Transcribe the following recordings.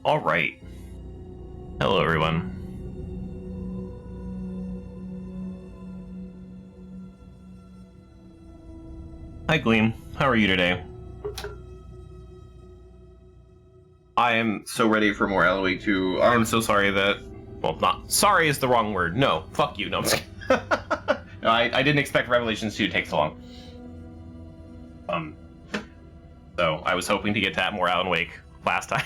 All right. Hello, everyone. Hi, Gleam. How are you today? I am so ready for more Alan Wake 2. I am so sorry that... Well, not... Sorry is the wrong word. No. Fuck you. No, I'm just kidding. No, I didn't expect Revelations 2 to take so long. So, I was hoping to get that more Alan Wake last time.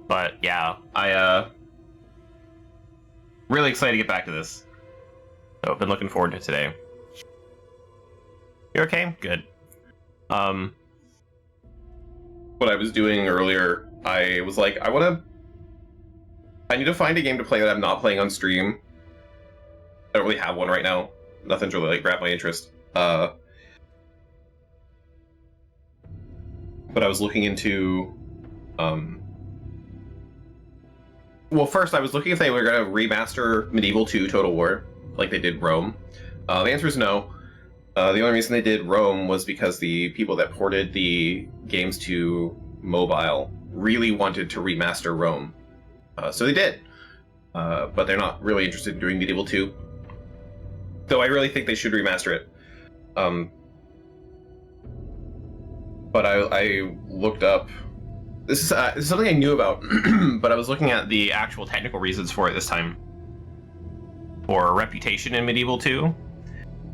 But, yeah. Really excited to get back to this. So, I've been looking forward to today. You okay? Good. What I was doing earlier, I was like, I need to find a game to play that I'm not playing on stream. I don't really have one right now. Nothing's really like grabbed my interest. But I was looking into, well, first I was looking if they were going to remaster Medieval 2 Total War, like they did Rome. The answer is no. The only reason they did Rome was because the people that ported the games to mobile really wanted to remaster Rome. So they did. But they're not really interested in doing Medieval 2. Though I really think they should remaster it. But I looked up... This is something I knew about, but I was looking at the actual technical reasons for it this time. For reputation in Medieval 2.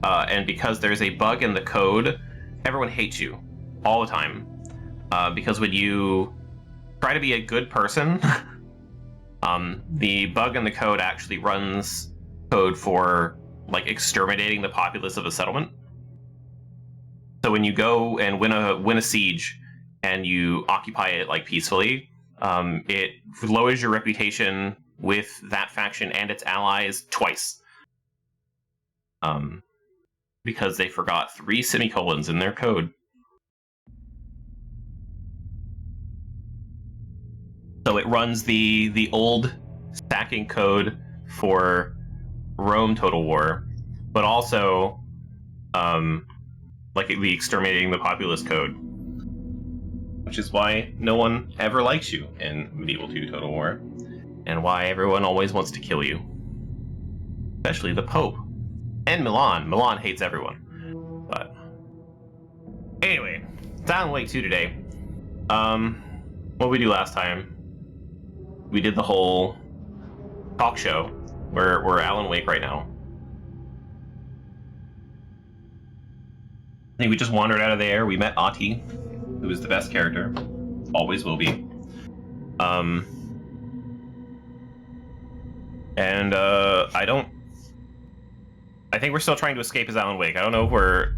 And because there's a bug in the code, everyone hates you all the time. Because when you try to be a good person, the bug in the code actually runs code for like exterminating the populace of a settlement. So when you go and win a siege and you occupy it like peacefully, it lowers your reputation with that faction and its allies twice. Because they forgot 3 semicolons in their code. So it runs the old stacking code for Rome Total War, but also like the exterminating the populace code. Which is why no one ever likes you in Medieval 2 Total War. And why everyone always wants to kill you. Especially the Pope. And Milan. Milan hates everyone. But anyway, it's Alan Wake 2 today. What did we do last time? We did the whole talk show. We're Alan Wake right now. I think we just wandered out of there. We met Ahti, who is the best character. Always will be. And I think we're still trying to escape as Alan Wake. I don't know if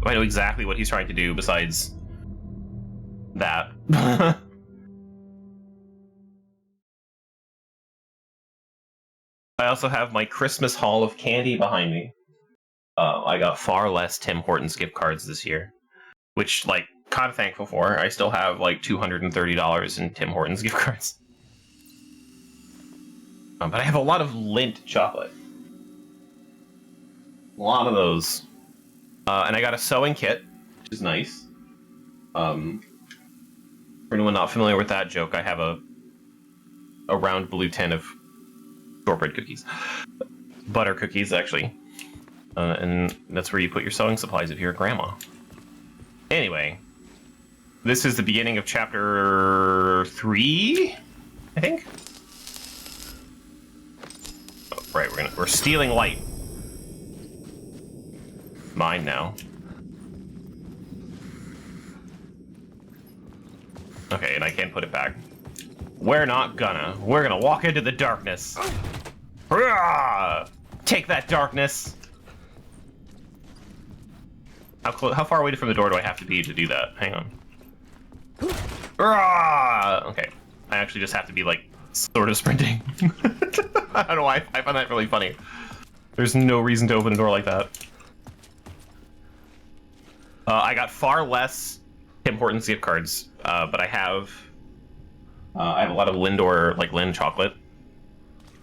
I know exactly what he's trying to do besides that. I also have my Christmas haul of candy behind me. I got far less Tim Hortons gift cards this year, which, like, kind of thankful for. I still have, like, $230 in Tim Hortons gift cards. But I have a lot of Lindt chocolate. A lot of those. And I got a sewing kit, which is nice. For anyone not familiar with that joke, I have a round blue tin of shortbread cookies. Butter cookies, actually. And that's where you put your sewing supplies if you're a grandma. Anyway, this is the beginning of chapter 3, I think? Oh, right, we're stealing light. Mine now. Okay, and I can't put it back. We're not gonna. We're gonna walk into the darkness. Hurrah! Take that, darkness! How far away from the door do I have to be to do that? Hang on. Hurrah! Okay. I actually just have to be, like, sort of sprinting. I don't know why. I find that really funny. There's no reason to open a door like that. I got far less Tim Hortons gift cards, but I have a lot of Lindor, like Lind chocolate,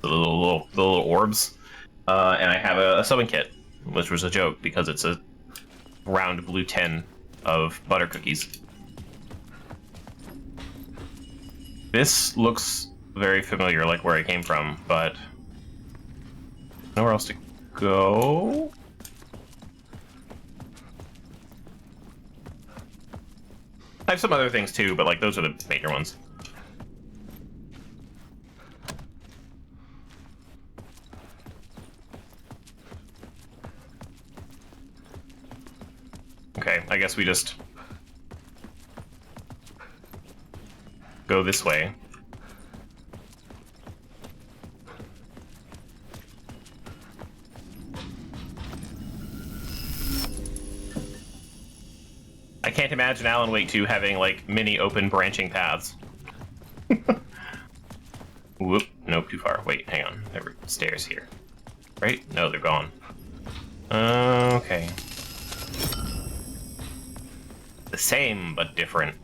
the little orbs, and I have a sewing kit, which was a joke because it's a round blue tin of butter cookies. This looks very familiar, like where I came from, but nowhere else to go. I have some other things too, but like those are the major ones. Okay, I guess we just go this way. I can't imagine Alan Wake 2 having, like, mini open branching paths. Whoop, nope, too far. Wait, hang on. There were stairs here. Right? No, they're gone. Okay. The same, but different.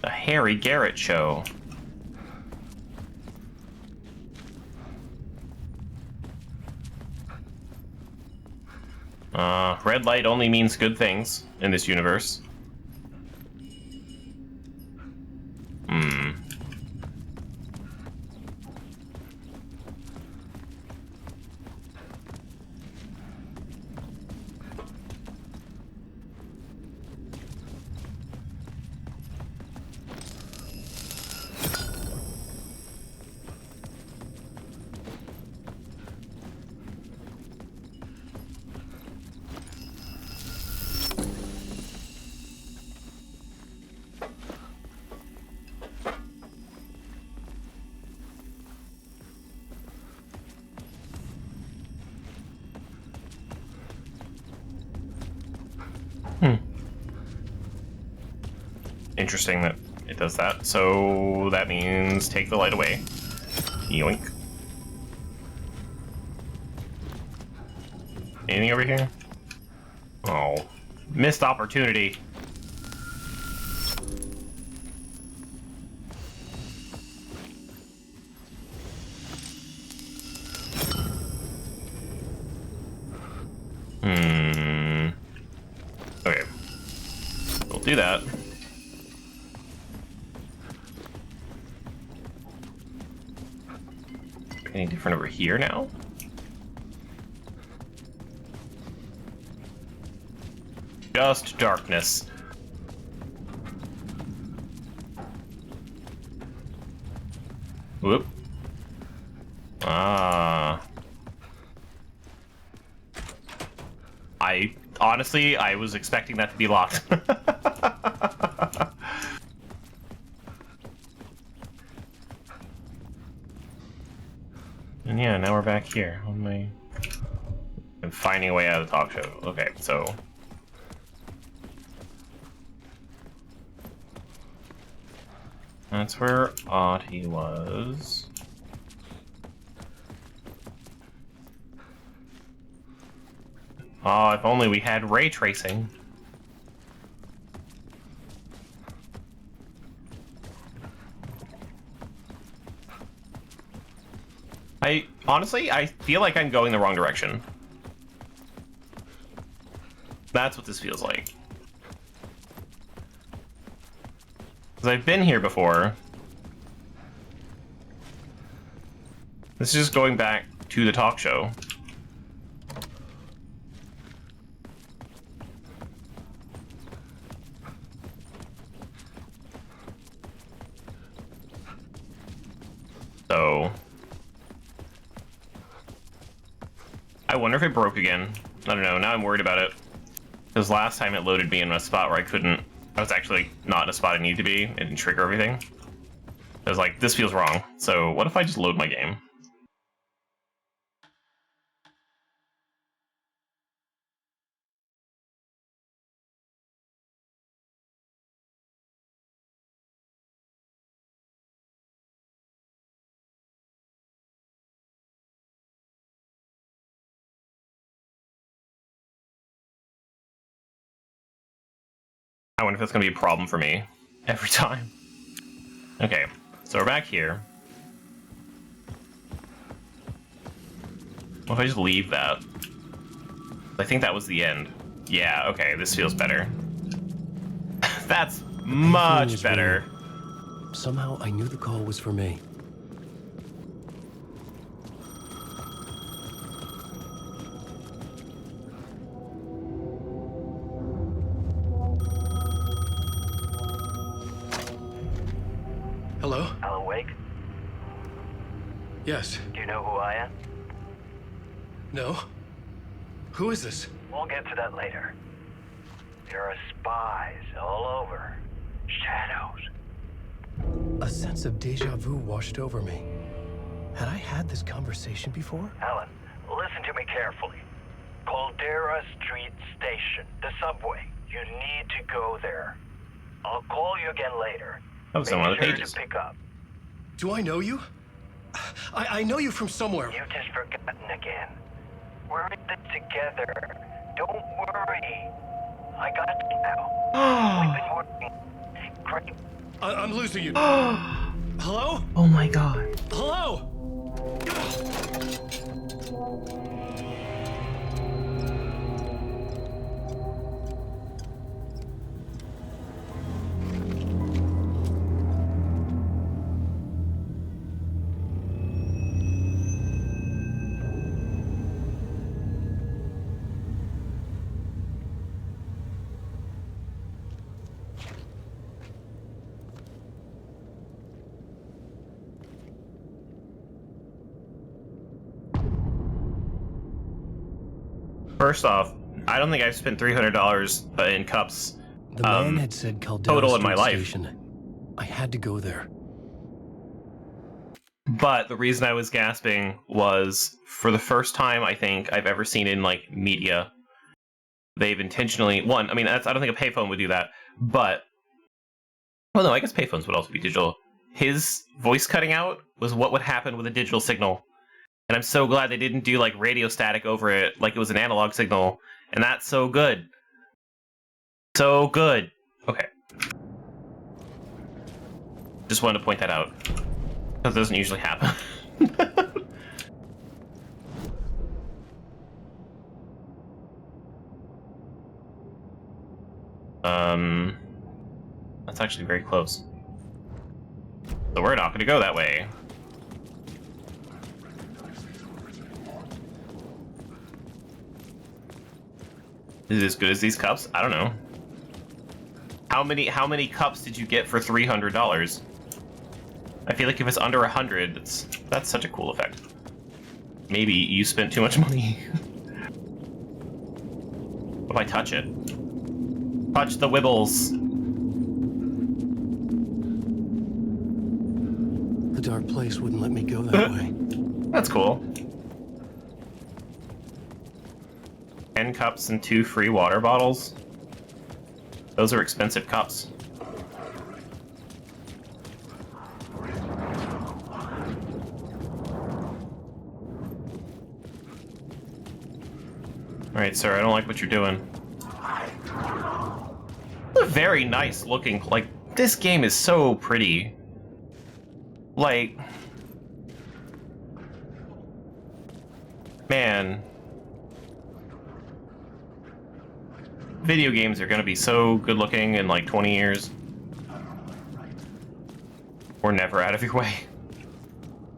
The Harry Garrett Show. Red light only means good things in this universe. Interesting that it does that. So that means take the light away. Yoink. Anything over here? Oh, missed opportunity. Okay. We'll do that. Any different over here now? Just darkness. Whoop. Honestly, I was expecting that to be locked. And yeah, now we're back here. I'm finding a way out of the talk show. Okay, so that's where Audie was. Oh, if only we had ray tracing. Honestly, I feel like I'm going the wrong direction. That's what this feels like. Because I've been here before. This is just going back to the talk show. So I wonder if it broke again. I don't know, now I'm worried about it. Because last time it loaded me in a spot where I was actually not in a spot I needed to be. It didn't trigger everything. I was like, this feels wrong. So what if I just load my game? I wonder if that's going to be a problem for me every time. Okay, so we're back here. What if I just leave that? I think that was the end. Yeah, okay, this feels better. That's much better. Ringing. Somehow I knew the call was for me. Hello? Alan Wake? Yes. Do you know who I am? No? Who is this? We'll get to that later. There are spies all over. Shadows. A sense of deja vu washed over me. Had I had this conversation before? Alan, listen to me carefully. Caldera Street Station, the subway. You need to go there. I'll call you again later. That was on one of the Make pages. sure to pick up. Do I know you? I know you from somewhere. You've just forgotten again. We're in this together. Don't worry. I got you now. We've been working. Great. I'm losing you. Hello? Oh my god. Hello? First off, I don't think I've spent $300 in cups The man had said Caldera total in my Street life. Station. I had to go there. But the reason I was gasping was for the first time I think I've ever seen in like media, they've intentionally I mean I don't think a payphone would do that, but well no, I guess payphones would also be digital. His voice cutting out was what would happen with a digital signal. And I'm so glad they didn't do like radio static over it like it was an analog signal. And that's so good. So good. Okay. Just wanted to point that out. That doesn't usually happen. That's actually very close. So we're not going to go that way. Is it as good as these cups? I don't know. How many cups did you get for $300? I feel like if it's under 100, that's such a cool effect. Maybe you spent too much money. If I touch it. Touch the wibbles. The dark place wouldn't let me go that way. That's cool. 10 cups and 2 free water bottles. Those are expensive cups. Alright, sir, I don't like what you're doing. It's a very nice looking, like, this game is so pretty. Like, man. Video games are gonna be so good looking in like 20 years. Or never out of your way.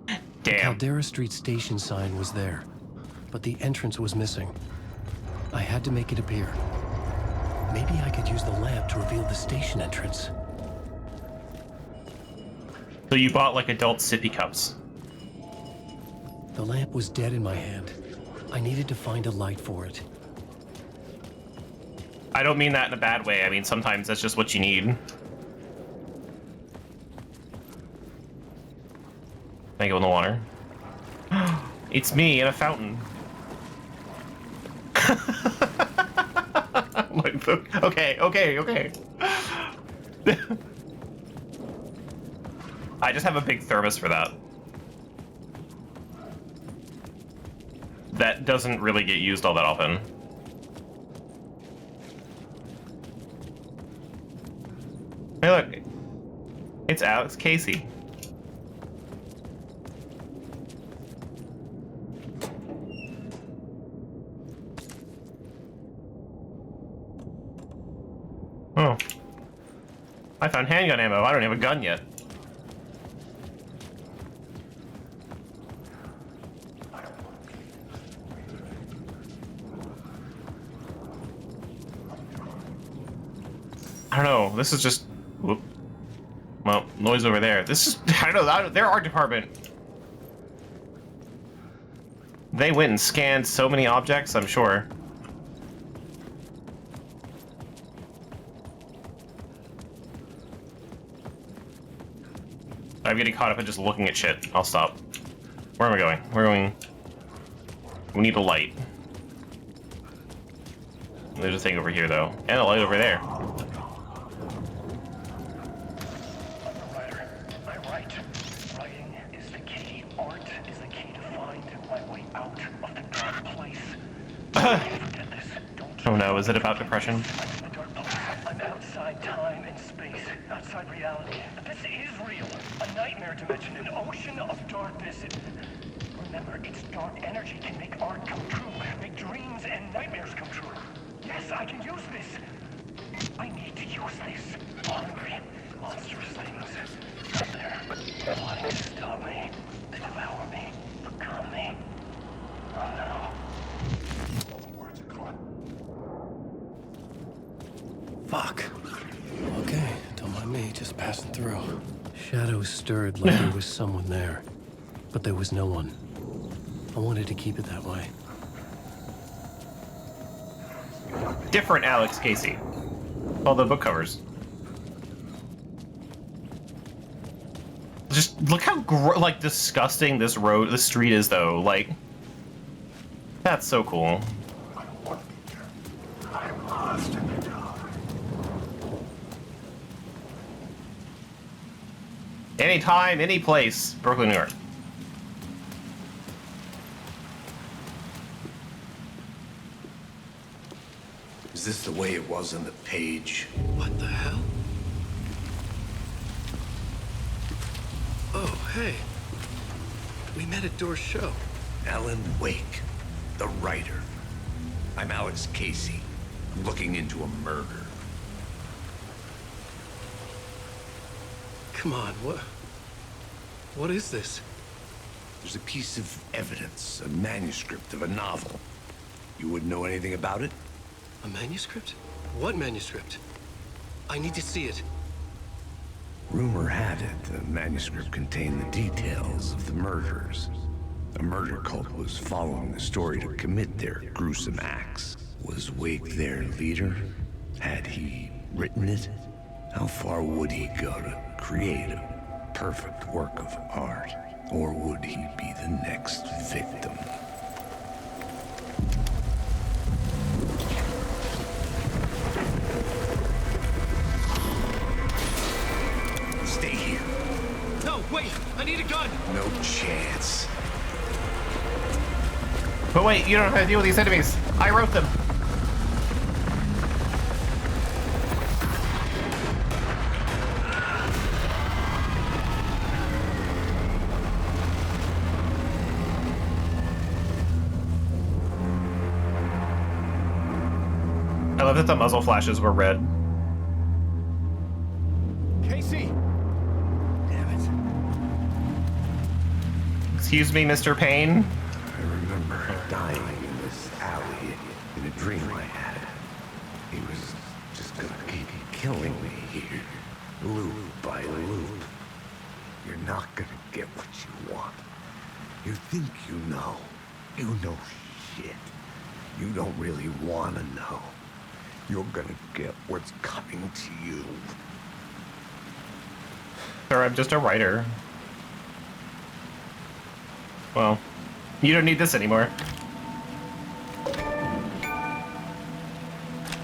The Damn. Caldera Street Station sign was there, but the entrance was missing. I had to make it appear. Maybe I could use the lamp to reveal the station entrance. So you bought like adult sippy cups. The lamp was dead in my hand. I needed to find a light for it. I don't mean that in a bad way. I mean, sometimes that's just what you need. Can I go in the water? It's me in a fountain. Okay. I just have a big thermos for that. That doesn't really get used all that often. Hey, look. It's Alex Casey. Oh. I found handgun ammo. I don't have a gun yet. I don't know. This is just... Whoop. Well, noise over there. This is... I don't know. Their art department... They went and scanned so many objects, I'm sure. I'm getting caught up in just looking at shit. I'll stop. Where am I going? We're going... We need a light. There's a thing over here, though. And a light over there. Writer, I write. Writing is the key. Art is the key to find my way out of the dark place. Forget this. Don't Oh no, is it about depression? I'm in the dark place. I'm outside time and space, outside reality. But this is real. A nightmare dimension, an ocean of darkness. Remember, its dark energy can make art come true, make dreams and nightmares come true. Yes, I can use this. I need to use this. Hungry, monstrous things out there, wanting to stop me, to devour me, become me. Oh no. Fuck. Okay, don't mind me, just passing through. Shadows stirred like there was someone there, but there was no one. I wanted to keep it that way. Different Alex Casey. All the book covers. Just look how like disgusting this street is, though. Like, that's so cool. Anytime, any place, Brooklyn, New York. Is this the way it was on the page? What the hell? Oh, hey. We met at Door's show. Alan Wake, the writer. I'm Alex Casey. I'm looking into a murder. Come on, what is this? There's a piece of evidence, a manuscript of a novel. You wouldn't know anything about it? A manuscript? What manuscript? I need to see it. Rumor had it the manuscript contained the details of the murders. A murder cult was following the story to commit their gruesome acts. Was Wake their leader? Had he written it? How far would he go to create a perfect work of art? Or would he be the next victim? Stay here. No, wait! I need a gun! No chance. But wait, you don't know how to deal with these enemies. I wrote them. I love that the muzzle flashes were red. Casey! Damn it. Excuse me, Mr. Payne. I remember dying in this alley in a dream I had. He was just gonna keep killing me here, loop by loop. You're not gonna get what you want. You think you know. You know shit. You don't really want to know. You're gonna get what's coming to you. Sir, I'm just a writer. Well, you don't need this anymore.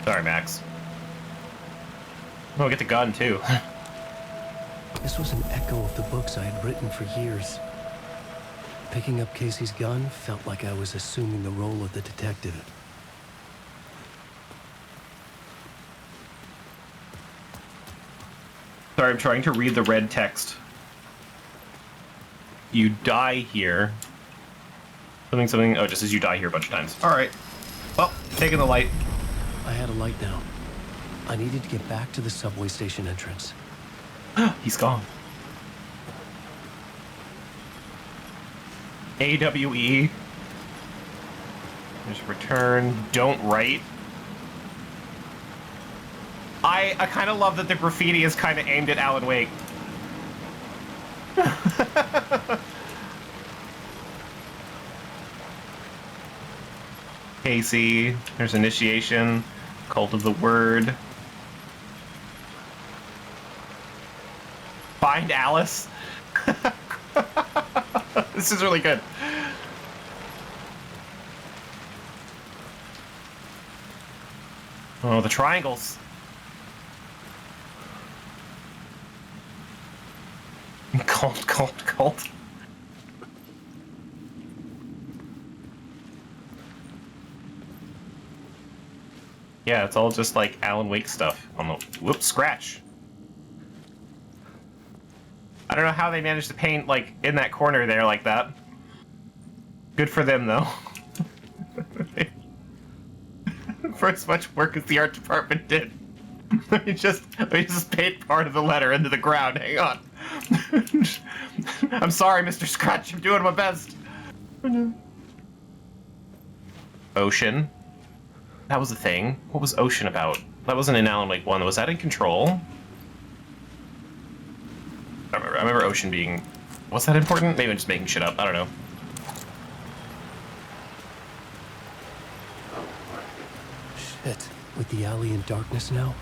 Sorry, Max. Oh, get the gun, too. This was an echo of the books I had written for years. Picking up Casey's gun felt like I was assuming the role of the detective. Sorry, I'm trying to read the red text. You die here. Something. Oh, it just says you die here a bunch of times. All right. Well, taking the light. I had a light now. I needed to get back to the subway station entrance. He's gone. AWE. There's return. Don't write. I kind of love that the graffiti is kind of aimed at Alan Wake. Casey. There's initiation. Cult of the Word. Find Alice. This is really good. Oh, the triangles. Cult. Yeah, it's all just like Alan Wake stuff on the whoops scratch. I don't know how they managed to paint like in that corner there like that. Good for them though. For as much work as the art department did. Let me just paint part of the letter into the ground. Hang on. I'm sorry, Mr. Scratch. I'm doing my best. Ocean. That was a thing. What was Ocean about? That wasn't in Alan Wake 1. Was that in Control? I remember Ocean being... Was that important? Maybe I'm just making shit up. I don't know. Shit. With the alley in darkness now,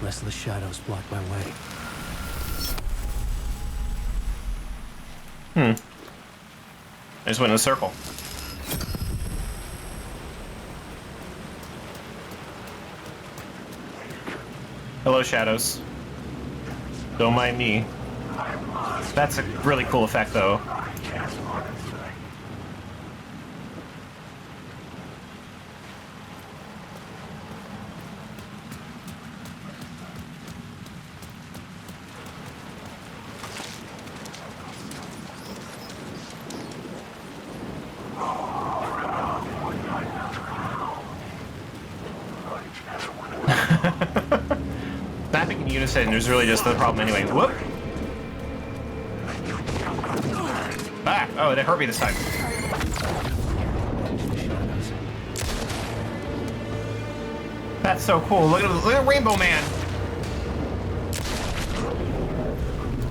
restless shadows block my way. I just went in a circle. Hello, shadows. Don't mind me. That's a really cool effect, though. Snapping in unison is really just the problem anyway. Whoop! Ah! Oh, it hurt me this time. That's so cool. Look at Rainbow Man!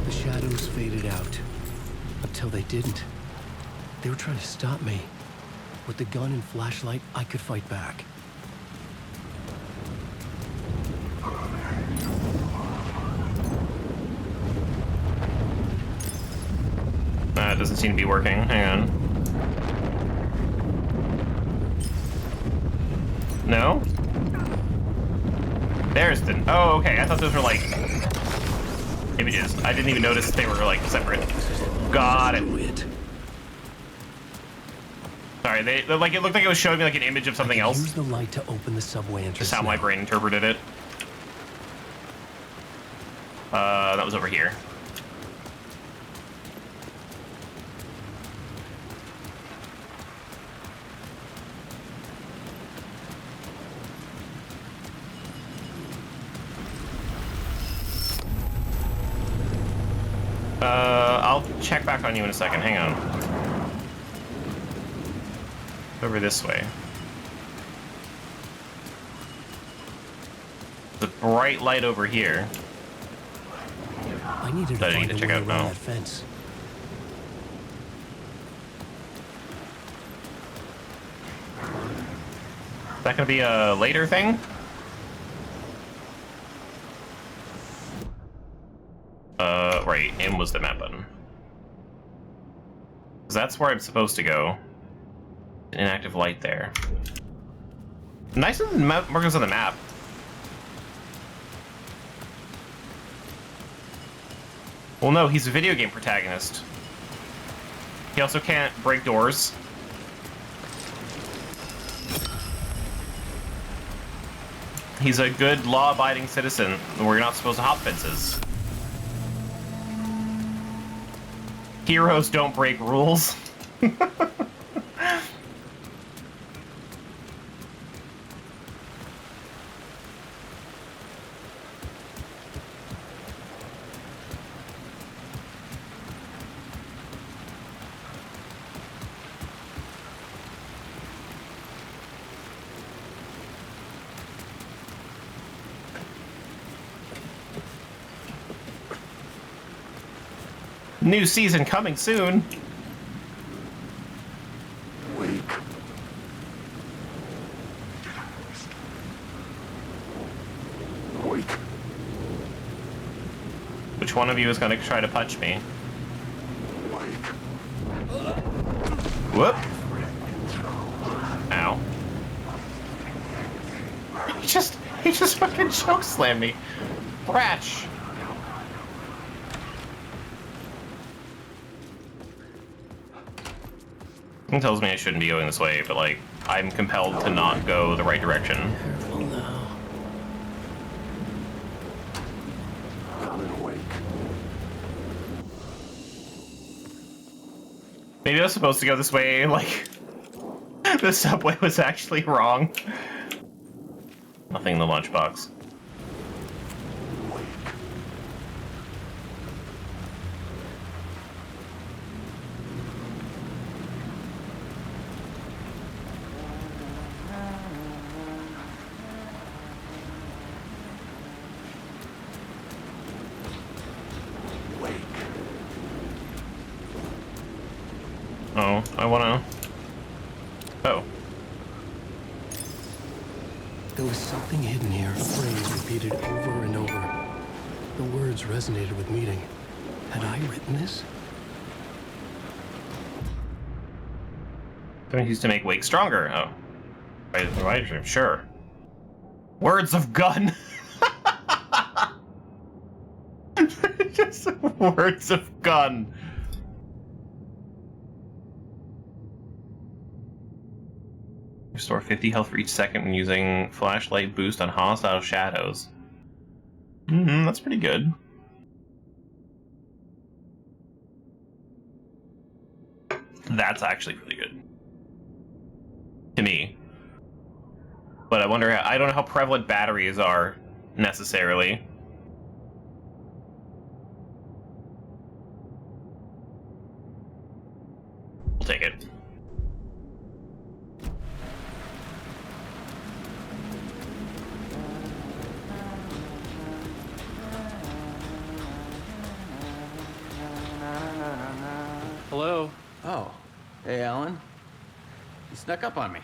The shadows faded out. Until they didn't. They were trying to stop me. With the gun and flashlight, I could fight back. It doesn't seem to be working. Hang on. No? There's the... Oh, okay. I thought those were, like, images. I didn't even notice they were, like, separate. Got it. Sorry, they like, it looked like it was showing me, like, an image of something else. Use the light to open the subway entrance. Just how my brain interpreted it. That was over here. I'll check back on you in a second. Hang on. Over this way. The bright light over here. I needed to find a way around that fence. Is that gonna be a later thing? Right, M was the map button. 'Cause that's where I'm supposed to go. An inactive light there. Nice of the markers on the map. Well, no, he's a video game protagonist. He also can't break doors. He's a good law-abiding citizen where you're not supposed to hop fences. Heroes don't break rules. New season coming soon. Wake. Wake. Which one of you is going to try to punch me? Whoop. Ow. He just fucking choke slammed me. Thrash. It tells me I shouldn't be going this way, but like, I'm compelled to not go the right direction. Careful now. Coming awake. Maybe I was supposed to go this way, like, the subway was actually wrong. Nothing in the lunchbox. Wake. Oh, I wanna... Oh. There was something hidden here, a phrase repeated over and over. The words resonated with meaning. Had I written this? Something used to make Wake stronger. Oh. Right, sure. Words of gun! Just words of gun. Restore 50 health for each second when using flashlight boost on hostile shadows. That's pretty good. That's actually pretty good. To me. But I wonder, I don't know how prevalent batteries are, necessarily. We'll take it. Hello? Oh, hey, Alan. You snuck up on me.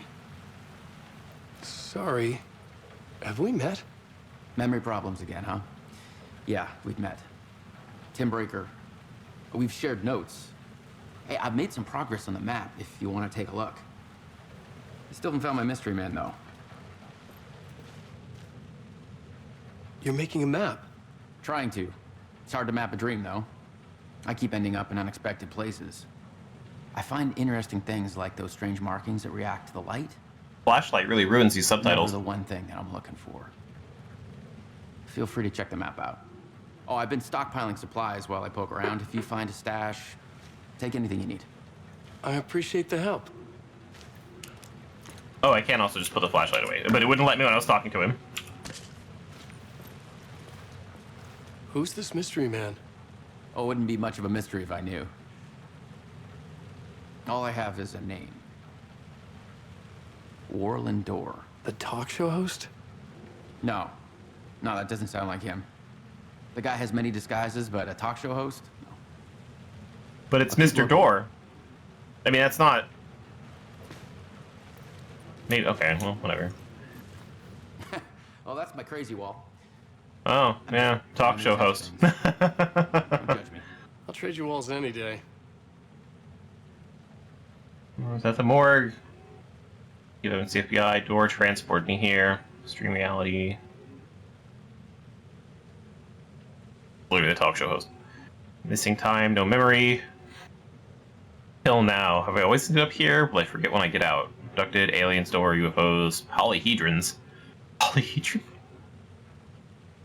Sorry. Have we met? Memory problems again, huh? Yeah, we've met. Tim Breaker. We've shared notes. Hey, I've made some progress on the map if you want to take a look. I still haven't found my mystery man, though. You're making a map. Trying to. It's hard to map a dream, though. I keep ending up in unexpected places. I find interesting things like those strange markings that react to the light. Flashlight really ruins these subtitles. Never the one thing that I'm looking for. Feel free to check the map out. Oh, I've been stockpiling supplies while I poke around. If you find a stash, take anything you need. I appreciate the help. Oh, I can also just put the flashlight away, but it wouldn't let me when I was talking to him. Who's this mystery man? Oh, it wouldn't be much of a mystery if I knew. All I have is a name. Warland Dorr. The talk show host? No. No, that doesn't sound like him. The guy has many disguises, but a talk show host? No. But it's Mr. Dorr. I mean, that's not... Maybe, okay, well, whatever. Oh, that's my crazy wall. Oh, yeah, talk show host. Don't judge me. I'll trade you walls any day. Is that the morgue? You haven't seen FBI, Dorr transport me here. Stream reality. Look at the talk show host. Missing time, no memory. Till now. Have I always ended up here? Will I forget when I get out? Abducted, aliens, Dorr, UFOs, polyhedrons. Polyhedron?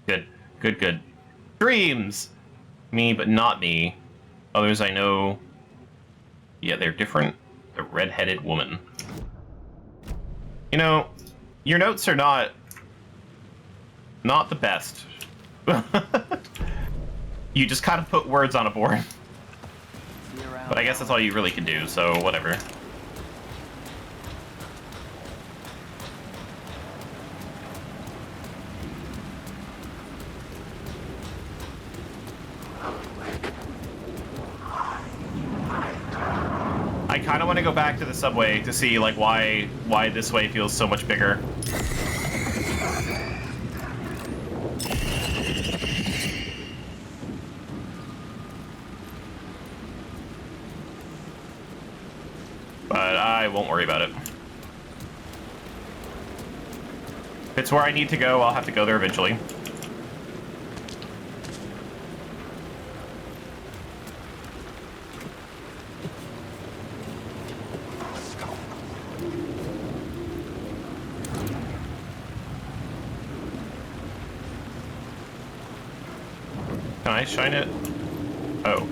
Good, good, good. Dreams! Me, but not me. Others I know. Yeah, they're different. The red-headed woman. You know, your notes are not the best. You just kind of put words on a board. But I guess that's all you really can do, so whatever. go back to the subway to see like why this way feels so much bigger. But I won't worry about it. If it's where I need to go, I'll have to go there eventually. Can I shine it? Oh.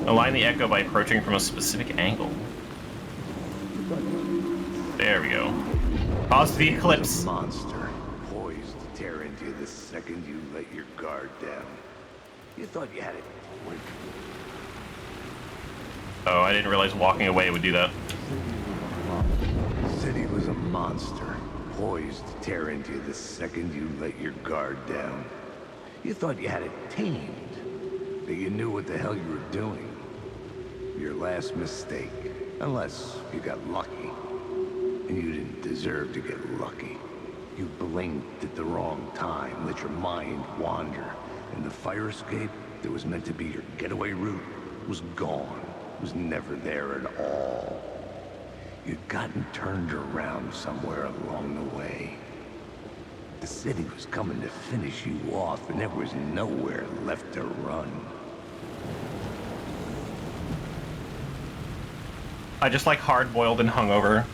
Align the echo by approaching from a specific angle. There we go. Pause the eclipse. A monster, poised to tear into you the second you let your guard down. You thought you had it. Oh, I didn't realize walking away would do that. Said he was a monster, poised to tear into you the second you let your guard down. You thought you had it tamed, that you knew what the hell you were doing. Your last mistake, unless you got lucky. And you didn't deserve to get lucky. You blinked at the wrong time, let your mind wander, and the fire escape that was meant to be your getaway route was gone, was never there at all. You'd gotten turned around somewhere along the way. The city was coming to finish you off, and there was nowhere left to run. I just like hard-boiled and hungover.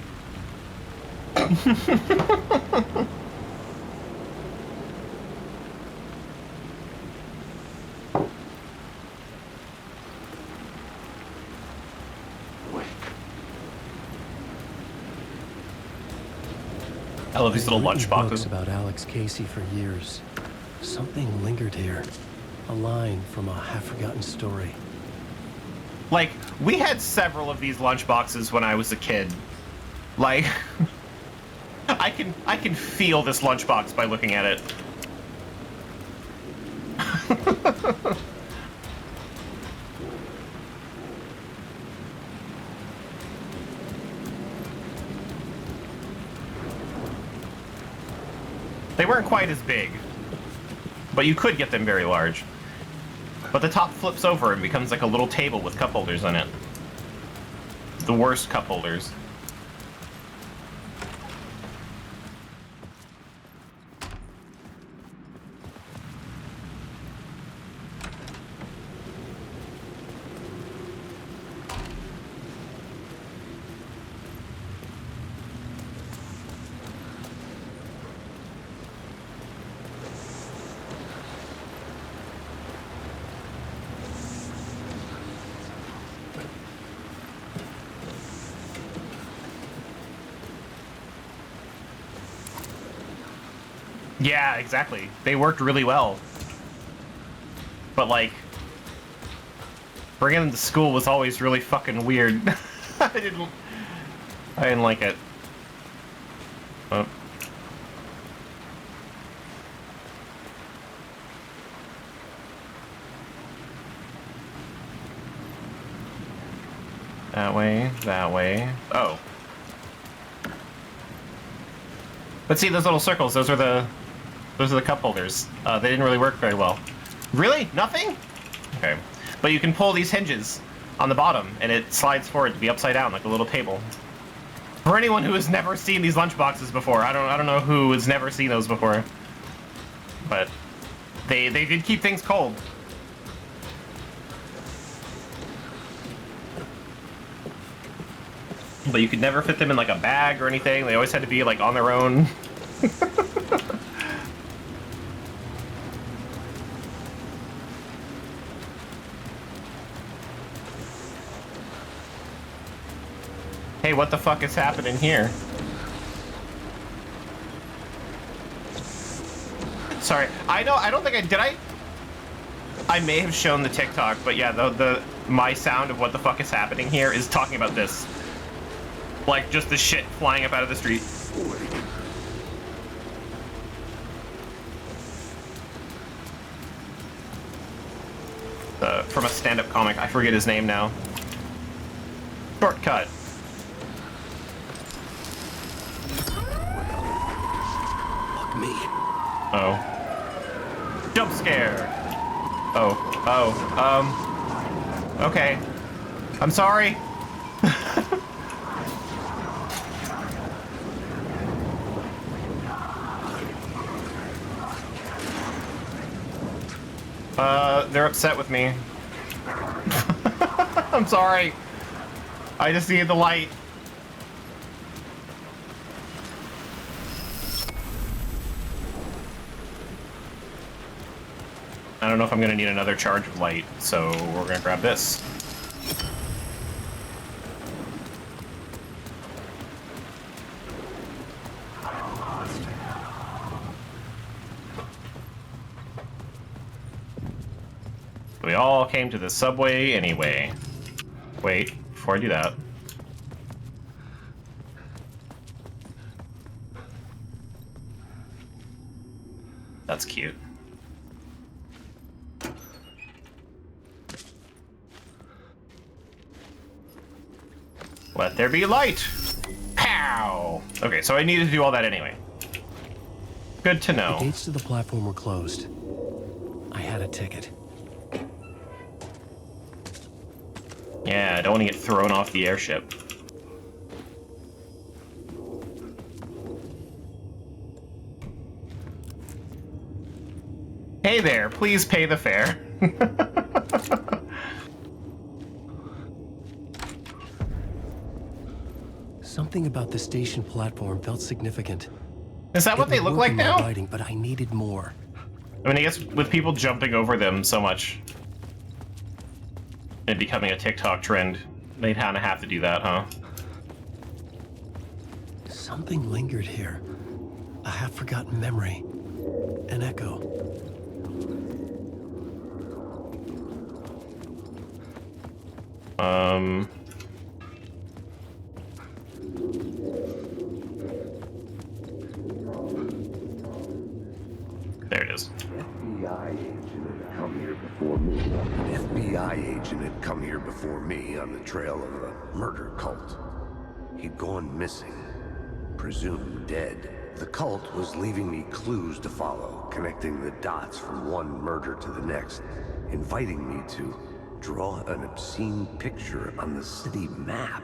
I love these little lunch boxes. Books about Alex Casey for years. Something lingered here. A line from a half-forgotten story. Like, we had several of these lunch boxes when I was a kid. Like, I can feel this lunchbox by looking at it. They weren't quite as big, but you could get them very large. But the top flips over and becomes like a little table with cup holders in it. The worst cup holders. Yeah, exactly. They worked really well. But, like, bringing them to school was always really fucking weird. I didn't like it. Oh. That way, that way. Oh. But see, those little circles, those are the cup holders. They didn't really work very well. Really? Nothing? Okay. But you can pull these hinges on the bottom, and it slides forward to be upside down, like a little table. For anyone who has never seen these lunchboxes before, I don't know who has never seen those before. But they did keep things cold. But you could never fit them in like a bag or anything. They always had to be like on their own. Hey, what the fuck is happening here? Sorry, I don't think I may have shown the TikTok, but yeah, my sound of what the fuck is happening here is talking about this. Like, just the shit flying up out of the street. From a stand-up comic. I forget his name now. Shortcut. Oh. Jump scare! Okay. I'm sorry. They're upset with me. I'm sorry. I just needed the light. I don't know if I'm gonna need another charge of light, so we're gonna grab this. We all came to the subway anyway. Wait, before I do that. That's cute. Let there be light! Pow! Okay, so I needed to do all that anyway. Good to know. The gates to the platform were closed. I had a ticket. Yeah, I don't want to get thrown off the airship. Hey there, please pay the fare. Something about the station platform felt significant. Is that what they look like now? Writing, but I needed more. I mean, I guess with people jumping over them so much and becoming a TikTok trend, they'd kind of have to do that, huh? Something lingered here. A half-forgotten memory. An echo. There it is. FBI agent had come here before me. An FBI agent had come here before me on the trail of a murder cult. He'd gone missing, presumed dead. The cult was leaving me clues to follow, connecting the dots from one murder to the next, inviting me to draw an obscene picture on the city map.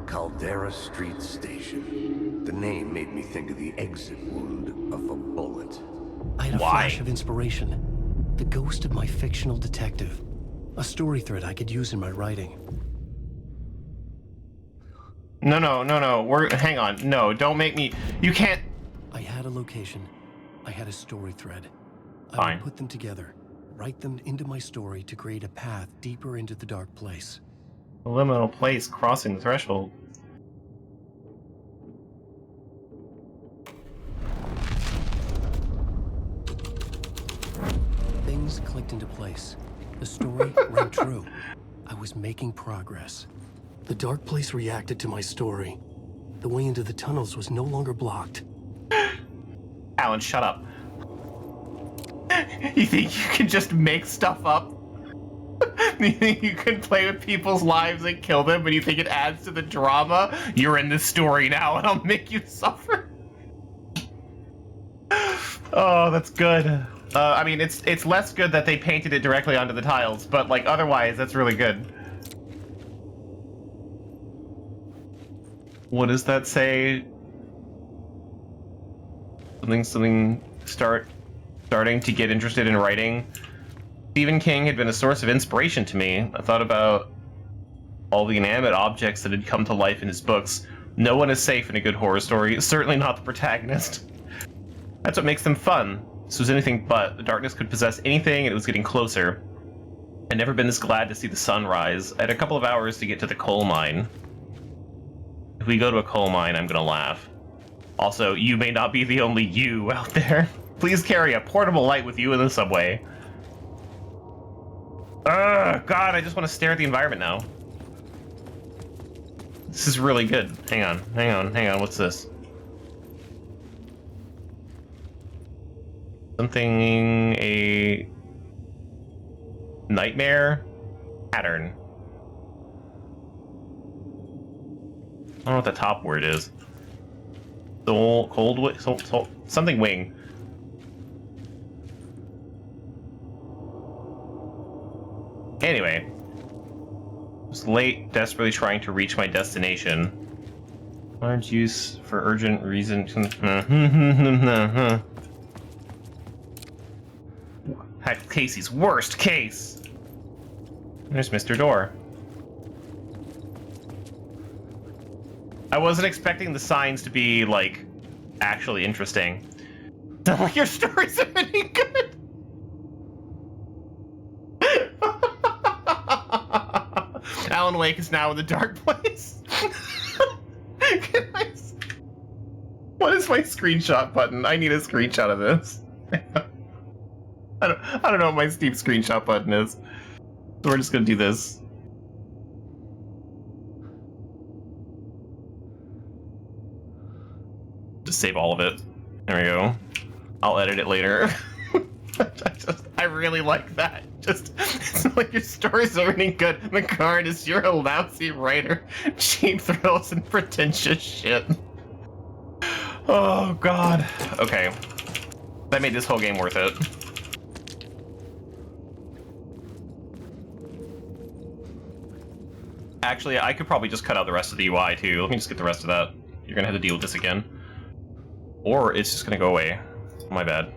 Caldera Street Station. The name made me think of the exit wound of a bullet. I had a Why? flash of inspiration. The ghost of my fictional detective. A story thread I could use in my writing. No. Hang on. No, don't make me. You can't. I had a location. I had a story thread. I Fine. would put them together, write them into my story to create a path deeper into the dark place. A liminal place crossing the threshold. Things clicked into place. The story rang true. I was making progress. The dark place reacted to my story. The way into the tunnels was no longer blocked. Alan, shut up. You think you can just make stuff up? You think you can play with people's lives and kill them, but you think it adds to the drama? You're in this story now, and I'll make you suffer. Oh, that's good. I mean, it's less good that they painted it directly onto the tiles, but like otherwise, that's really good. What does that say? Something starting to get interested in writing. Stephen King had been a source of inspiration to me. I thought about all the inanimate objects that had come to life in his books. No one is safe in a good horror story, certainly not the protagonist. That's what makes them fun. This was anything but. The darkness could possess anything, and it was getting closer. I'd never been this glad to see the sun rise. I had a couple of hours to get to the coal mine. If we go to a coal mine, I'm gonna laugh. Also, you may not be the only you out there. Please carry a portable light with you in the subway. Ugh, God, I just want to stare at the environment now. This is really good. Hang on. What's this? Something, a nightmare pattern. I don't know what the top word is. Soul, something wing. Anyway. I was late, desperately trying to reach my destination. Large use for urgent reason. Casey's worst case. There's Mr. Door. I wasn't expecting the signs to be, like, actually interesting. Not like your stories are any good. Alan Wake is now in the dark place. What is my screenshot button? I need a screenshot of this. I don't know what my Steam screenshot button is. So we're just gonna do this. Just save all of it. There we go. I'll edit it later. I really like that. Just, it's not like your stories are any good. The card is you're a lousy writer. Cheap thrills and pretentious shit. Oh, God. Okay. That made this whole game worth it. Actually, I could probably just cut out the rest of the UI, too. Let me just get the rest of that. You're gonna have to deal with this again. Or it's just gonna go away. My bad.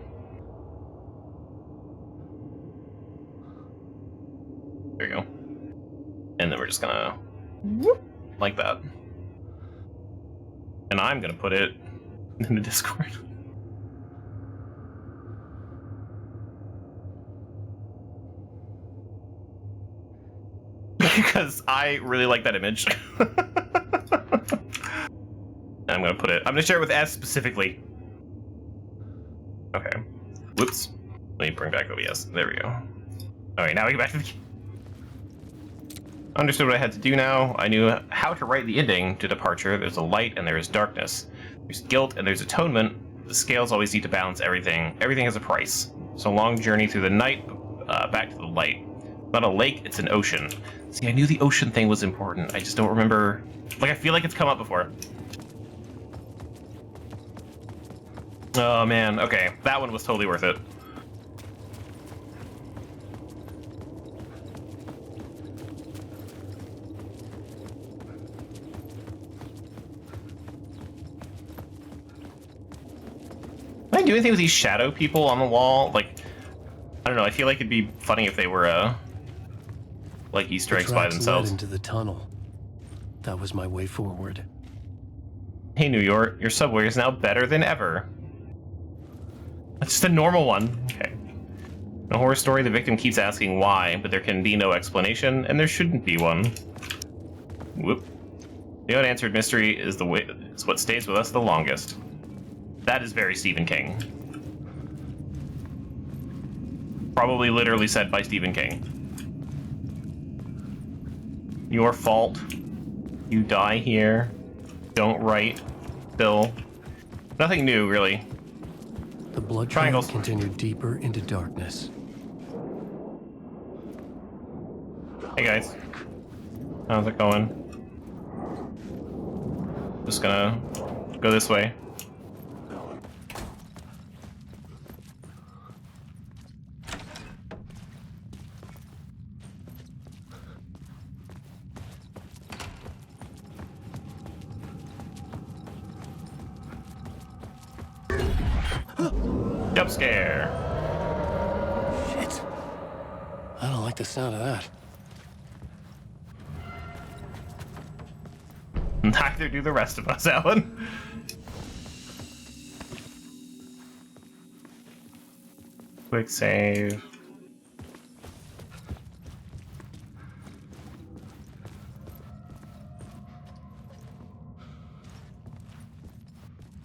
There you go. And then we're just gonna... whoop, like that. And I'm gonna put it in the Discord. Because I really like that image. I'm gonna put it... I'm gonna share it with S specifically. Okay. Whoops. Let me bring back OBS. There we go. Alright, now we get back to the... Understood what I had to do now. I knew how to write the ending to Departure. There's a light and there is darkness. There's guilt and there's atonement. The scales always need to balance everything. Everything has a price. It's a long journey through the night, back to the light. Not a lake, it's an ocean. See, I knew the ocean thing was important. I just don't remember... Like, I feel like it's come up before. Oh, man. Okay, that one was totally worth it. Can I do anything with these shadow people on the wall? Like, I don't know. I feel like it'd be funny if they were, like Easter eggs by themselves. Led into the tunnel. That was my way forward. Hey, New York, your subway is now better than ever. That's just a normal one. Okay. In a horror story, the victim keeps asking why, but there can be no explanation, and there shouldn't be one. Whoop. The unanswered mystery is what stays with us the longest. That is very Stephen King. Probably literally said by Stephen King. Your fault. You die here. Don't write. Still. Nothing new, really. The blood trail continued deeper into darkness. Hey guys. How's it going? Just gonna go this way. Jump scare. Shit. I don't like the sound of that. Neither do the rest of us, Alan. Quick save.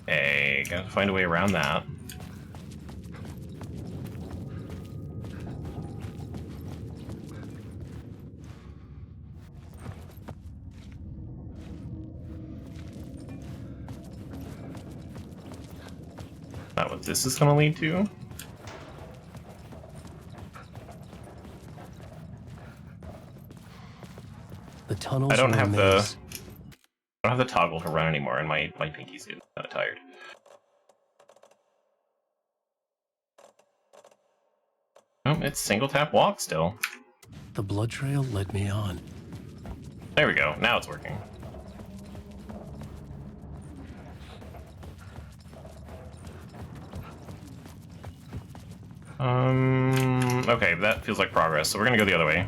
Hey, gotta find a way around that. Not what this is gonna lead to. The tunnels I don't were a have maze. I don't have the toggle to run anymore, and my pinky's getting kind of tired. Oh, it's single tap walk still. The blood trail led me on. There we go. Now it's working. Okay, that feels like progress, so we're gonna go the other way.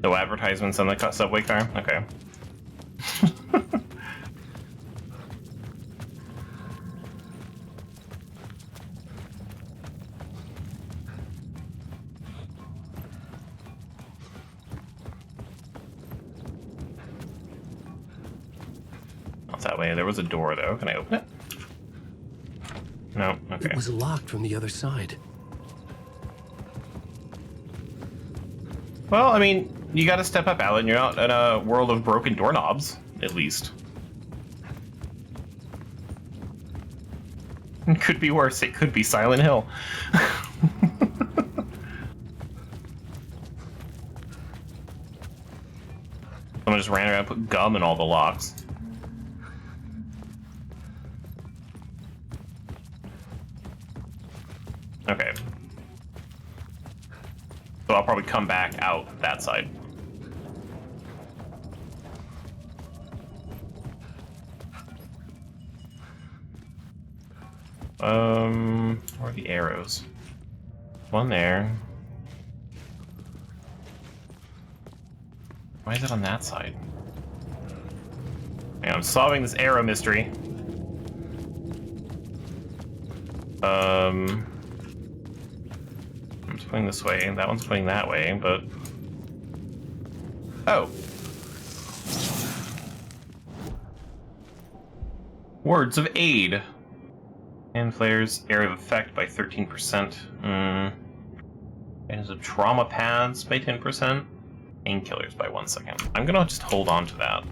No advertisements on the subway car? Okay. Not that way. There was a door, though. Can I open it? No? Okay. It was locked from the other side. Well, I mean, you gotta step up, Alan. You're not in a world of broken doorknobs, at least. It could be worse. It could be Silent Hill. Someone just ran around and put gum in all the locks. Okay. So I'll probably come back out that side. Where are the arrows? One there. Why is it on that side? Yeah, I'm solving this arrow mystery. One's pointing this way, and that one's pointing that way, but... Oh. Words of aid. And flares area of effect by 13%. Items of trauma pads by 10%. Painkillers by 1 second. I'm gonna just hold on to that.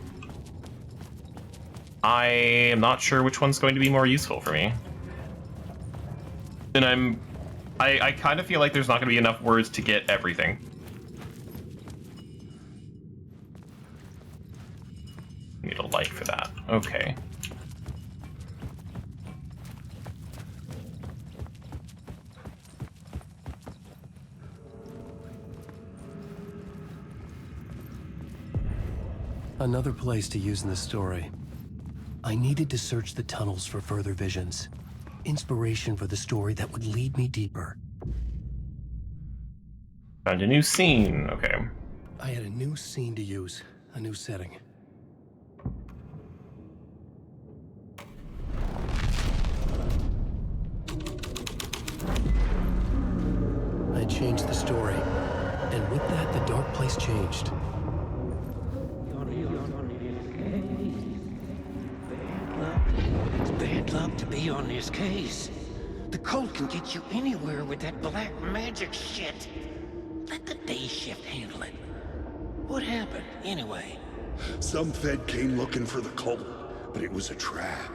I am not sure which one's going to be more useful for me. And I kind of feel like there's not going to be enough words to get everything. Need a light for that. Okay. Another place to use in the story. I needed to search the tunnels for further visions. Inspiration for the story that would lead me deeper. Found a new scene. Okay. I had a new scene to use, a new setting. I changed the story, and with that, the dark place changed. It's bad luck to be on this case. The cult can get you anywhere with that black magic shit. Let the day shift handle it. What happened, anyway? Some Fed came looking for the cult, but it was a trap.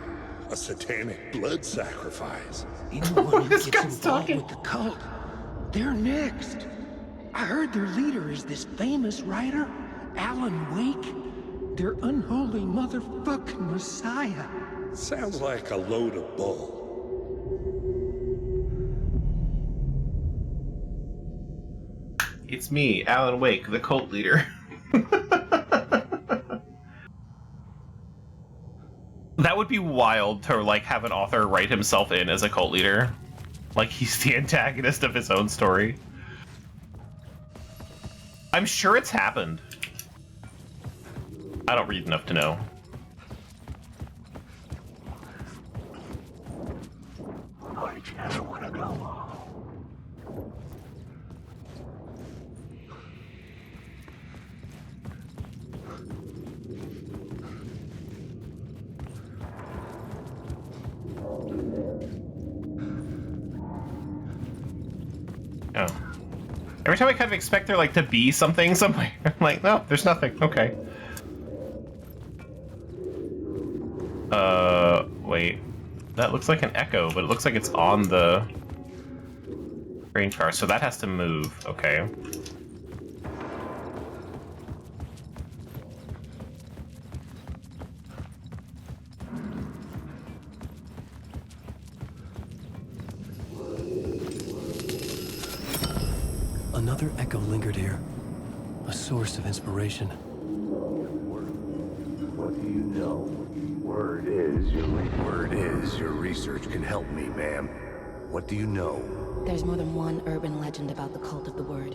A satanic blood sacrifice. Anyone who This gets guy's involved talking. with the cult, they're next. I heard their leader is this famous writer, Alan Wake. Their unholy motherfucking messiah. Sounds like a load of bull. It's me, Alan Wake, the cult leader. That would be wild to, like, have an author write himself in as a cult leader. Like, he's the antagonist of his own story. I'm sure it's happened. I don't read enough to know. I just wanna go. Oh. Every time I kind of expect there, like, to be something somewhere, I'm like, no, there's nothing. Okay. Wait. That looks like an echo, but it looks like it's on the train car, so that has to move. Okay. Another echo lingered here. A source of inspiration. What do you know? Word is your research can help me, ma'am. What do you know? There's more than one urban legend about the Cult of the Word.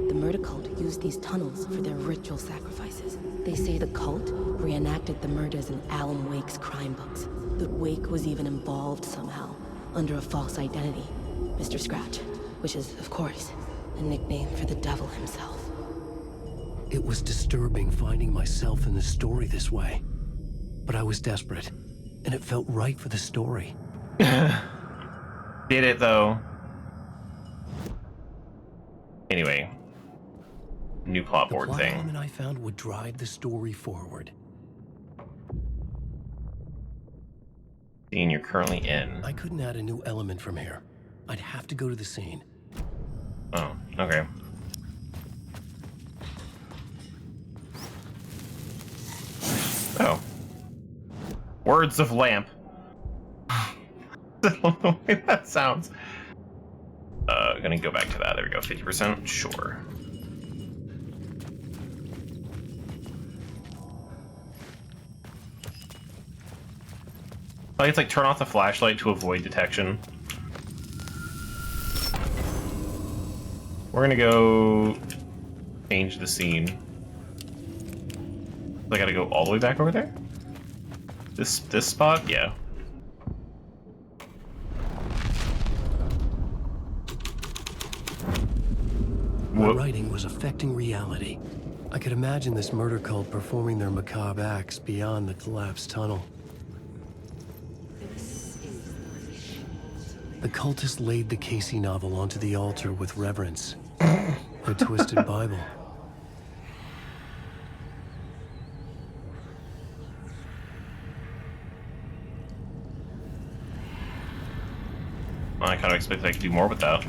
The murder cult used these tunnels for their ritual sacrifices. They say the cult reenacted the murders in Alan Wake's crime books. That Wake was even involved somehow, under a false identity. Mr. Scratch, which is, of course, a nickname for the devil himself. It was disturbing finding myself in the story this way. But I was desperate, and it felt right for the story. Did it though? Anyway, new plot The board plot thing. element I found would drive the story forward. Scene you're currently in. I couldn't add a new element from here. I'd have to go to the scene. Oh, okay. Oh. Words of lamp. I don't know the way that sounds. Gonna go back to that. There we go. 50%? Sure. Like, it's like turn off the flashlight to avoid detection. We're gonna go change the scene. I gotta go all the way back over there? This spot? Yeah. My writing was affecting reality. I could imagine this murder cult performing their macabre acts beyond the collapsed tunnel. The cultists laid the Casey novel onto the altar with reverence. Their twisted Bible. I kind of expected I could do more with that.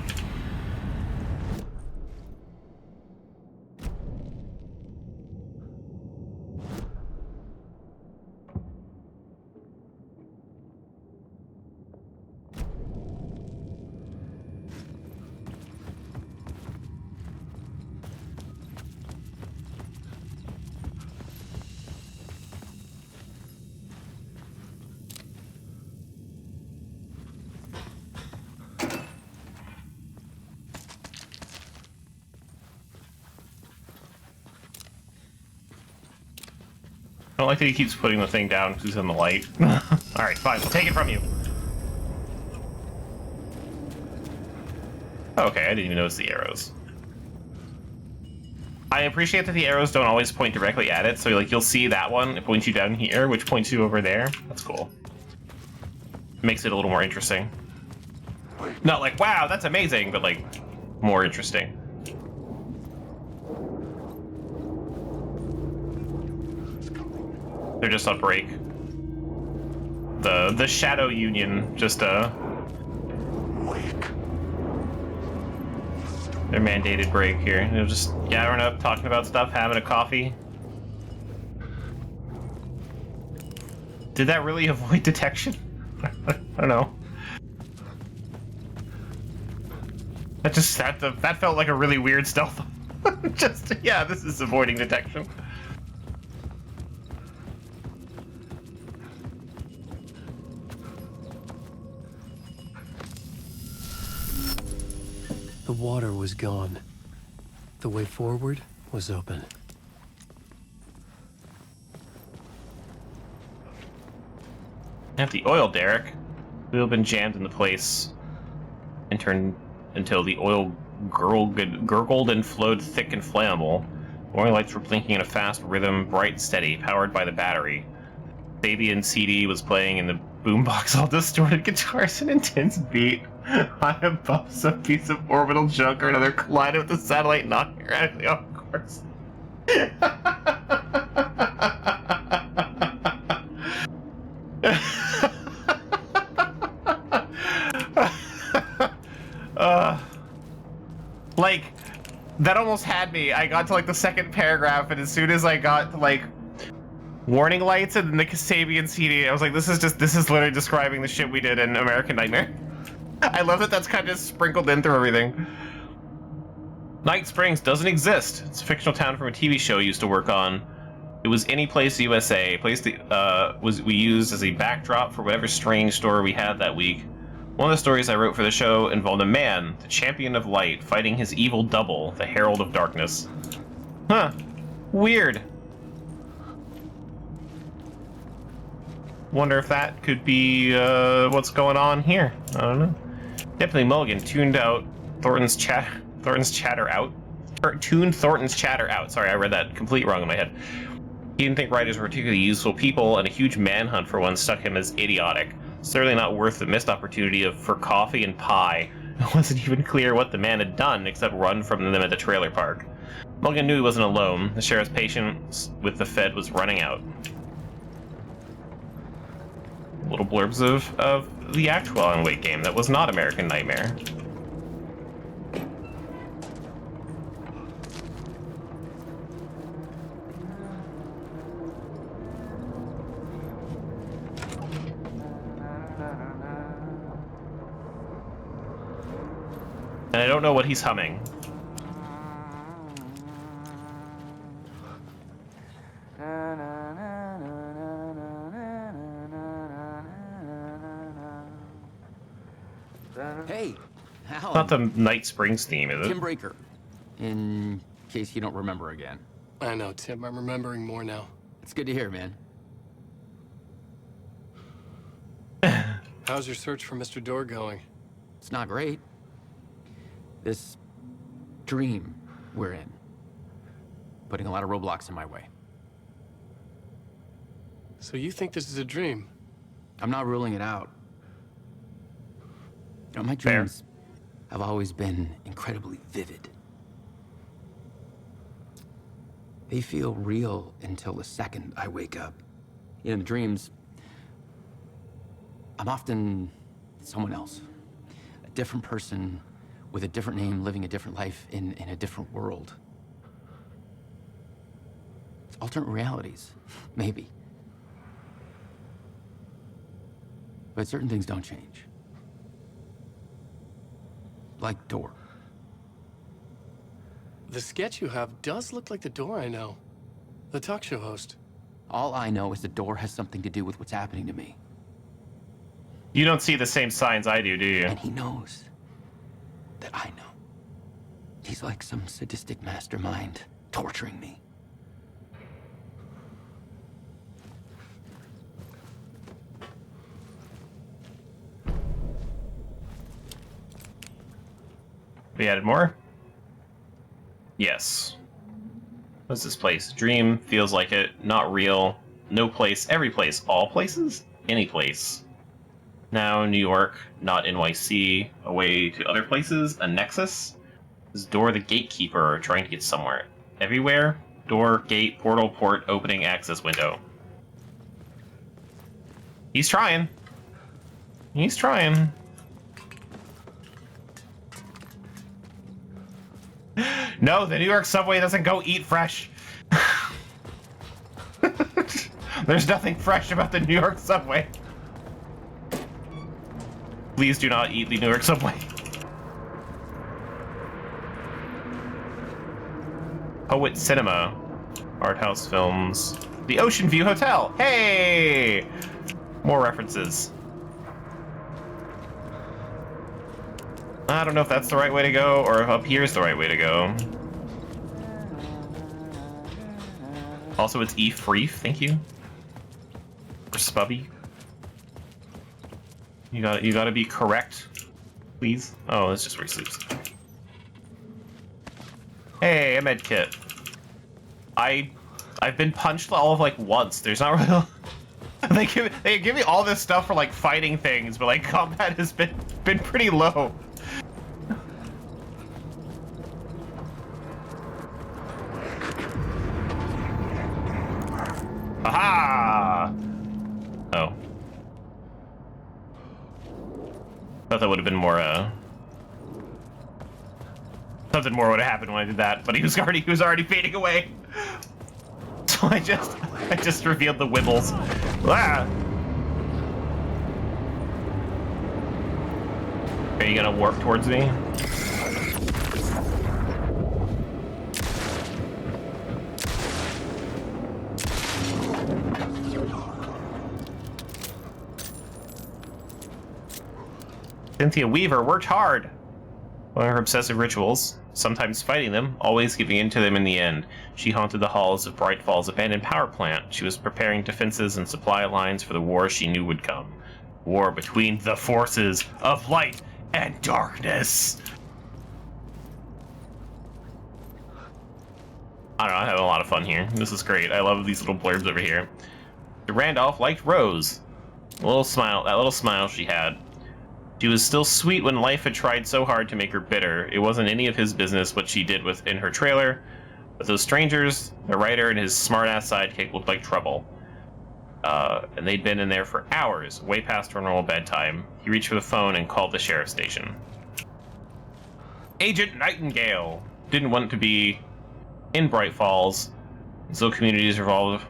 I don't like that he keeps putting the thing down because he's in the light. Alright, fine, we'll take it from you. Okay, I didn't even notice the arrows. I appreciate that the arrows don't always point directly at it, so like you'll see that one, it points you down here, which points you over there. That's cool. Makes it a little more interesting. Not like, wow, that's amazing, but like, more interesting. They're just on break. The Shadow Union just their mandated break here. They're just gathering up, talking about stuff, having a coffee. Did that really avoid detection? I don't know. That felt like a really weird stealth. Just yeah, this is avoiding detection. The water was gone. The way forward was open. At the oil derrick, wheel been jammed into place and turned until the oil gurgled and flowed thick and flammable. Oil lights were blinking in a fast rhythm, bright and steady, powered by the battery. Sabian CD was playing in the boombox, all distorted guitars and intense beat. High above, some piece of orbital junk or another collided with the satellite, knocking radically off course. Like, that almost had me. I got to like the second paragraph, and as soon as I got to like warning lights and then the Kasabian CD, I was like, this is literally describing the shit we did in American Nightmare. I love that that's kind of sprinkled in through everything. Night Springs doesn't exist. It's a fictional town from a TV show I used to work on. It was Any Place USA, a place that we used as a backdrop for whatever strange story we had that week. One of the stories I wrote for the show involved a man, the champion of light, fighting his evil double, the Herald of Darkness. Huh. Weird. Wonder if that could be what's going on here. I don't know. Deputy Mulligan tuned Thornton's chatter out. Sorry, I read that completely wrong in my head. He didn't think writers were particularly useful people, and a huge manhunt for one struck him as idiotic. Certainly not worth the missed opportunity for coffee and pie. It wasn't even clear what the man had done except run from them at the trailer park. Mulligan knew he wasn't alone. The sheriff's patience with the Fed was running out. Little blurbs of the actual Alan Wake game that was not American Nightmare. And I don't know what he's humming. Hey, Alan. Not the Night Springs theme, is it? Tim Breaker. In case you don't remember again. I know, Tim. I'm remembering more now. It's good to hear, man. How's your search for Mr. Dorr going? It's not great. This dream we're in, putting a lot of roadblocks in my way. So you think this is a dream? I'm not ruling it out. You know, my Fair. dreams have always been incredibly vivid. They feel real until the second I wake up. In dreams, I'm often someone else, a different person with a different name, living a different life in a different world. It's alternate realities, maybe. But certain things don't change. Like Dorr. The sketch you have does look like the Dorr I know. The talk show host. All I know is the Dorr has something to do with what's happening to me. You don't see the same signs I do you? And he knows that I know. He's like some sadistic mastermind torturing me. We added more? Yes. What's this place? Dream, feels like it, not real, no place, every place, all places? Any place. Now, New York, not NYC, away to other places, a nexus? Is Dorr the gatekeeper, trying to get somewhere? Everywhere? Door, gate, portal, port, opening, access window. He's trying. He's trying. No, the New York subway doesn't go eat fresh. There's nothing fresh about the New York subway. Please do not eat the New York subway. Poet Cinema. Art house films. The Ocean View Hotel. Hey! More references. I don't know if that's the right way to go, or if up here's the right way to go. Also, it's E. Freef, thank you. Or Spubby. You gotta be correct, please. Oh, that's just where he sleeps. Hey, a med kit. I've been punched all of like once. There's not really. they give me all this stuff for like fighting things, but like combat has been pretty low. Aha! Oh. Thought that would have been more, something more would have happened when I did that, but he was already fading away. So I just revealed the wibbles. Ah! Are you gonna warp towards me? Cynthia Weaver worked hard on her obsessive rituals, sometimes fighting them, always giving in to them in the end. She haunted the halls of Bright Falls abandoned power plant. She was preparing defenses and supply lines for the war she knew would come. War between the forces of light and darkness. I don't know, I'm having a lot of fun here. This is great. I love these little blurbs over here. Randolph liked Rose. A little smile, that little smile she had. She was still sweet when life had tried so hard to make her bitter. It wasn't any of his business what she did within her trailer, but those strangers, the writer and his smart-ass sidekick looked like trouble. And they'd been in there for hours, way past her normal bedtime. He reached for the phone and called the sheriff's station. Agent Nightingale didn't want to be in Bright Falls, so communities revolted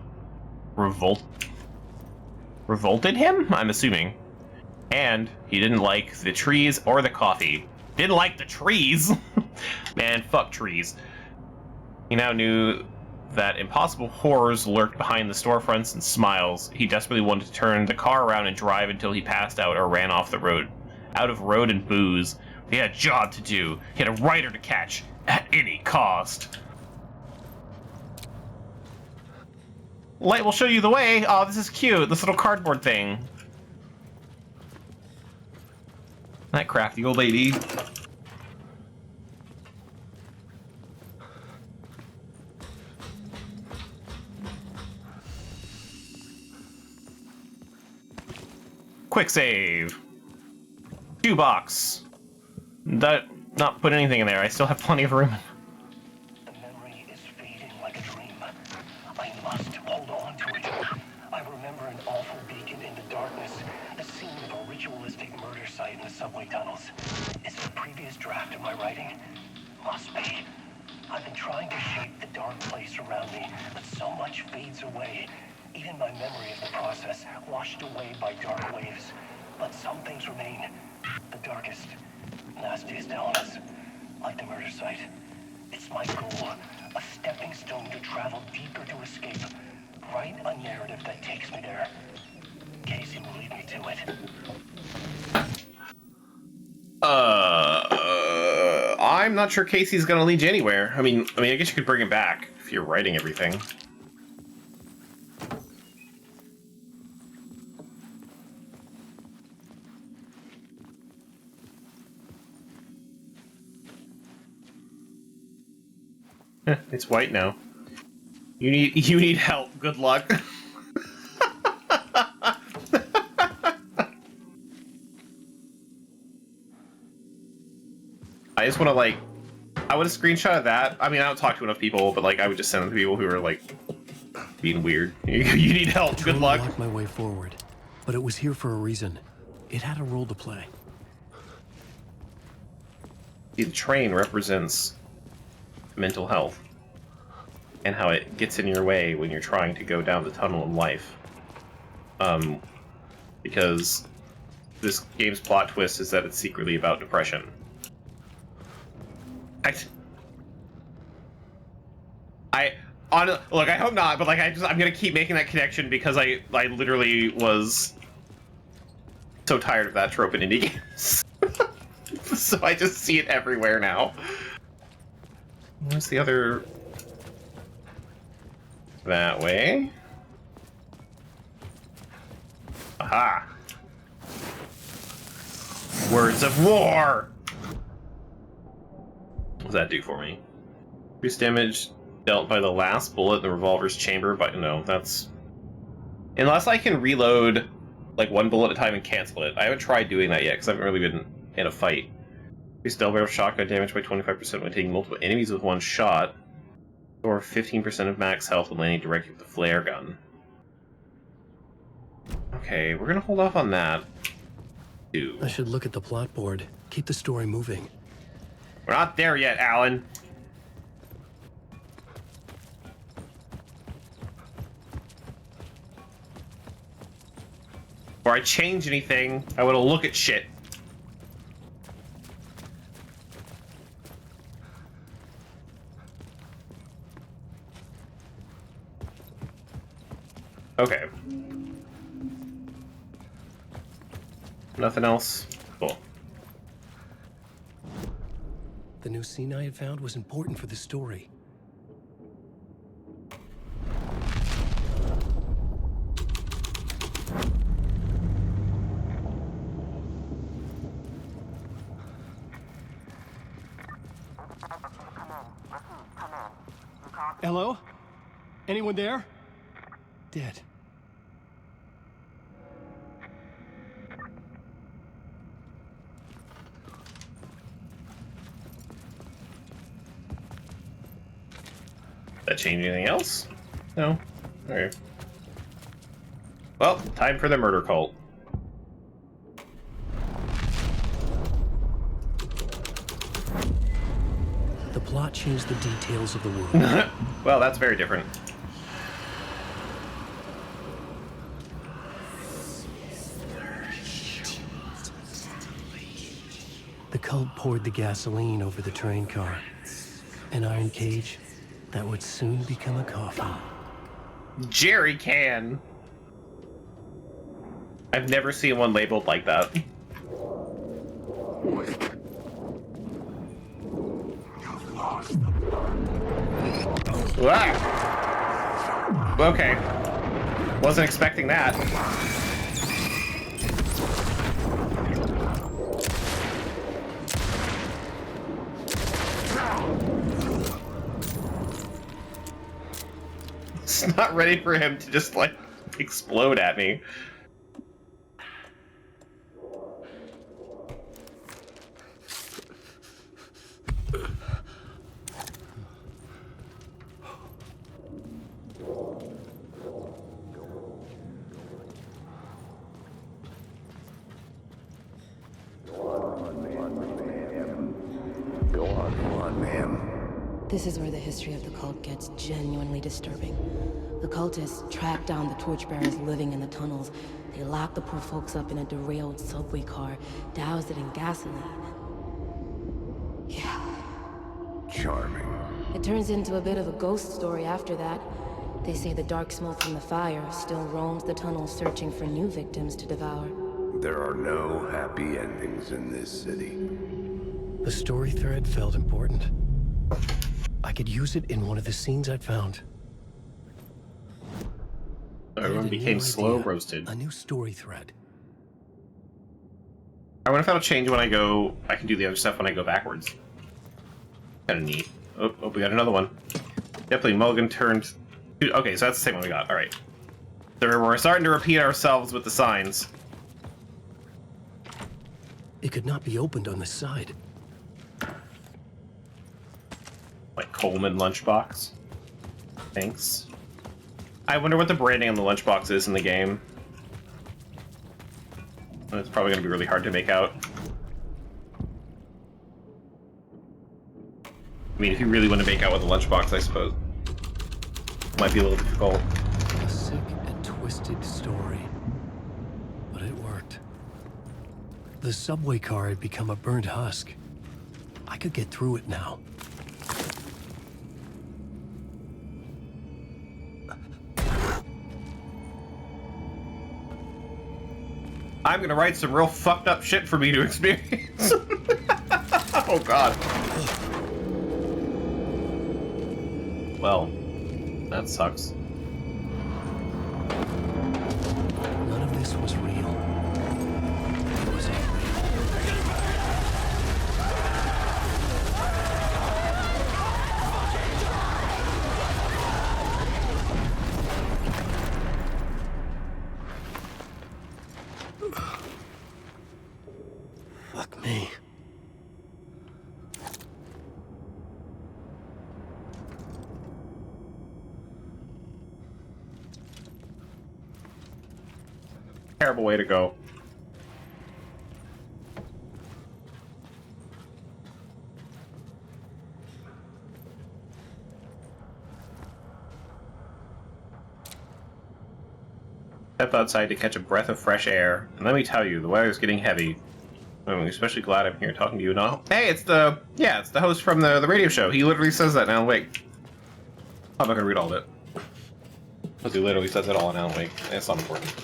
him, I'm assuming. And he didn't like the trees or the coffee. Didn't like the trees! Man, fuck trees. He now knew that impossible horrors lurked behind the storefronts and smiles. He desperately wanted to turn the car around and drive until he passed out or ran off the road. Out of road and booze. He had a job to do. He had a writer to catch at any cost. Light will show you the way. Oh, this is cute. This little cardboard thing. That crafty old lady. Quick save. Shoebox. That not put anything in there. I still have plenty of room. The memory is fading like a dream. I must hold on to it. I remember an awful beacon in the darkness, the scene of a ritualistic murder site in the subway tunnels. Is it a previous draft of my writing? Must be. I've been trying to shape the dark place around me, but so much fades away. Even my memory of the process, washed away by dark waves. But some things remain. The darkest, nastiest elements, like the murder site. It's my goal, a stepping stone to travel deeper to escape. Write a narrative that takes me there. Casey will lead me to it. I'm not sure Casey's gonna lead you anywhere. I mean, I guess you could bring him back if you're writing everything. It's white now. You need help. Good luck. I just want to I would have screenshotted that. I mean, I don't talk to enough people, but I would just send them to people who are being weird. You need help. Good luck. I blocked my way forward, but it was here for a reason. It had a role to play. See, the train represents mental health and how it gets in your way when you're trying to go down the tunnel of life. Because this game's plot twist is that it's secretly about depression. Look, I hope not, but I'm gonna keep making that connection because I literally was so tired of that trope in indie games. So I just see it everywhere now. Where's the other? That way. Aha! Words of war! What does that do for me? Increase damage dealt by the last bullet in the revolver's chamber, but no, that's... Unless I can reload one bullet at a time and cancel it. I haven't tried doing that yet, because I haven't really been in a fight. Increase double barrel shotgun damage by 25% when taking multiple enemies with one shot. Or 15% of max health when landing directly with the flare gun. Okay, we're gonna hold off on that. Dude. I should look at the plot board. Keep the story moving. We're not there yet, Alan. Before I change anything, I want to look at shit. Okay. Nothing else? Cool. The new scene I had found was important for the story. Hello? Anyone there? Dead. That change anything else? No. Okay. Well, time for the murder cult. The plot changed the details of the world. Well, that's very different. The cult poured the gasoline over the train car. An iron cage that would soon become a coffin. Jerry can. I've never seen one labeled like that. Ah! Okay. Wasn't expecting that. It's not ready for him to just, like, explode at me. This is where the history of the cult gets genuinely disturbing. The cultists tracked down the torchbearers living in the tunnels. They locked the poor folks up in a derailed subway car, doused it in gasoline. Yeah. Charming. It turns into a bit of a ghost story after that. They say the dark smoke from the fire still roams the tunnels searching for new victims to devour. There are no happy endings in this city. The story thread felt important. I could use it in one of the scenes I'd found. Everyone became slow roasted. A new story thread. I wonder if that'll change when I go. I can do the other stuff when I go backwards. Kind of neat. Oh, we got another one. Definitely Mulligan turned. Okay, so that's the same one we got. All right. So we're starting to repeat ourselves with the signs. It could not be opened on this side. Like Coleman lunchbox. Thanks. I wonder what the branding on the lunchbox is in the game. It's probably going to be really hard to make out. I mean, if you really want to make out with the lunchbox, I suppose. Might be a little difficult. A sick and twisted story. But it worked. The subway car had become a burnt husk. I could get through it now. I'm gonna write some real fucked up shit for me to experience. Oh god. Well, that sucks. None of this was real. It was all Fuck me. Terrible way to go. Step outside to catch a breath of fresh air, and let me tell you, the weather's getting heavy. I'm especially glad I'm here talking to you now. Hey, it's the host from the radio show. He literally says that in Alan Wake. I'm not gonna read all of it. Because he literally says it all in Alan Wake, and it's not important.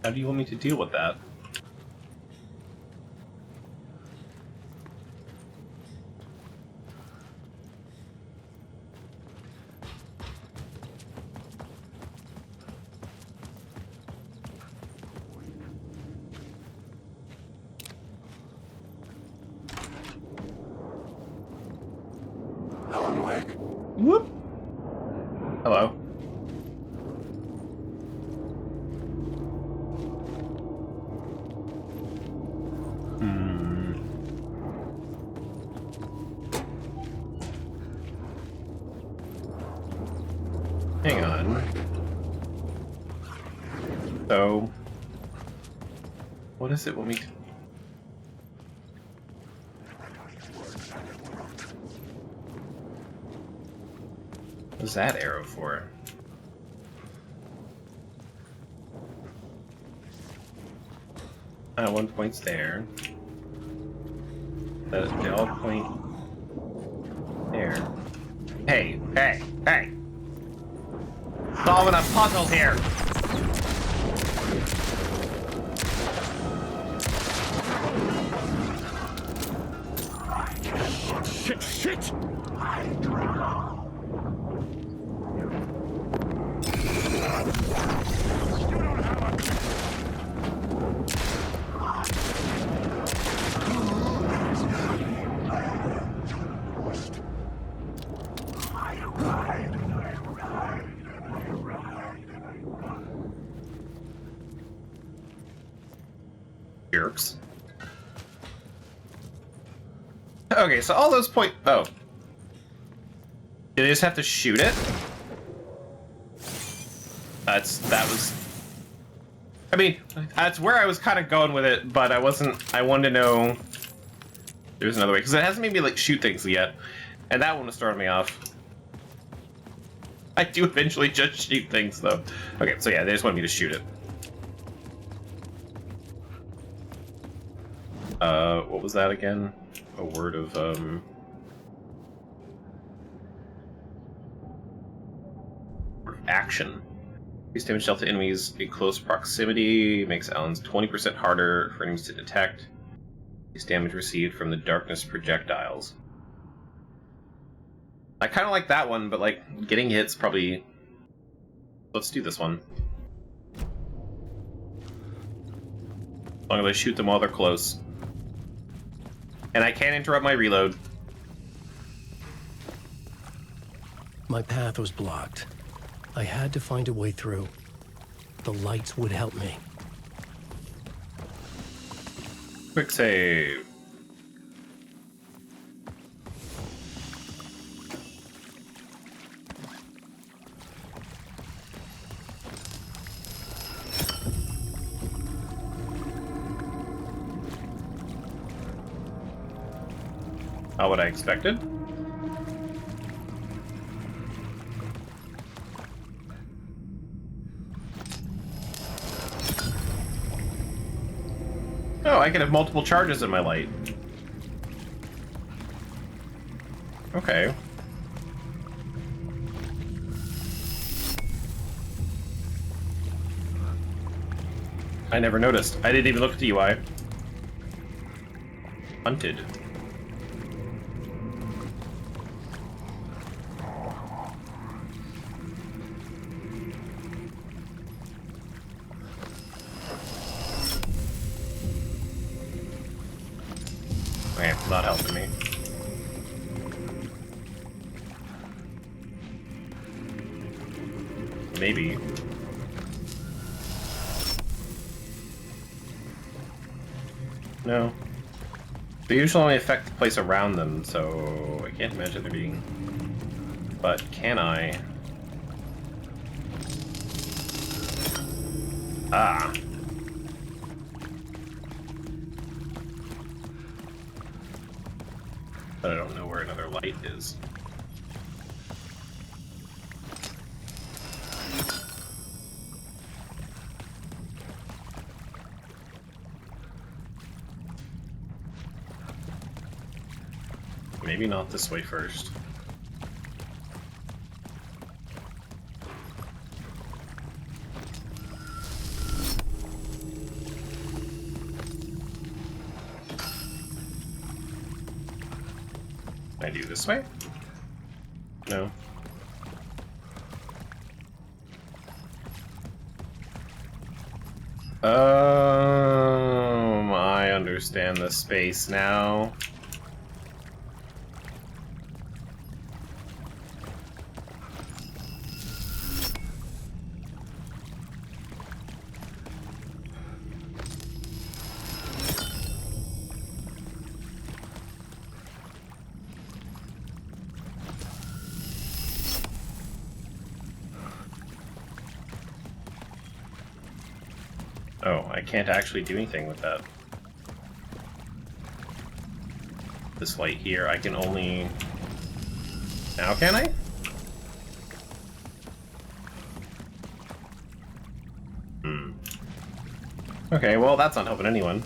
How do you want me to deal with that? Alan Wake. Whoop. Hello. Hang on. So, what is it when we... What's that arrow for? One point's there. They all point there. Hey, hey, hey! Solving a puzzle here! Shit, shit! Jerks. Okay, so all those point... Oh. Did I just have to shoot it? That was... I mean, that's where I was kind of going with it, but I wanted to know... There's another way, because it hasn't made me, like, shoot things yet. And that one was throwing me off. I do eventually just shoot things, though. Okay, so yeah, they just wanted me to shoot it. What was that again? A word of, action. Increased damage dealt to enemies in close proximity makes Alan's 20% harder for enemies to detect. Increased damage received from the darkness projectiles. I kind of like that one, but, like, getting hits probably... Let's do this one. As long as I shoot them while they're close. And I can't interrupt my reload. My path was blocked. I had to find a way through. The lights would help me. Quick save. Not what I expected. Oh, I can have multiple charges in my light. Okay. I never noticed. I didn't even look at the UI. Hunted. Okay, it's not helping me. Maybe. No. They usually only affect the place around them, so I can't imagine there being... But can I? Ah. But I don't know where another light is. maybe not this way first. Can I do this way? No. I understand the space now. Oh, I can't actually do anything with that. This light here, I can only... Now can I? Okay, well that's not helping anyone.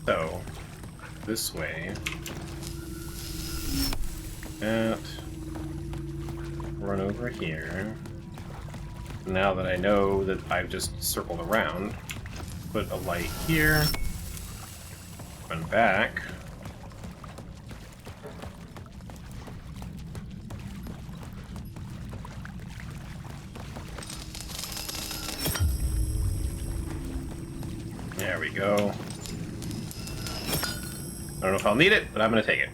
So, this way. And run over here. Now that I know that I've just circled around, put a light here. Run back. There we go. I don't know if I'll need it, but I'm gonna take it.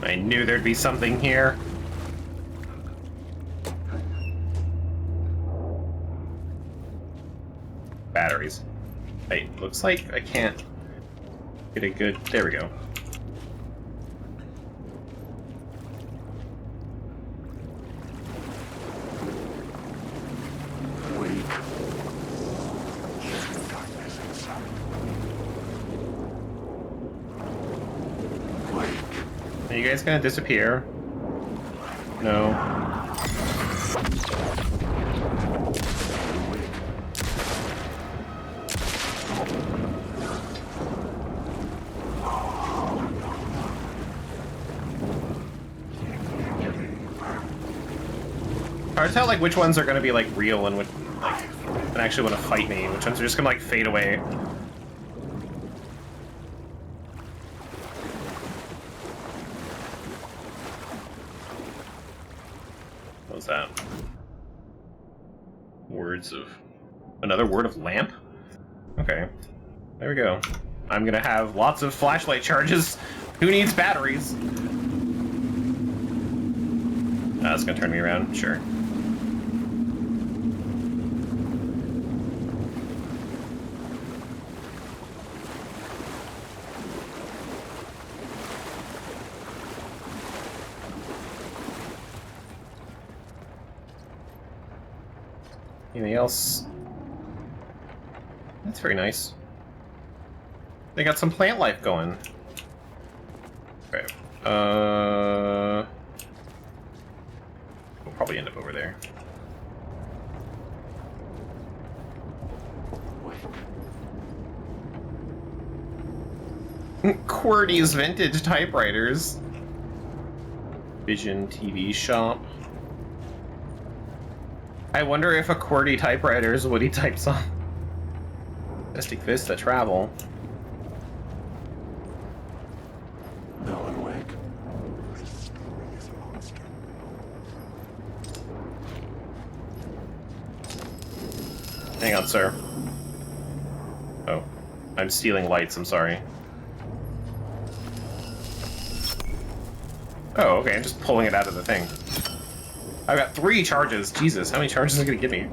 I knew there'd be something here. Batteries. Wait, looks like I can't get a good... There we go. Are you guys gonna disappear? No. Hard to tell like which ones are gonna be like real and which like and actually want to fight me, which ones are just gonna like fade away. What was that? Words of... Another word of lamp? Okay. There we go. I'm gonna have lots of flashlight charges. Who needs batteries? That's gonna turn me around, sure. Anything else? That's very nice. They got some plant life going. Okay. We'll probably end up over there. QWERTY's vintage typewriters. Vision TV shop. I wonder if a QWERTY typewriter is what he types on. Mystic Vista Travel. Alan Wake. This story is a monster. Hang on, sir. Oh. I'm stealing lights, I'm sorry. Oh, okay, I'm just pulling it out of the thing. I've got 3 charges. Jesus, how many charges is it gonna give me?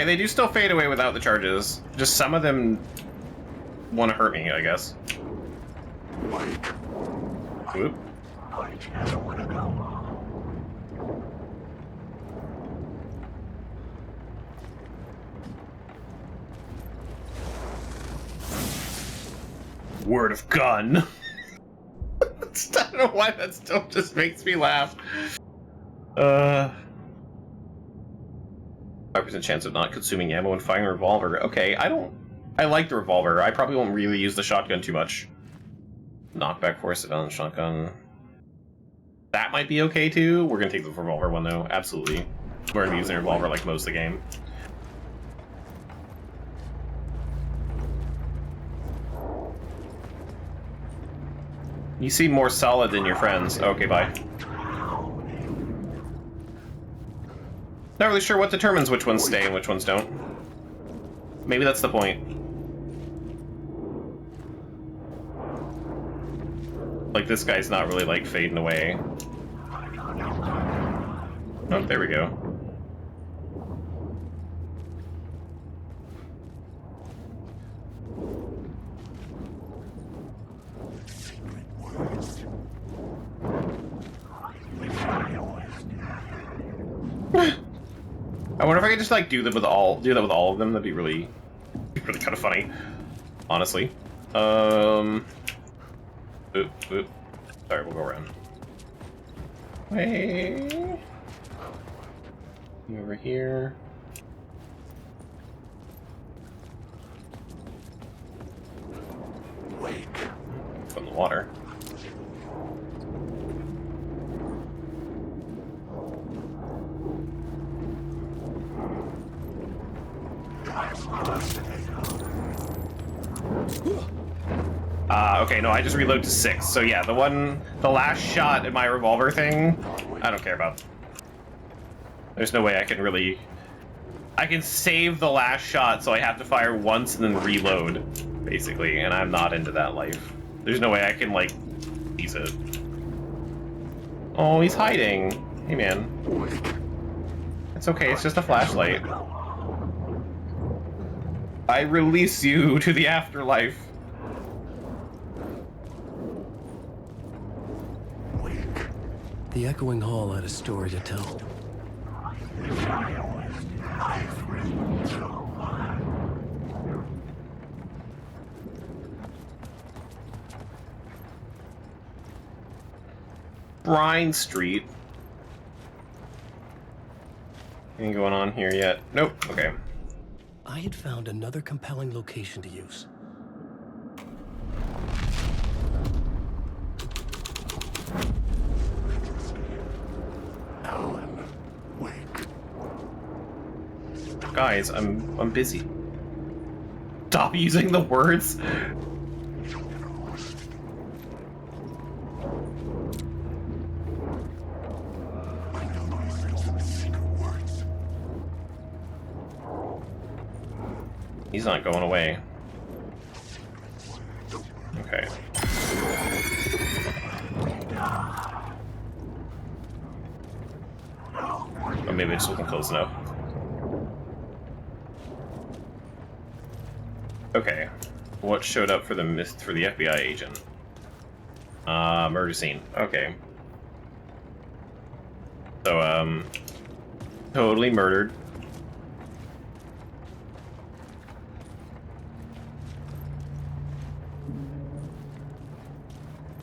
okay, they do still fade away without the charges. Just some of them want to hurt me, I guess. Whoop. Word of gun. I don't know why that still just makes me laugh. 5% chance of not consuming ammo and firing a revolver. Okay, I like the revolver. I probably won't really use the shotgun too much. Knockback force on the shotgun. That might be okay too. We're gonna take the revolver one though, absolutely. We're gonna be using a revolver like most of the game. You seem more solid than your friends. Okay, bye. Not really sure what determines which ones stay and which ones don't. Maybe that's the point. Like, this guy's not really, like, fading away. Oh, there we go. I wonder if I could just like do that with all of them. That'd be really kind of funny, honestly. Oop. Sorry, we'll go around. Hey, over here. Wake from the water. Okay, no, I just reload to 6. So yeah, the last shot at my revolver thing, I don't care about. There's no way I can really... I can save the last shot, so I have to fire once and then reload, basically, and I'm not into that life. There's no way I can, like, use it. Oh, he's hiding. Hey, man. It's okay, it's just a flashlight. I release you to the afterlife. The echoing hall had a story to tell. Brine Street. Anything going on here yet? Nope. Okay. I had found another compelling location to use. Alan, wake. Guys, I'm busy. Stop using the words. He's not going away. Okay. Oh, maybe I just wasn't close enough. Okay. What showed up for the FBI agent? Murder scene. Okay. So, totally murdered.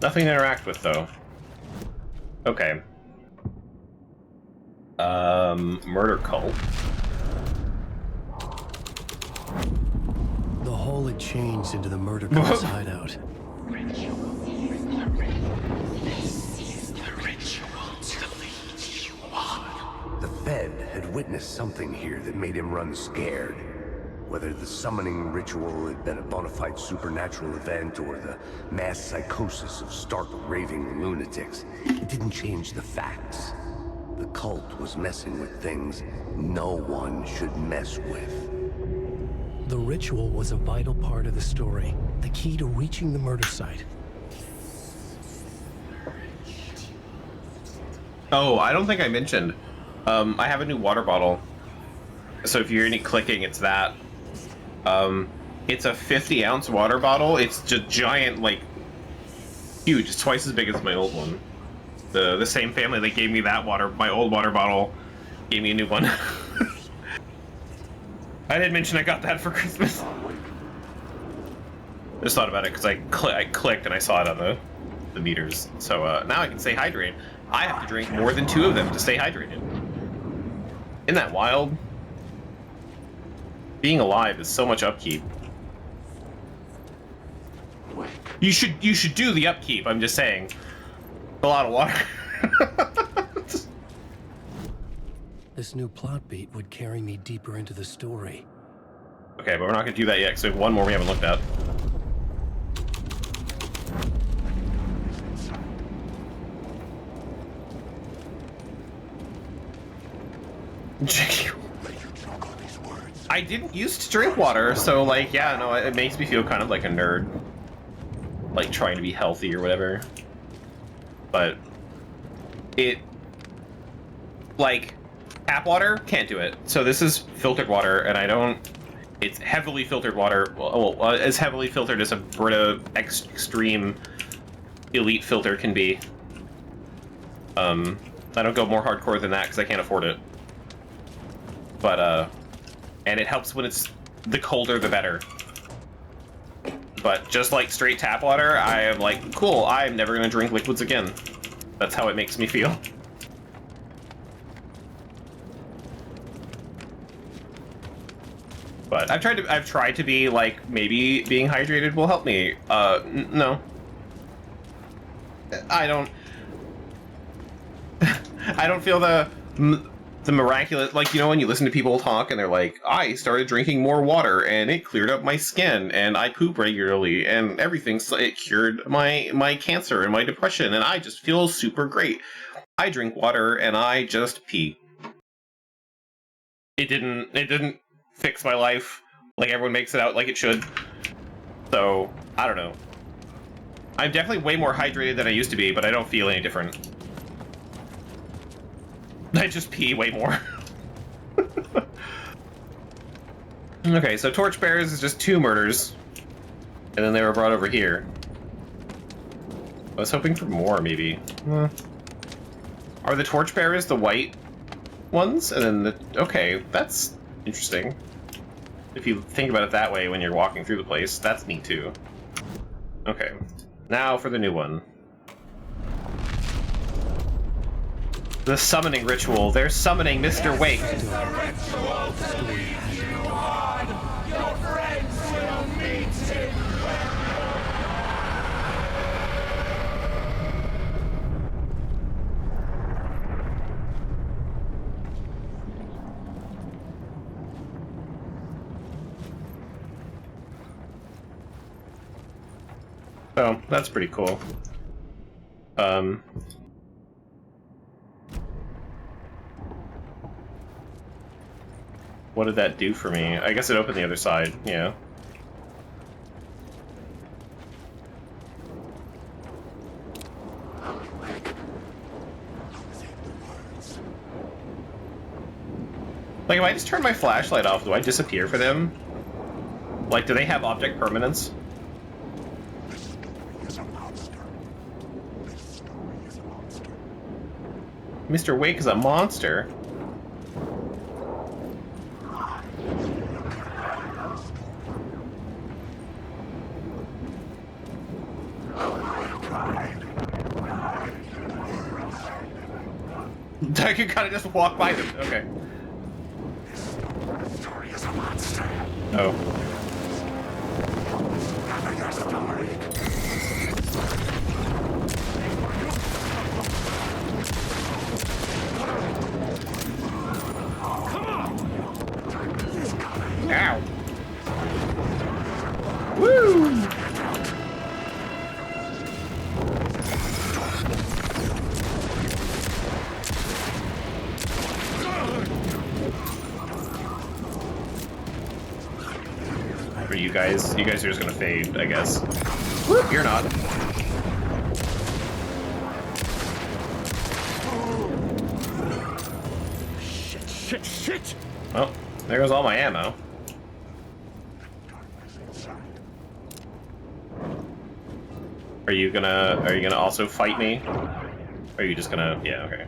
Nothing to interact with, though. Okay. Murder cult. The hall had changed into the murder cult's hideout. The Fed had witnessed something here that made him run scared. Whether the summoning ritual had been a bona fide supernatural event or the mass psychosis of stark raving lunatics, it didn't change the facts. The cult was messing with things no one should mess with. The ritual was a vital part of the story, the key to reaching the murder site. Oh, I don't think I mentioned. I have a new water bottle. So if you hear any clicking, it's that. It's a 50-ounce water bottle. It's just giant, like, huge. It's twice as big as my old one. The same family that gave me that my old water bottle, gave me a new one. I didn't mention I got that for Christmas. Just thought about it because I clicked and I saw it on the meters. So now I can stay hydrated. I have to drink more than 2 of them to stay hydrated. Isn't that wild? Being alive is so much upkeep. You should do the upkeep. I'm just saying. A lot of water. This new plot beat would carry me deeper into the story. Okay, but we're not gonna do that yet because we have one more we haven't looked at. I didn't used to drink water, so like, yeah, no, it makes me feel kind of like a nerd. Like trying to be healthy or whatever. But it, like, tap water, can't do it. So this is filtered water, and I don't, it's heavily filtered water, well, as heavily filtered as a Brita Extreme Elite filter can be. I don't go more hardcore than that because I can't afford it. But, and it helps when it's, the colder the better. But just like straight tap water, I am like, cool, I'm never gonna drink liquids again. That's how it makes me feel. But I've tried to be like, maybe being hydrated will help me. No. I don't feel the miraculous, like, you know, when you listen to people talk and they're like, I started drinking more water and it cleared up my skin and I poop regularly and it cured my cancer and my depression and I just feel super great. I drink water and I just pee. It didn't fix my life like everyone makes it out like it should. So, I don't know. I'm definitely way more hydrated than I used to be, but I don't feel any different. I just pee way more. Okay, so Torchbearers is just 2 murders. And then they were brought over here. I was hoping for more, maybe. Are the Torchbearers the white ones? And then okay, that's interesting. If you think about it that way when you're walking through the place, that's neat too. Okay, now for the new one. The summoning ritual. They're summoning Mr. Wake. So, that's pretty cool. What did that do for me? I guess it opened the other side, yeah. Like, if I just turn my flashlight off, do I disappear for them? Like, do they have object permanence? Mr. Wake is a monster. I can kind of just walk by them. Okay. Oh. Ow. Woo! For you guys are just gonna fade, I guess. Whoop, you're not. Shit. Well, There goes all my ammo. Are you gonna also fight me? Or are you just gonna, yeah, okay.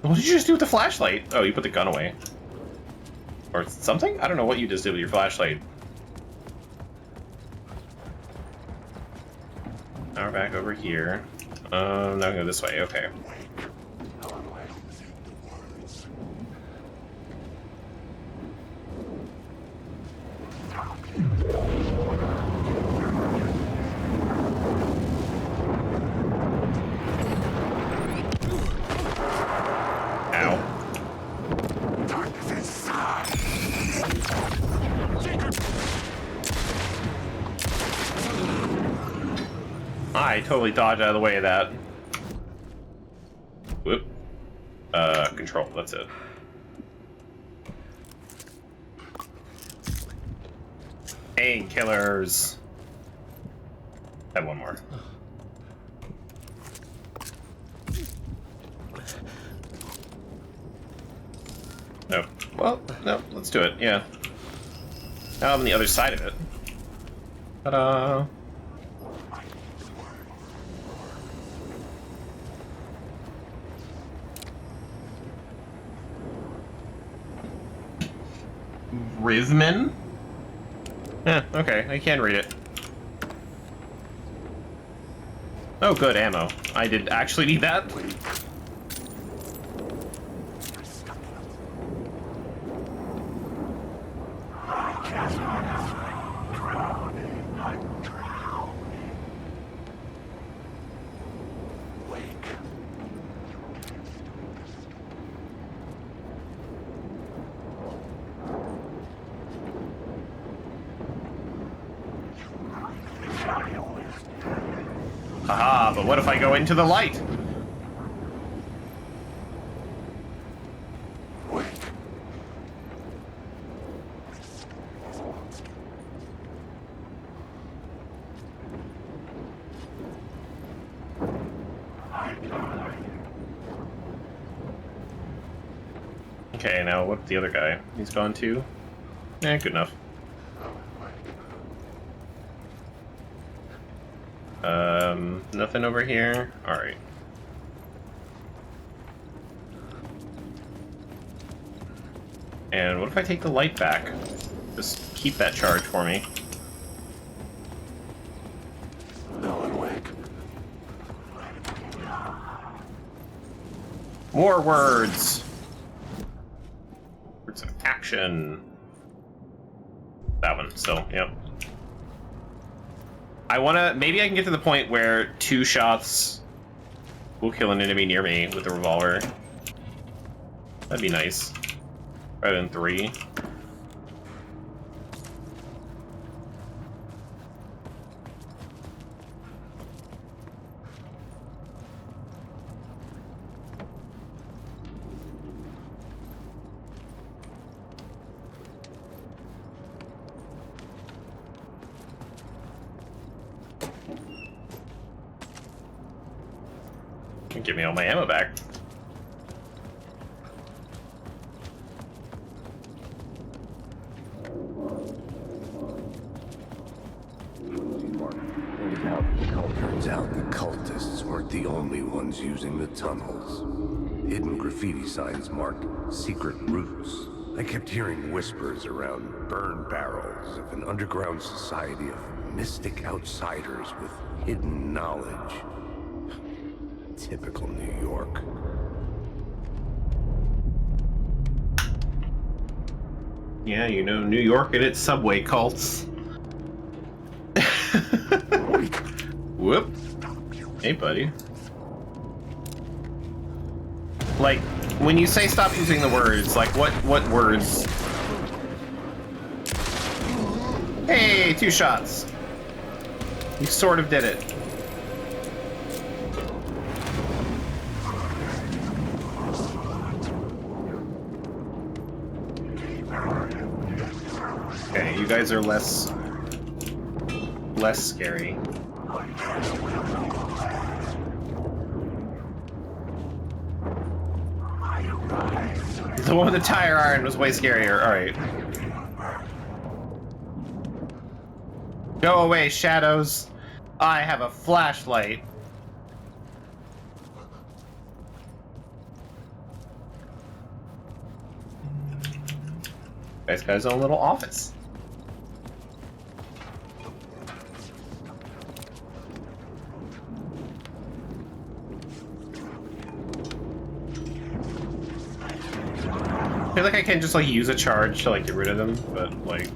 What did you just do with the flashlight? Oh, you put the gun away. Or something? I don't know what you just did with your flashlight. Now we're back over here. Now we go this way, okay. I totally dodged out of the way of that. Whoop. Control, that's it. Painkillers. I have one more. Nope. Well, no, let's do it, yeah. Now I'm on the other side of it. Ta-da! Rhythmin? Yeah, okay, I can read it. Oh, good, ammo. I did actually need that. Haha, but what if I go into the light? Okay, now what's the other guy? He's gone too? Eh, good enough. Nothing over here? Alright. And what if I take the light back? Just keep that charge for me. More words! Words of action. That one, still, yep. I wanna, maybe I can get to the point where 2 shots will kill an enemy near me with a revolver. That'd be nice. Rather than 3. Give me all my ammo back. Turns out the cultists weren't the only ones using the tunnels. Hidden graffiti signs marked secret routes. I kept hearing whispers around burn barrels of an underground society of mystic outsiders with hidden knowledge. Typical New York. Yeah, you know, New York and its subway cults. Whoop. Hey, buddy. Like, when you say stop using the words, like, what words? Hey, 2 shots. You sort of did it. guys are less scary. The one with the tire iron was way scarier. Alright. Go away, shadows. I have a flashlight. Guy's got his own little office. I feel like I can just like use a charge to like get rid of them, but like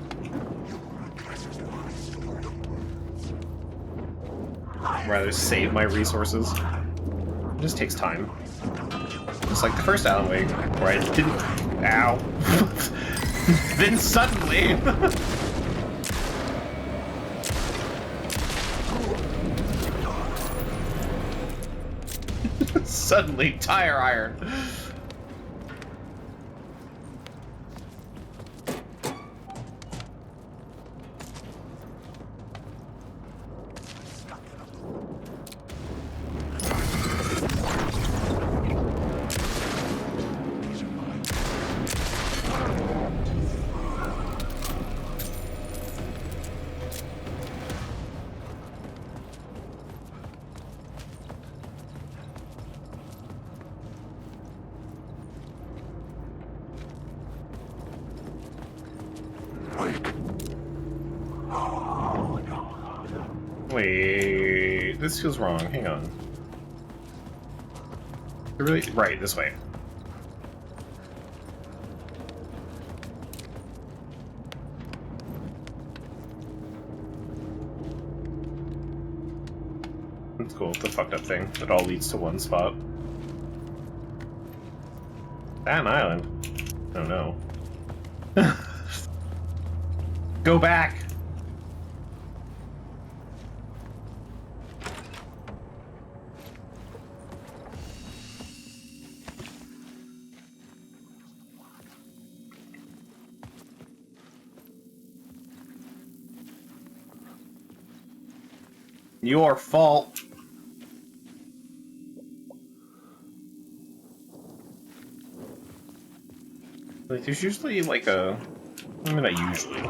rather save my resources. It just takes time. Just like the first Alan Wake, where I didn't. Ow. Then suddenly. Suddenly, tire iron. Wait, this feels wrong. Hang on. Really? Right, this way. That's cool. It's a fucked up thing. It all leads to one spot. Staten Island? I don't know. Go back! Your fault. Like, there's usually like a... I mean, not usually.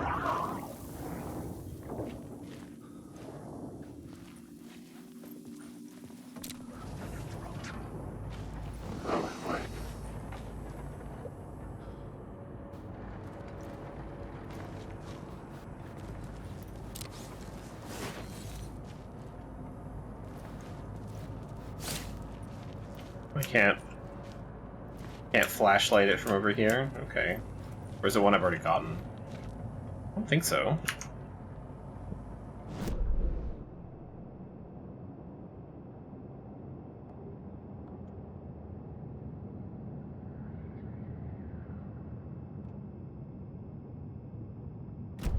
I can't flashlight it from over here? Okay. Or is it one I've already gotten? I don't think so.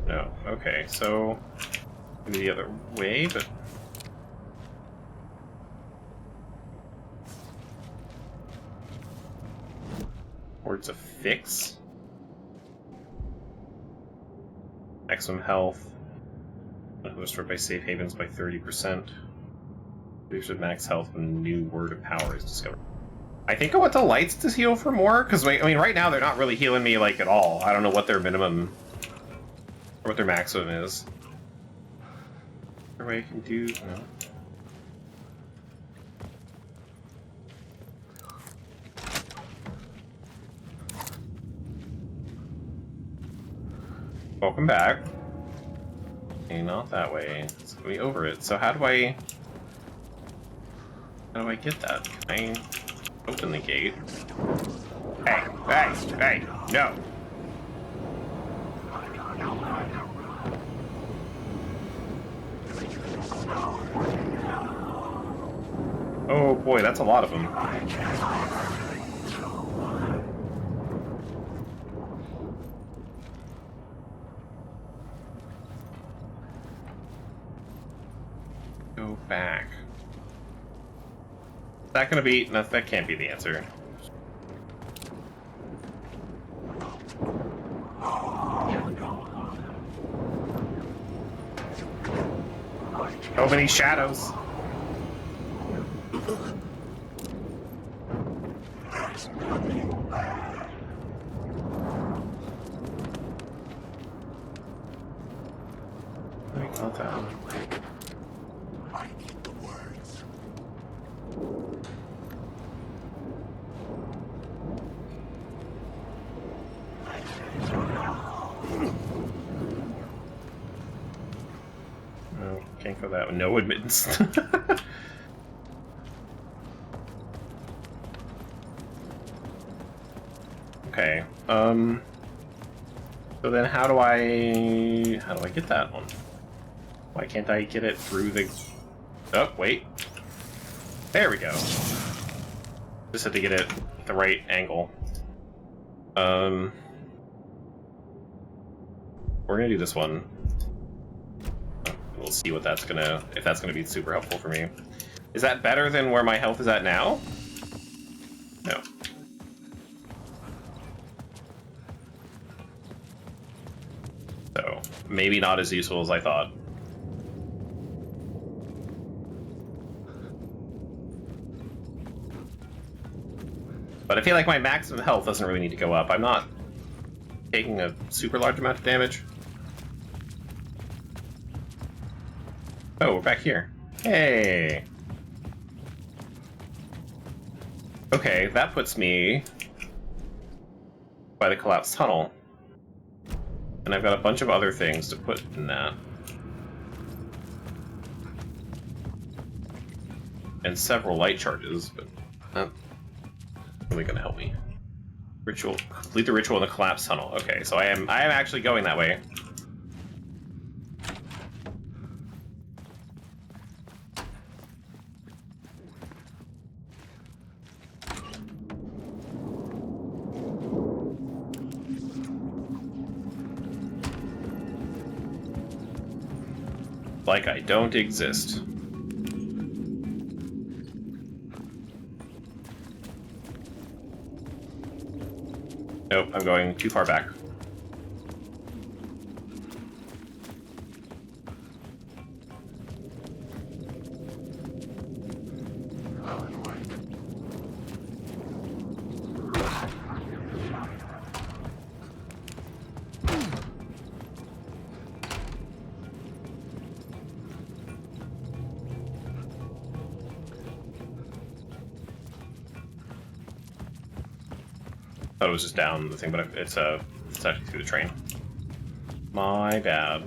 No. Okay, so maybe the other way, but towards a fix. Maximum health. Destroyed by safe havens by 30%. Reduce with max health when a new word of power is discovered. I think I want the lights to heal for more, because I mean right now they're not really healing me like at all. I don't know what their minimum or what their maximum is. Is there a way I can do no. Welcome back. Okay, not that way. It's gonna be over it. So how do I get that? Can I open the gate? Hey, hey, hey, no. Oh boy, that's a lot of them. Go back. Is that gonna be... No, that can't be the answer. So many shadows. Not that one. I need the words. No, can't go that one. No admittance. Okay. So then how do I get that one? Why can't I get it through the... Oh, wait. There we go. Just had to get it at the right angle. We're gonna do this one. We'll see what that's gonna... if that's gonna be super helpful for me. Is that better than where my health is at now? No. So, maybe not as useful as I thought. But I feel like my maximum health doesn't really need to go up. I'm not taking a super large amount of damage. Oh, we're back here. Hey! Okay, that puts me by the collapsed tunnel. And I've got a bunch of other things to put in that. And several light charges, but not really gonna help me. Ritual, complete the ritual in the collapsed tunnel. Okay, so I am actually going that way. Like I don't exist. Nope, I'm going too far back. Thought it was just down the thing, but it's actually through the train. My bad.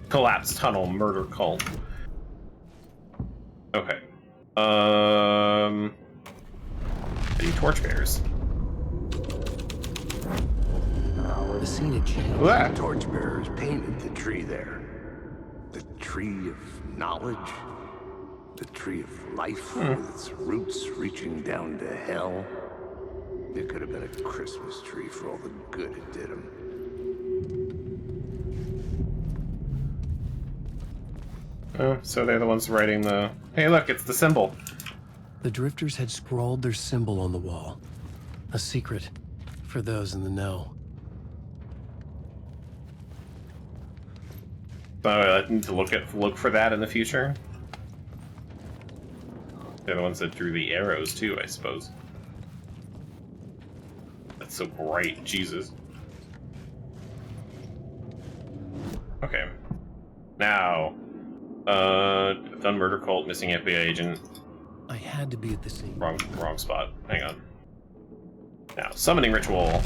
Collapsed tunnel murder cult. Okay. The torchbearers. The scene had changed. What? The torchbearers painted the tree there. The tree of knowledge. The tree of life with its roots reaching down to hell. It could have been a Christmas tree for all the good it did him. Oh, so they're the ones writing the... Hey, look, it's the symbol. The drifters had scrawled their symbol on the wall. A secret for those in the know. So I need to look for that in the future. They're the ones that drew the arrows too, I suppose. That's so bright, Jesus. Okay. Now, done murder cult, missing FBI agent. I had to be at the scene. Wrong spot. Hang on. Now, summoning ritual.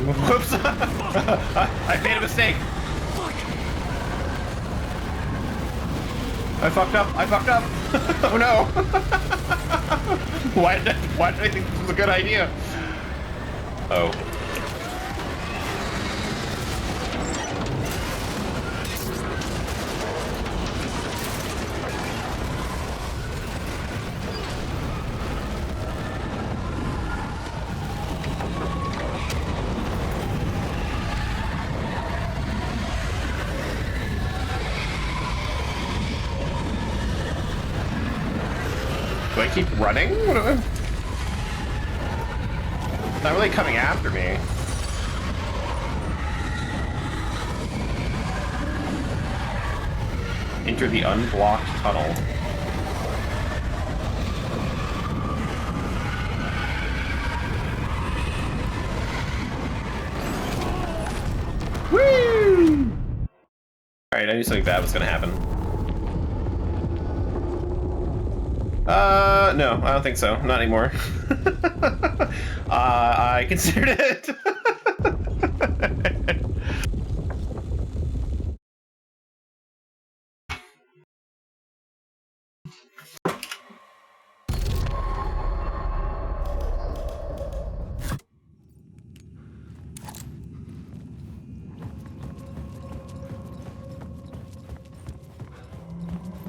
Whoops! I made a mistake! I fucked up! Oh no! Why did I think this was a good idea? Oh. keep running? What am I... It's not really coming after me. Enter the unblocked tunnel. Woo! Alright, I knew something bad was gonna happen. No, I don't think so. Not anymore. I considered it.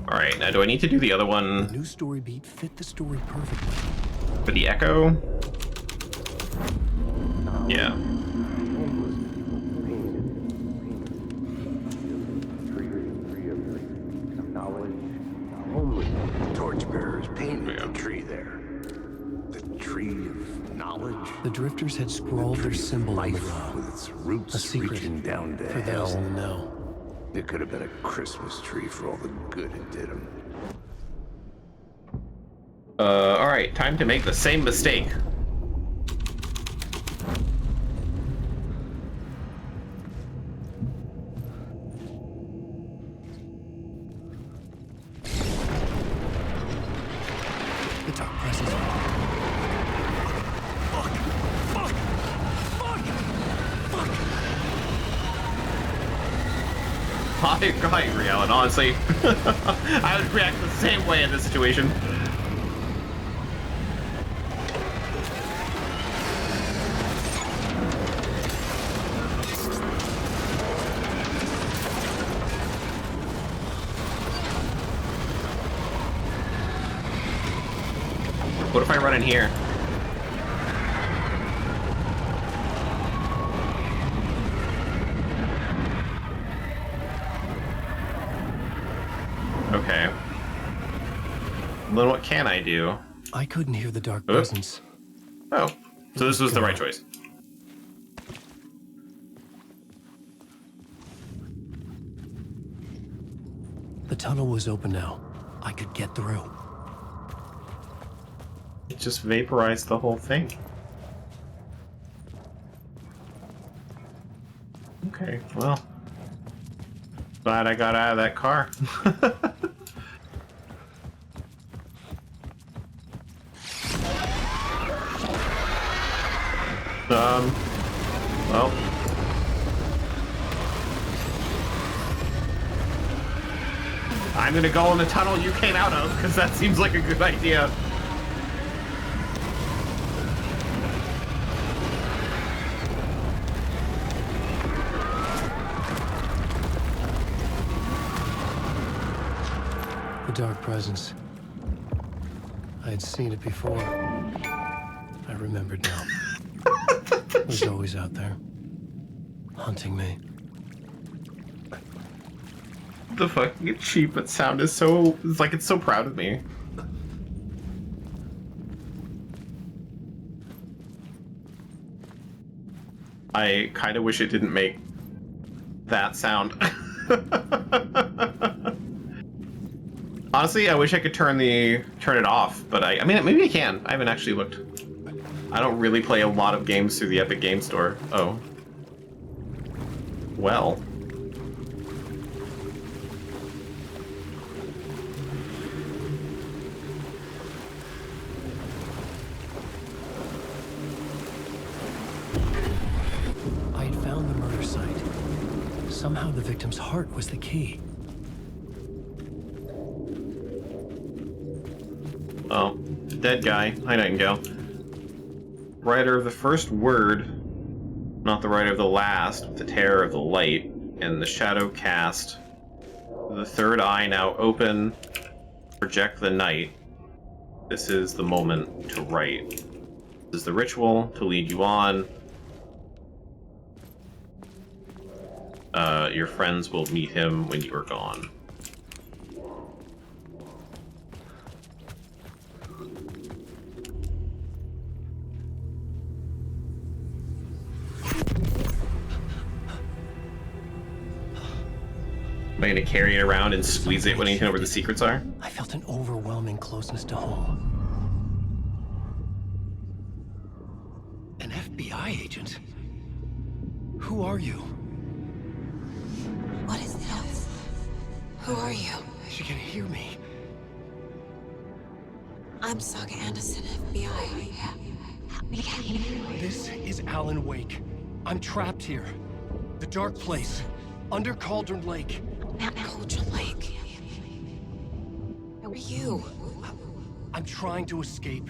Alright, now do I need to do the other one? The new story beat fit the story perfectly. For the echo? Yeah. Torchbearers painted the tree there. The tree of knowledge. The drifters had scrawled their symbol on the Life wall. with its A roots secret reaching down to for those hell. in the know. It could have been a Christmas tree for all the good it did him. Alright, time to make the same mistake. The dark presence. Hi, Riel, and honestly, I would react the same way in this situation. What if I run in here? Okay. Then what can I do? I couldn't hear the dark Oops. presence. Oh, so this was the right choice. The tunnel was open now. I could get through. It just vaporized the whole thing. Okay, well. Glad I got out of that car. Well. I'm gonna go in the tunnel you came out of, because that seems like a good idea. The dark presence. I had seen it before. I remembered now. It was always out there, hunting me. The fucking cheap sound is so, it's like it's so proud of me. I kind of wish it didn't make that sound. Honestly, I wish I could turn it off, but I mean, maybe I can. I haven't actually looked. I don't really play a lot of games through the Epic Game Store. Oh. Well. I had found the murder site. Somehow the victim's heart was the key. Oh, dead guy. Hi, Nightingale. Writer of the first word, not the writer of the last, with the terror of the light, and the shadow cast. The third eye now open, project the night. This is the moment to write. This is the ritual to lead you on. Your friends will meet him when you are gone. I gonna carry it around and squeeze it when you know where the secrets are? I felt an overwhelming closeness to home. An FBI agent? Who are you? What is this? Who are you? She can hear me. I'm Saga Anderson, FBI. We can't hear you. This is Alan Wake. I'm trapped here. The dark place. Under Cauldron Lake. At Cauldron Lake. Who are you? I'm trying to escape.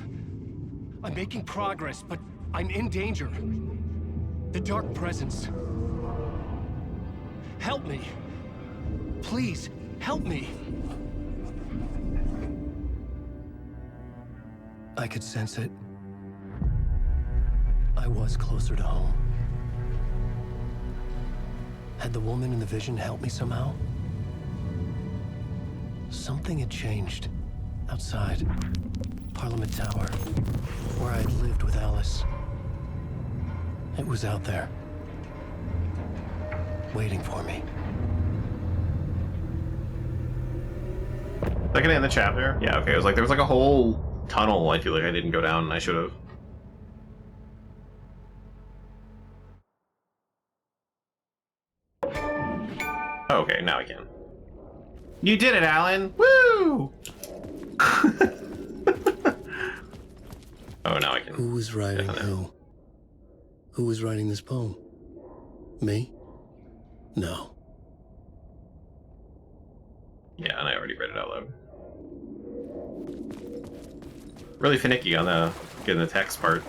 I'm making progress, but I'm in danger. The Dark Presence. Help me. Please, help me. I could sense it. I was closer to home. Had the woman in the vision helped me somehow? Something had changed. Outside. Parliament Tower. Where I'd lived with Alice. It was out there. Waiting for me. Second in the chapter? Yeah, okay. It was like there was like a whole tunnel I feel like I didn't go down and I should have. Oh, okay, now I can. You did it, Alan! Woo! Oh, now I can. Who was writing who? Who was writing this poem? Me? No. Yeah, and I already read it out loud. Really finicky on the getting the text part.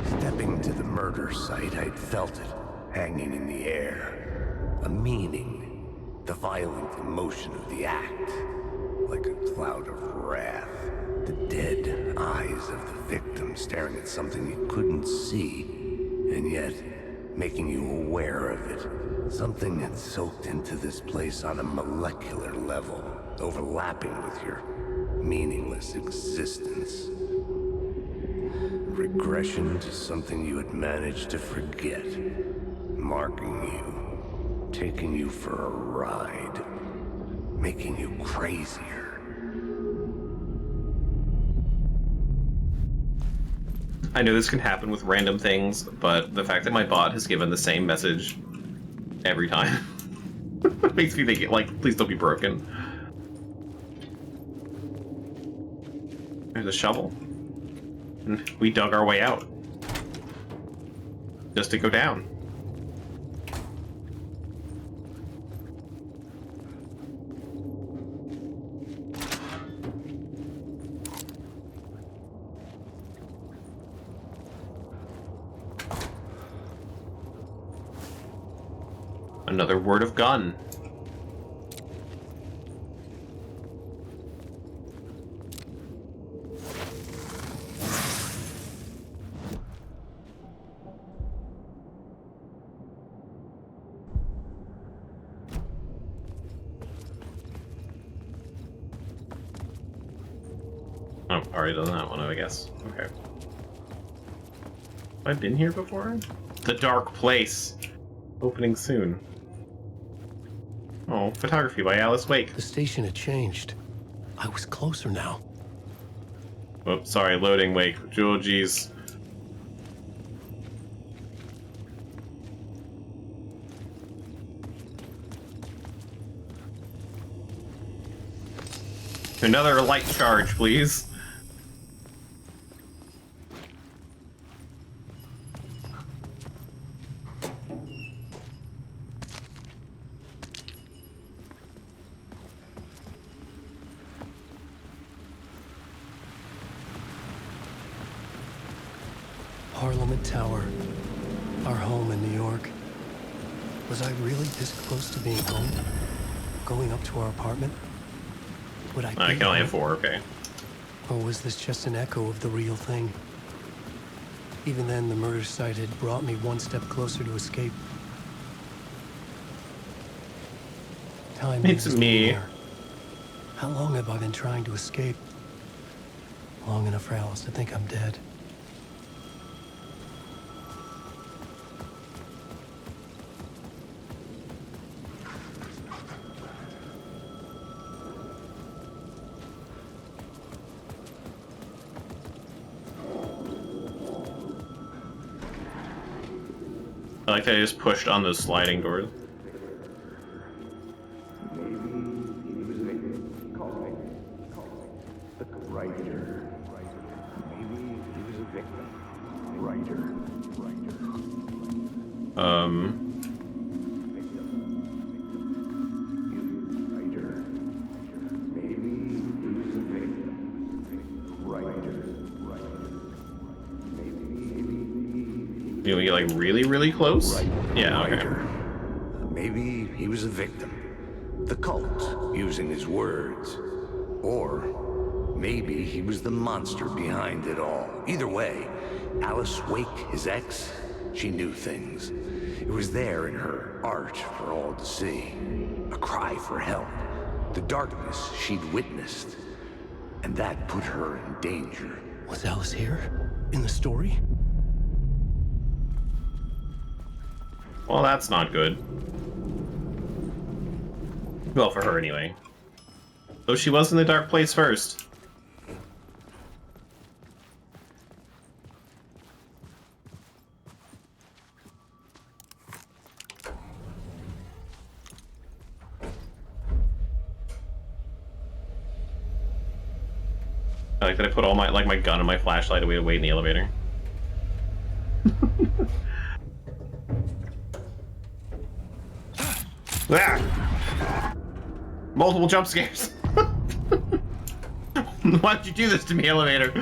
Stepping to the murder site, I'd felt it, hanging in the air. A meaning, the violent emotion of the act, like a cloud of wrath. The dead eyes of the victim staring at something you couldn't see, and yet making you aware of it. Something had soaked into this place on a molecular level, overlapping with your meaningless existence. Regression to something you had managed to forget. Marking you. Taking you for a ride. Making you crazier. I know this can happen with random things, but the fact that my bot has given the same message every time makes me think, like, please don't be broken. There's a shovel. We dug our way out. Just to go down. Another word of gun. Oh, already done that one, I guess. Okay. Have I been here before? The Dark Place. Opening soon. Oh, photography by Alice Wake. The station had changed. I was closer now. Oh, sorry, loading, Wake. Oh, geez. Another light charge, please. Parliament Tower. Our home in New York. Was I really this close to being home? Going up to our apartment? Would I I can only have 4, okay. Or was this just an echo of the real thing? Even then, the murder site had brought me one step closer to escape. time It's has me. been here. How long have I been trying to escape? Long enough for Alice to think I'm dead. I like that I just pushed on those sliding doors. You want to get like really close? Right. Yeah, okay. Writer. Maybe he was a victim. The cult, using his words. Or maybe he was the monster behind it all. Either way, Alice Wake, his ex, she knew things. It was there in her art for all to see. A cry for help. The darkness she'd witnessed. And that put her in danger. Was Alice here? In the story? Well, that's not good. Well, for her anyway. Though she was in the dark place first. I like that I put all my my gun and my flashlight away to wait in the elevator. Ah! Multiple jump scares. Why'd you do this to me, elevator?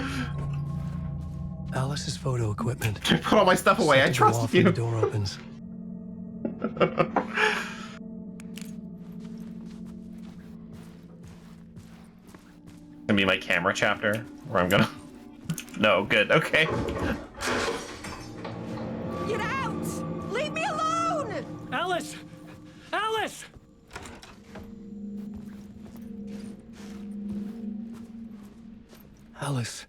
Alice's photo equipment. I put all my stuff away. I Set to go off trust when you. the door opens. Gonna be my camera chapter, where I'm gonna. No, good. Okay. Get out! Leave me alone! Alice! Alice! Alice.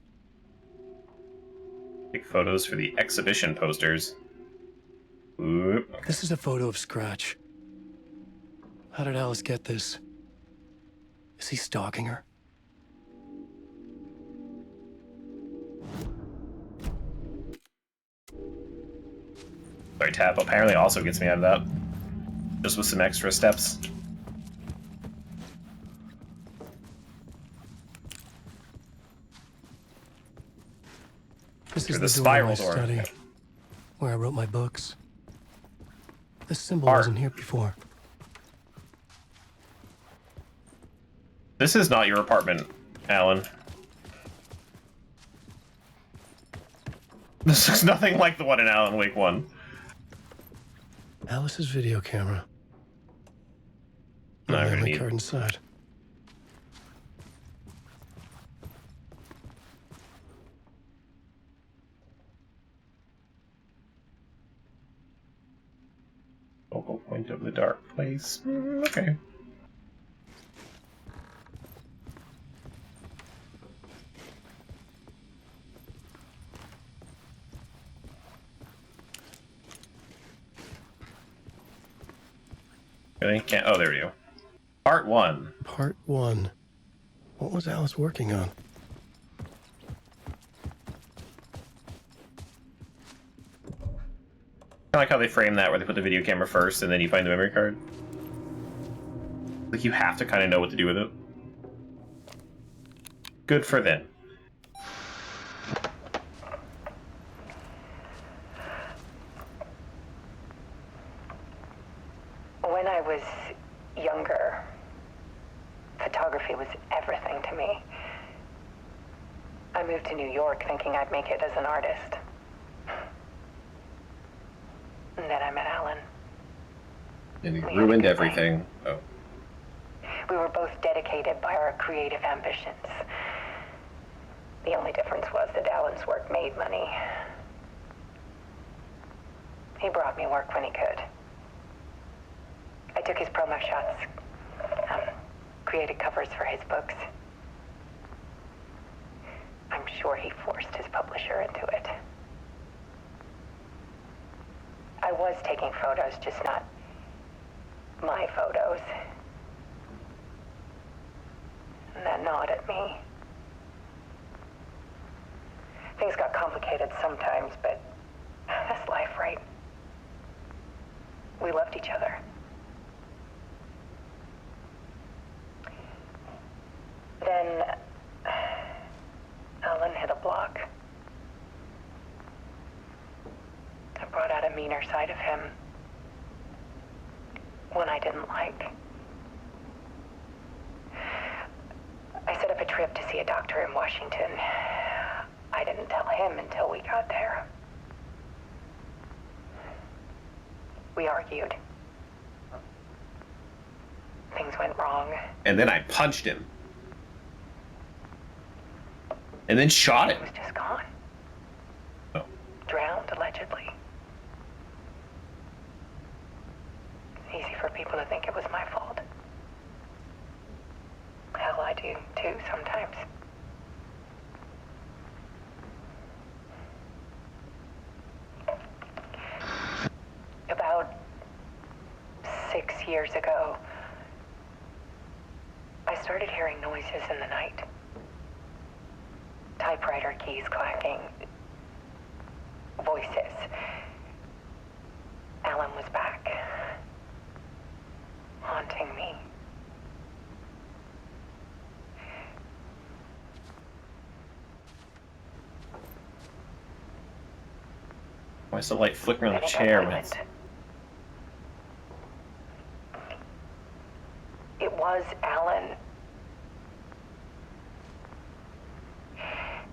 Take photos for the exhibition posters. Oop. This is a photo of Scratch. How did Alice get this? Is he stalking her? Sorry, tab apparently also gets me out of that. Just with some extra steps. This Through is the the door to my spiral door. study, where I wrote my books. This symbol Art. wasn't here before. This is not your apartment, Alan. This is nothing like the one in Alan Wake 1. Alice's video camera. No, My we're gonna memory need- card inside. Focal point of the dark place. Okay. Really? Can't. Oh, there we go. Part 1. Part 1. What was Alice working on? I like how they frame that, where they put the video camera first and then you find the memory card. Like, you have to kind of know what to do with it. Good for them. When I was younger, photography was everything to me. I moved to New York thinking I'd make it as an artist. And then I met Alan. And he We had a ruined good everything. Oh. We were both dedicated by our creative ambitions. The only difference was that Alan's work made money. He brought me work when he could. I took his promo shots, created covers for his books. I'm sure he forced his publisher into it. I was taking photos, just not my photos. And that gnawed at me. Things got complicated sometimes, but that's life, right? We loved each other. Then Alan hit a block. I brought out a meaner side of him. One I didn't like. I set up a trip to see a doctor in Washington. I didn't tell him until we got there. We argued. Things went wrong. And then I punched him. And then shot him. He was just gone. Oh. Drowned, allegedly. It's easy for people to think it was my fault. Hell, I do too sometimes. About 6 years ago, I started hearing noises in the night. Typewriter keys clacking. Voices. Alan was back. Haunting me. Why is the light flickering on the I think I chair? knew When it. It was Alan.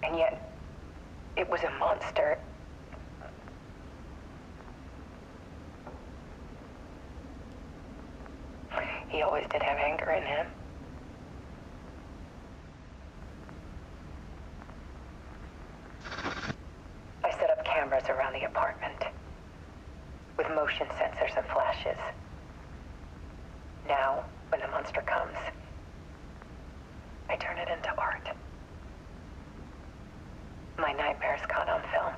And yet, it was a monster. He always did have anger in him. I set up cameras around the apartment with motion sensors and flashes. Now, when the monster comes, I turn it into art. My nightmares caught on film.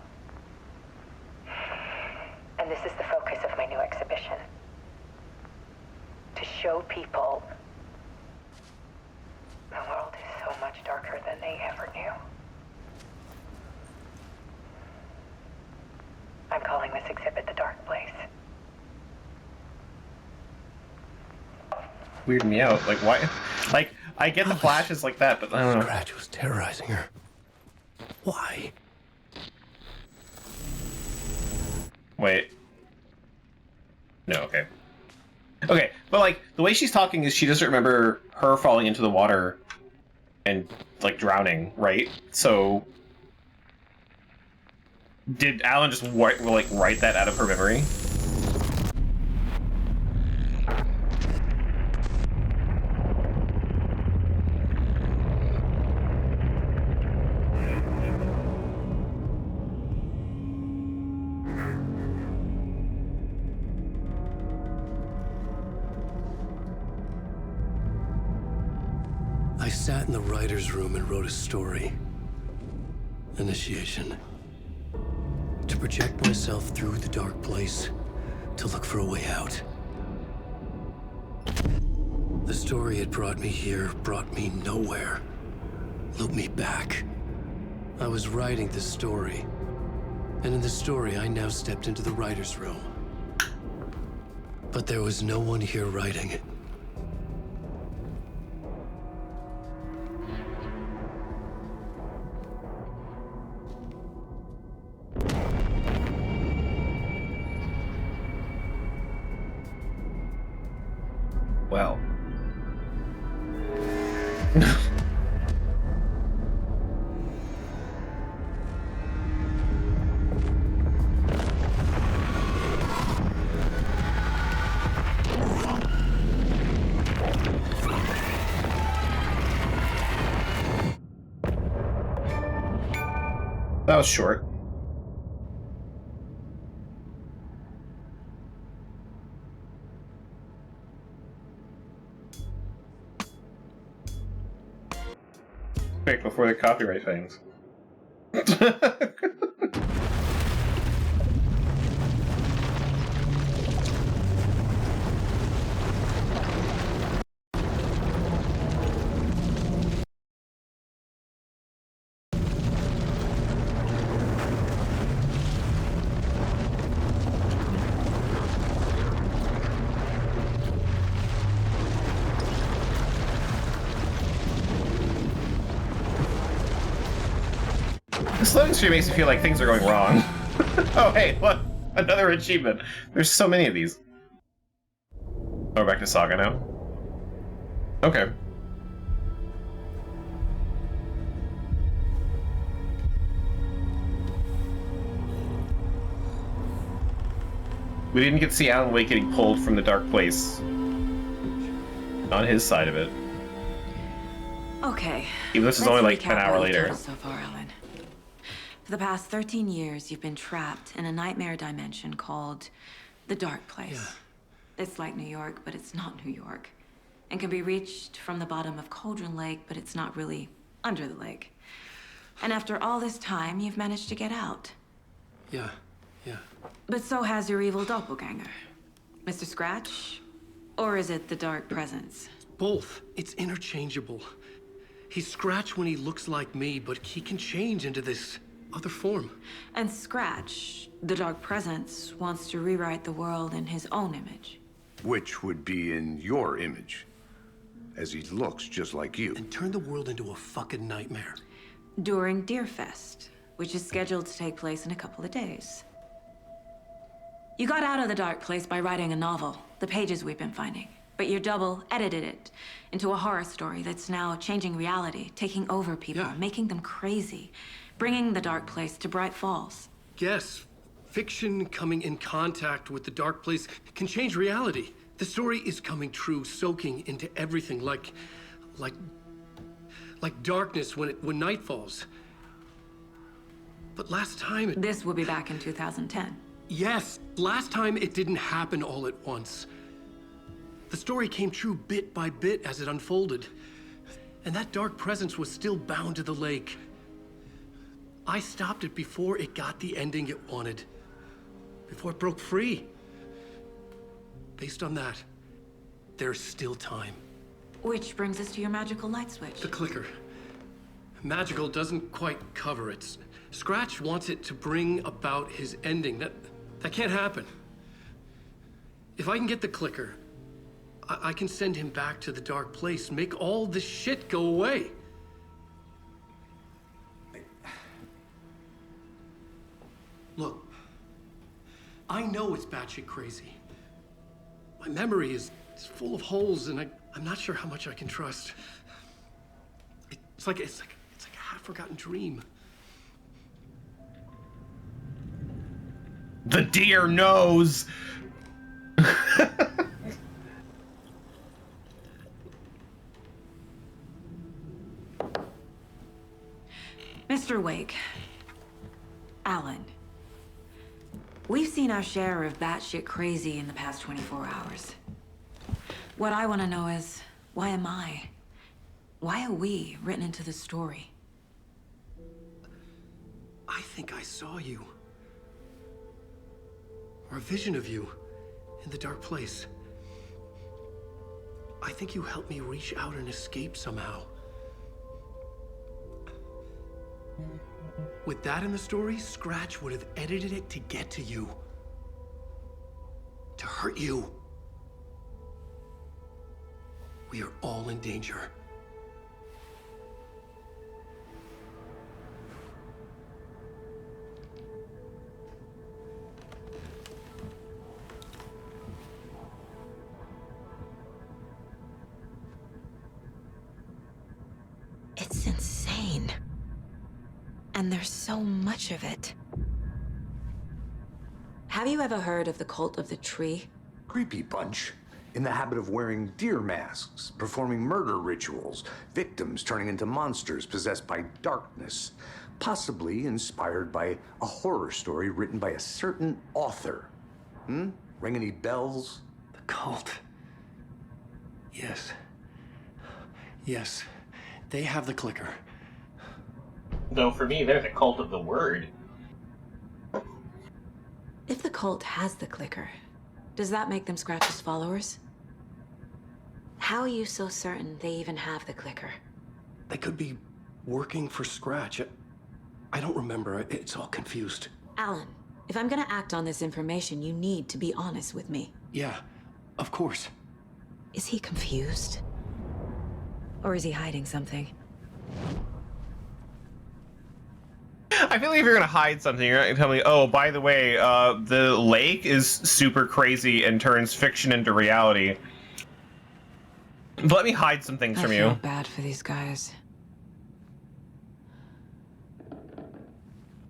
And this is the focus of my new exhibition. To show people the world is so much darker than they ever knew. I'm calling this exhibit The Dark Place. weirded me out. Like, why? Like, I get the flashes like that, but I don't know. Scratch was terrorizing her. Why? Wait. No, okay. Okay, but like, the way she's talking is she doesn't remember her falling into the water and, like, drowning, right? So, did Alan just, write that out of her memory? I sat in the writer's room and wrote a story. Initiation. To project myself through the dark place, to look for a way out. The story had brought me here, brought me nowhere. Looped me back. I was writing the story. And in the story, I now stepped into the writer's room. But there was no one here writing it. Well. That was short. Quick, before the copyright things. This loading screen makes me feel like things are going wrong. Oh, hey, look! Another achievement. There's so many of these. Oh, we're back to Saga now. Okay. We didn't get to see Alan Wake getting pulled from the dark place. On his side of it. Okay. Even though this is let's only like recap 10 hours what you've later. told us so far, Alan. For the past 13 years, you've been trapped in a nightmare dimension called the Dark Place. Yeah. It's like New York, but it's not New York. And can be reached from the bottom of Cauldron Lake, but it's not really under the lake. And after all this time, you've managed to get out. Yeah. But so has your evil doppelganger. Mr. Scratch? Or is it the Dark Presence? Both. It's interchangeable. He's Scratch when he looks like me, but he can change into this other form. And Scratch, the Dark Presence, wants to rewrite the world in his own image. Which would be in your image, as he looks just like you. And turn the world into a fucking nightmare. During Deerfest, which is scheduled to take place in a couple of days. You got out of the Dark Place by writing a novel, the pages we've been finding. But your double edited it into a horror story that's now changing reality, taking over people, making them crazy, bringing the Dark Place to Bright Falls. Yes, fiction coming in contact with the Dark Place can change reality. The story is coming true, soaking into everything like darkness when night falls. But last time This will be back in 2010. Yes, last time it didn't happen all at once. The story came true bit by bit as it unfolded. And that dark presence was still bound to the lake. I stopped it before it got the ending it wanted. Before it broke free. Based on that, there's still time. Which brings us to your magical light switch. The clicker. Magical doesn't quite cover it. Scratch wants it to bring about his ending. That can't happen. If I can get the clicker, I can send him back to the Dark Place, make all this shit go away. Look, I know it's batshit crazy. My memory is full of holes, and I'm not sure how much I can trust. It's like a half-forgotten dream. The deer knows. Mr. Wake, Alan, we've seen our share of batshit crazy in the past 24 hours. What I want to know is, why am I? Why are we written into the story? I think I saw you. Or a vision of you in the Dark Place. I think you helped me reach out and escape somehow. With that in the story, Scratch would have edited it to get to you. To hurt you. We are all in danger. It's insane. And there's so much of it. Have you ever heard of the Cult of the Tree? Creepy bunch. In the habit of wearing deer masks, performing murder rituals, victims turning into monsters possessed by darkness, possibly inspired by a horror story written by a certain author. Ring any bells? The cult. Yes. Yes. They have the clicker. Though for me, they're the cult of the word. If the cult has the clicker, does that make them Scratch's followers? How are you so certain they even have the clicker? They could be working for Scratch. I don't remember. It's all confused. Alan, if I'm gonna act on this information, you need to be honest with me. Yeah, of course. Is he confused? Or is he hiding something? I feel like if you're gonna hide something, you're not gonna tell me, oh, by the way, the lake is super crazy and turns fiction into reality. But let me hide some things from I feel you. bad for these guys.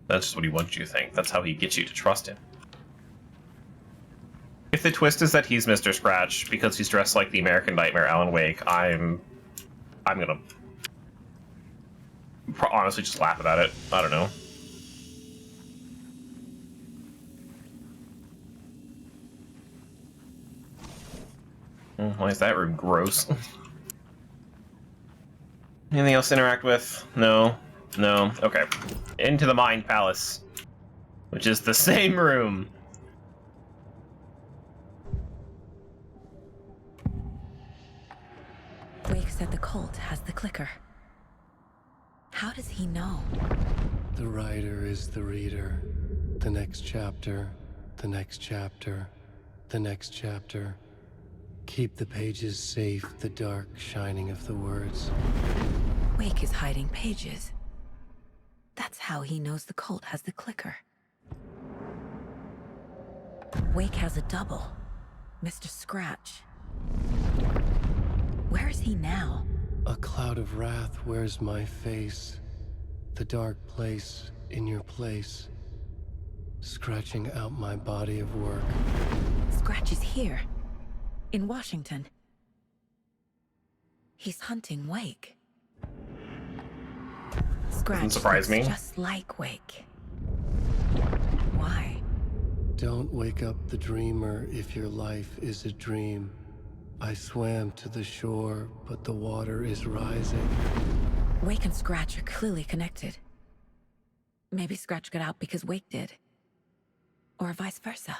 That's just what he wants you to think. That's how he gets you to trust him. If the twist is that he's Mr. Scratch because he's dressed like the American Nightmare Alan Wake, I'm gonna honestly just laugh about it. I don't know. Why is that room gross? Anything else to interact with? No. No. Okay. Into the Mind Palace, which is the same room. Wake said the cult has the clicker. How does he know? The writer is the reader. The next chapter, the next chapter, the next chapter. Keep the pages safe, the dark shining of the words. Wake is hiding pages. That's how he knows the cult has the clicker. Wake has a double. Mr. Scratch. Where is he now? A cloud of wrath wears my face. The dark place in your place. Scratching out my body of work. Scratch is here. In Washington. He's hunting Wake. Scratch Doesn't surprise me. looks just like Wake. Why? Don't wake up the dreamer if your life is a dream. I swam to the shore, but the water is rising. Wake and Scratch are clearly connected. Maybe Scratch got out because Wake did. Or vice versa.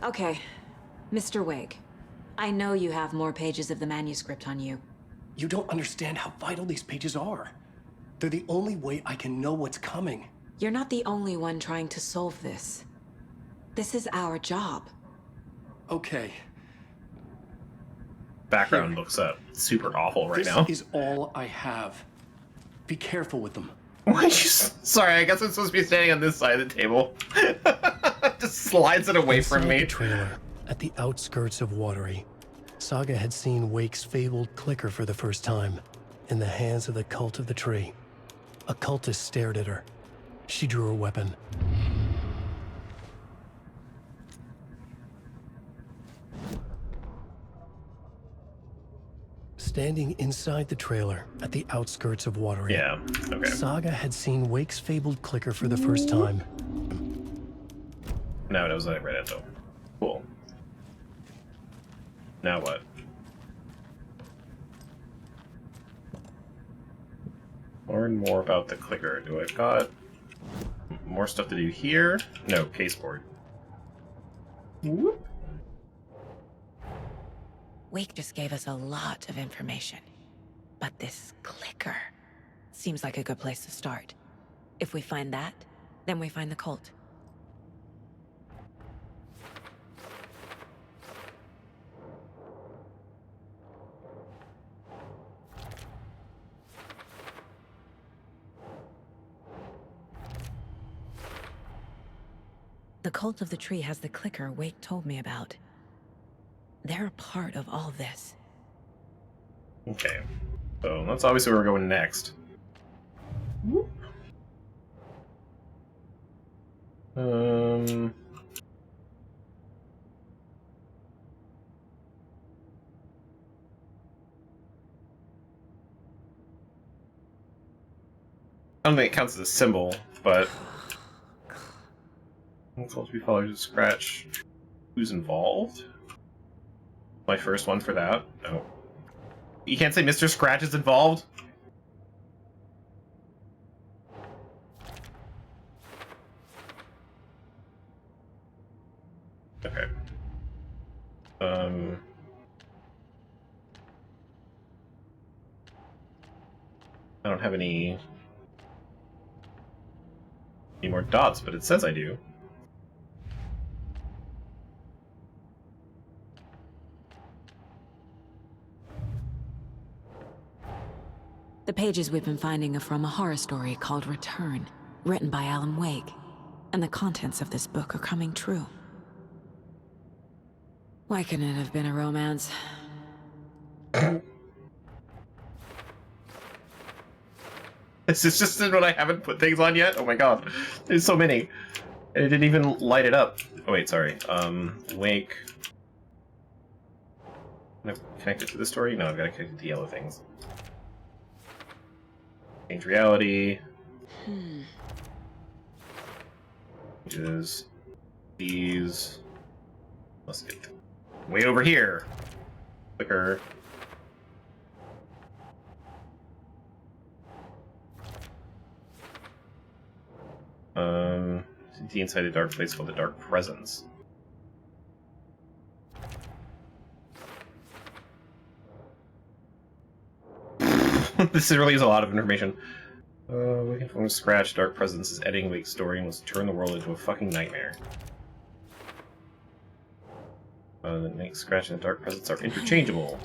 Okay, Mr. Wake. I know you have more pages of the manuscript on you. You don't understand how vital these pages are. They're the only way I can know what's coming. You're not the only one trying to solve this. This is our job. Okay. Background looks super awful right now. This is all I have. Be careful with them. Why'd you? Sorry, I guess I'm supposed to be standing on this side of the table. Just slides it away from me. The trailer, at the outskirts of Watery, Saga had seen Wake's fabled clicker for the first time, in the hands of the Cult of the Tree. A cultist stared at her. She drew her weapon. Standing inside the trailer at the outskirts of Watery, Yeah, okay. Saga had seen Wake's fabled clicker for the first time. No, it was right at though. Cool. Now what? Learn more about the clicker. Do I got more stuff to do here? No, pasteboard. Whoop. Wake just gave us a lot of information. But this clicker seems like a good place to start. If we find that, then we find the cult. The Cult of the Tree has the clicker Wake told me about. They're a part of all this. Okay. So that's obviously where we're going next. Whoop. I don't think it counts as a symbol, but I'm supposed to be followers of Scratch. Who's involved? My first one for that. No. You can't say Mr. Scratch is involved? Okay. I don't have any more dots, but it says I do. The pages we've been finding are from a horror story called Return, written by Alan Wake. And the contents of this book are coming true. Why couldn't it have been a romance? This is just when I haven't put things on yet? Oh my god. There's so many. And it didn't even light it up. Oh wait, sorry. Wake. Can I connect it to the story? No, I've got to connect it to yellow things. Change reality. Is these. Let's get way over here. Clicker. The inside a dark place called the Dark Presence. This really is a lot of information. Waking from scratch, Dark Presence is editing Wake's story and was to turn the world into a fucking nightmare. The Wake, Scratch, and the Dark Presence are interchangeable.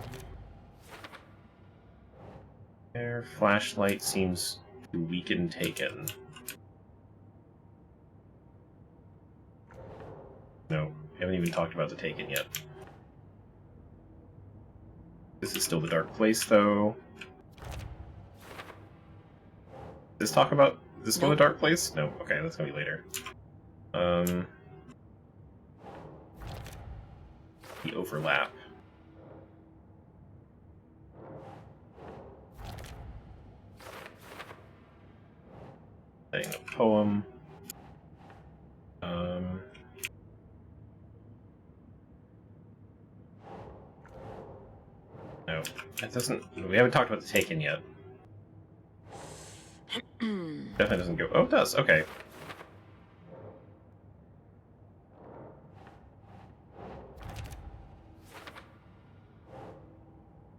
Their flashlight seems to weaken Taken. No, we haven't even talked about the Taken yet. This is still the Dark Place, though. Does this talk about this one, the Dark Place? No. Okay, that's gonna be later. The overlap. A poem. No, it doesn't. We haven't talked about the Taken yet. Definitely doesn't go. Oh, it does. Okay.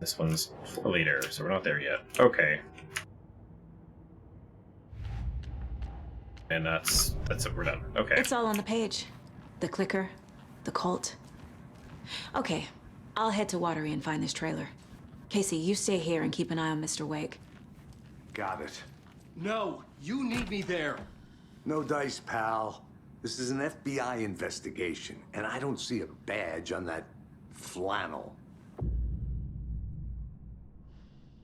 This one's for later, so we're not there yet. Okay. And that's it. We're done. Okay. It's all on the page. The clicker, the cult. Okay, I'll head to Watery and find this trailer. Casey, you stay here and keep an eye on Mr. Wake. Got it. No, you need me there. No dice, pal. This is an FBI investigation, and I don't see a badge on that flannel.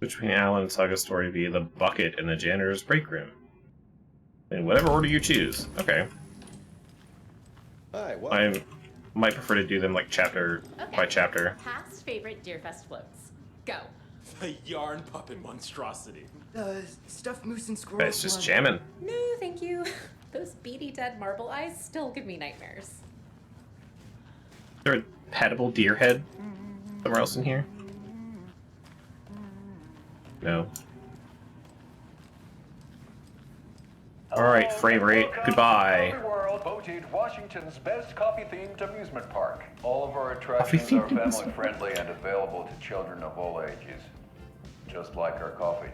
Between Alan and Saga's story via the bucket and the janitor's break room. In whatever order you choose. Okay. Hi, well. I might prefer to do them like chapter by chapter. Past favorite Deerfest floats. Go. The yarn puppet monstrosity. Stuffed moose and squirrel. It's just jamming. No, thank you. Those beady dead marble eyes still give me nightmares. Is there a petable deer head somewhere else in here? No. Alright, frame rate. Goodbye. Coffee World voted Washington's best coffee-themed amusement park. All of our attractions are family-friendly and available to children of all ages. Just like our coffee.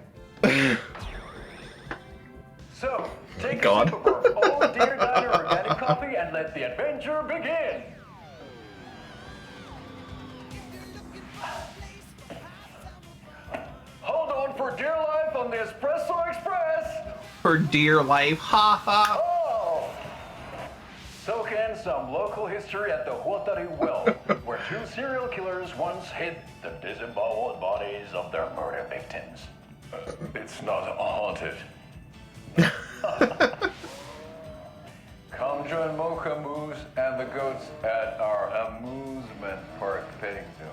So, take a sip of our own Deer Diner organic coffee and let the adventure begin! Hold on for dear life on the Espresso Express! For dear life, ha ha! Oh! Soak in some local history at the Huatari Well, where two serial killers once hid the disemboweled bodies of their murder victims. It's not haunted. Come join Mocha Moose and the goats at our amusement park petting zoo.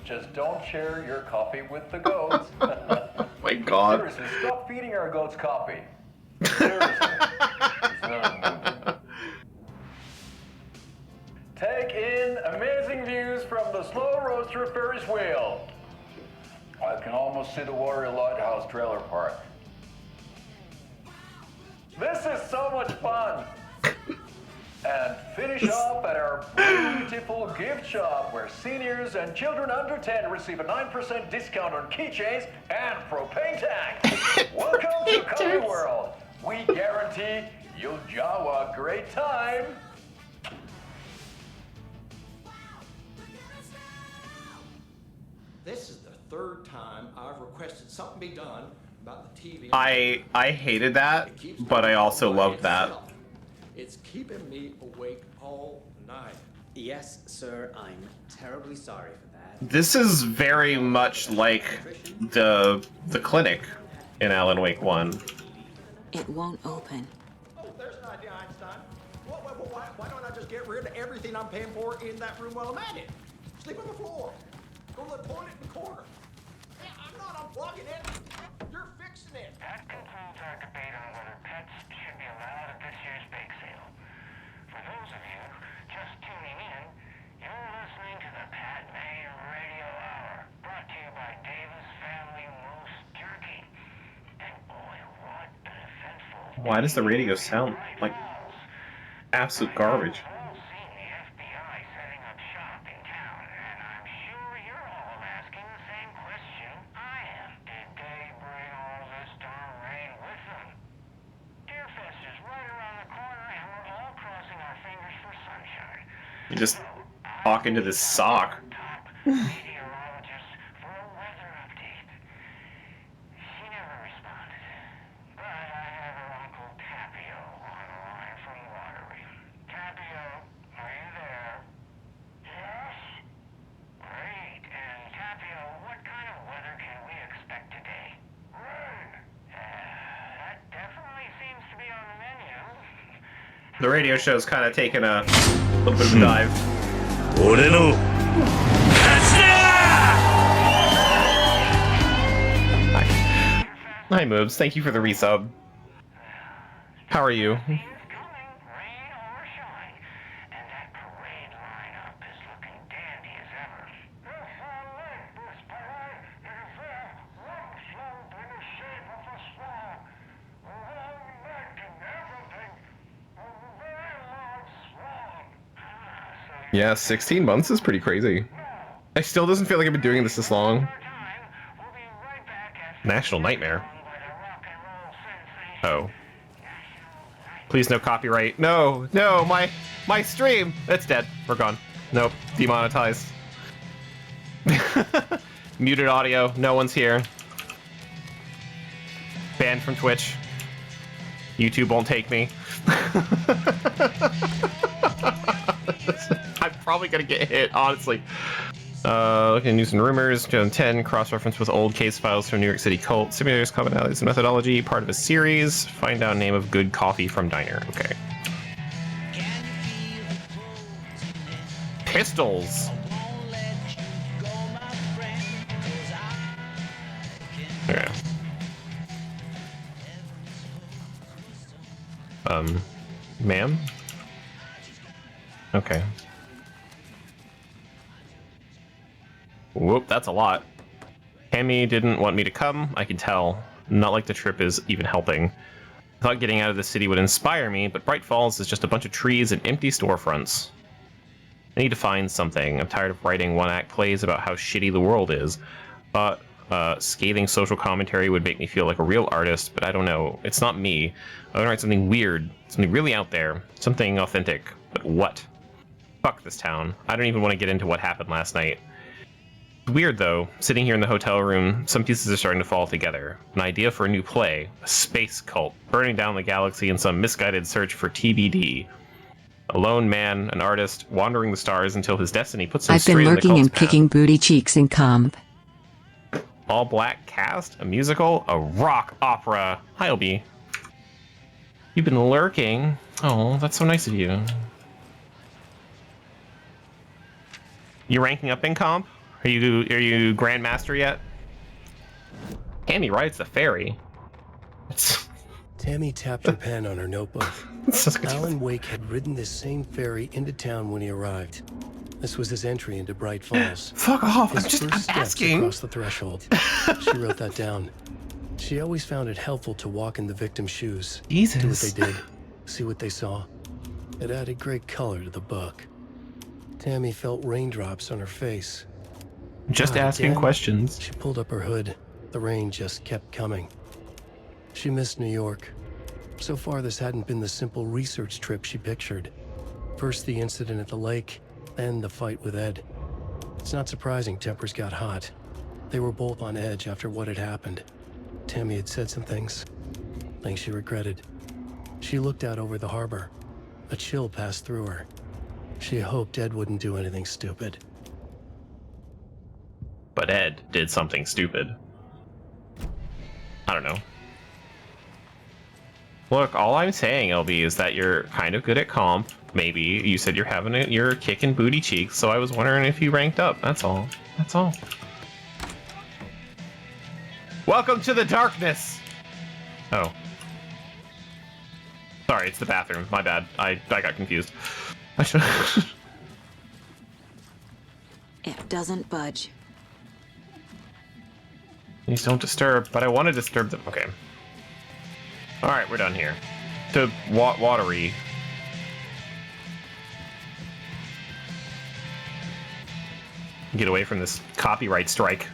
Just don't share your coffee with the goats. My God. Seriously, stop feeding our goats coffee. Seriously. It's not a movie. Take in Amazing views from the Slow Roaster Ferris wheel. I can almost see the Warrior Lighthouse trailer park. This is so much fun. And finish off at our beautiful gift shop where seniors and children under 10 receive a 9% discount on keychains and propane tanks. Welcome to Coffee World. We guarantee you'll jaw a great time. This is the third time I've requested something be done about the TV. I hated that, but I also loved that. It's keeping me awake all night. Yes, sir, I'm terribly sorry for that. This is very much like the clinic in Alan Wake 1. It won't open. Oh, there's an idea, Einstein. Why don't I just get rid of everything I'm paying for in that room while I'm at it? Sleep on the floor. Go to the toilet in the corner. Yeah, I'm not unplugging it. You're fixing it. That concludes our debate on whether pets should be allowed at this year's bake sale. For those of you just tuning in, you're listening to the Pat May Radio Hour, brought to you by Davis Family Moose Jerky. And boy, what an eventful... Why does the radio sound like absolute garbage? You just talk into this sock. The radio show's kind of taken a little bit of a dive. Hi, Moobs. Thank you for the resub. How are you? Yeah, 16 months is pretty crazy. I still doesn't feel like I've been doing this long. National Nightmare. Oh. Please no copyright. No, no, my stream. It's dead. We're gone. Nope. Demonetized. Muted audio. No one's here. Banned from Twitch. YouTube won't take me. I'm probably gonna get hit, honestly. Looking at news and rumors, 2010, cross-reference with old case files from New York City cult, simulators, commonalities, and methodology, part of a series. Find out name of good coffee from diner. Okay. Pistols. Okay. Ma'am? Okay. Whoop, that's a lot. Cammy didn't want me to come, I can tell. Not like the trip is even helping. I thought getting out of the city would inspire me, but Bright Falls is just a bunch of trees and empty storefronts. I need to find something. I'm tired of writing one-act plays about how shitty the world is. Scathing social commentary would make me feel like a real artist, but I don't know. It's not me. I want to write something weird, something really out there, something authentic. But what? Fuck this town. I don't even want to get into what happened last night. It's weird though, sitting here in the hotel room, some pieces are starting to fall together. An idea for a new play, a space cult, burning down the galaxy in some misguided search for TBD. A lone man, an artist, wandering the stars until his destiny puts him straight in the cult's path. I've been lurking and picking booty cheeks in comp. All black cast, a musical, a rock opera. Hi, Obi. You've been lurking. Oh, that's so nice of you. You ranking up in comp? Are you Grandmaster yet? Tammy rides the ferry. Tammy tapped her pen on her notebook. Alan Wake had ridden this same ferry into town when he arrived. This was his entry into Bright Falls. Fuck off! His I'm just first steps asking. across the threshold. She wrote that down. She always found it helpful to walk in the victim's shoes. Jesus. Do what they did. See what they saw. It added great color to the book. Tammy felt raindrops on her face. Just God asking damn. questions. She pulled up her hood. The rain just kept coming. She missed New York. So far, this hadn't been the simple research trip she pictured. First the incident at the lake, then the fight with Ed. It's not surprising tempers got hot. They were both on edge after what had happened. Tammy had said some things she regretted. She looked out over the harbor. A chill passed through her. She hoped Ed wouldn't do anything stupid. But Ed did something stupid. I don't know. Look, all I'm saying, LB, is that you're kind of good at comp. Maybe you said you're kicking booty cheeks, so I was wondering if you ranked up. That's all. That's all. Welcome to the darkness. Oh. Sorry, it's the bathroom. My bad. I got confused. I should. It doesn't budge. Please don't disturb, but I want to disturb them. Okay. Alright, we're done here. To watery. Get away from this copyright strike.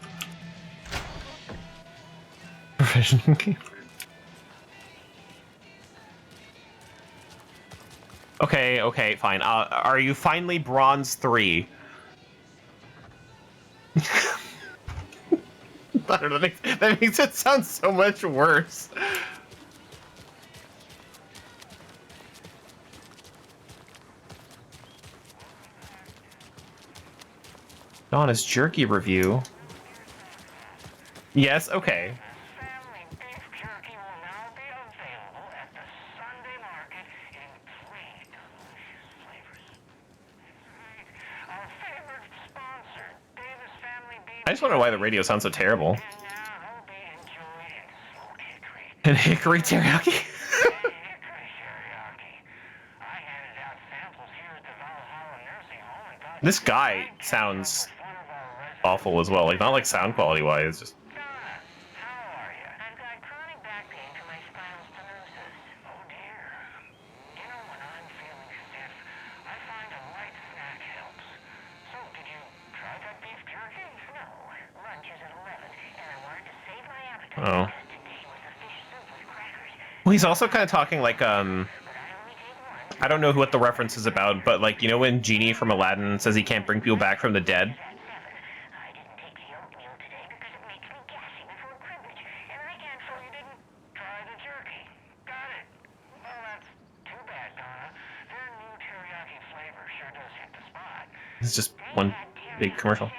Professional gamer. Okay, fine. Are you finally bronze 3? I don't know, that makes it sound so much worse. Donna's jerky review. Yes, okay. I just wonder why the radio sounds so terrible. And hickory teriyaki? This guy sounds awful as well. Like, not like sound quality wise, just. Oh. Well, he's also kind of talking like, I don't know what the reference is about, but like, you know when Genie from Aladdin says he can't bring people back from the dead? It's just one big commercial.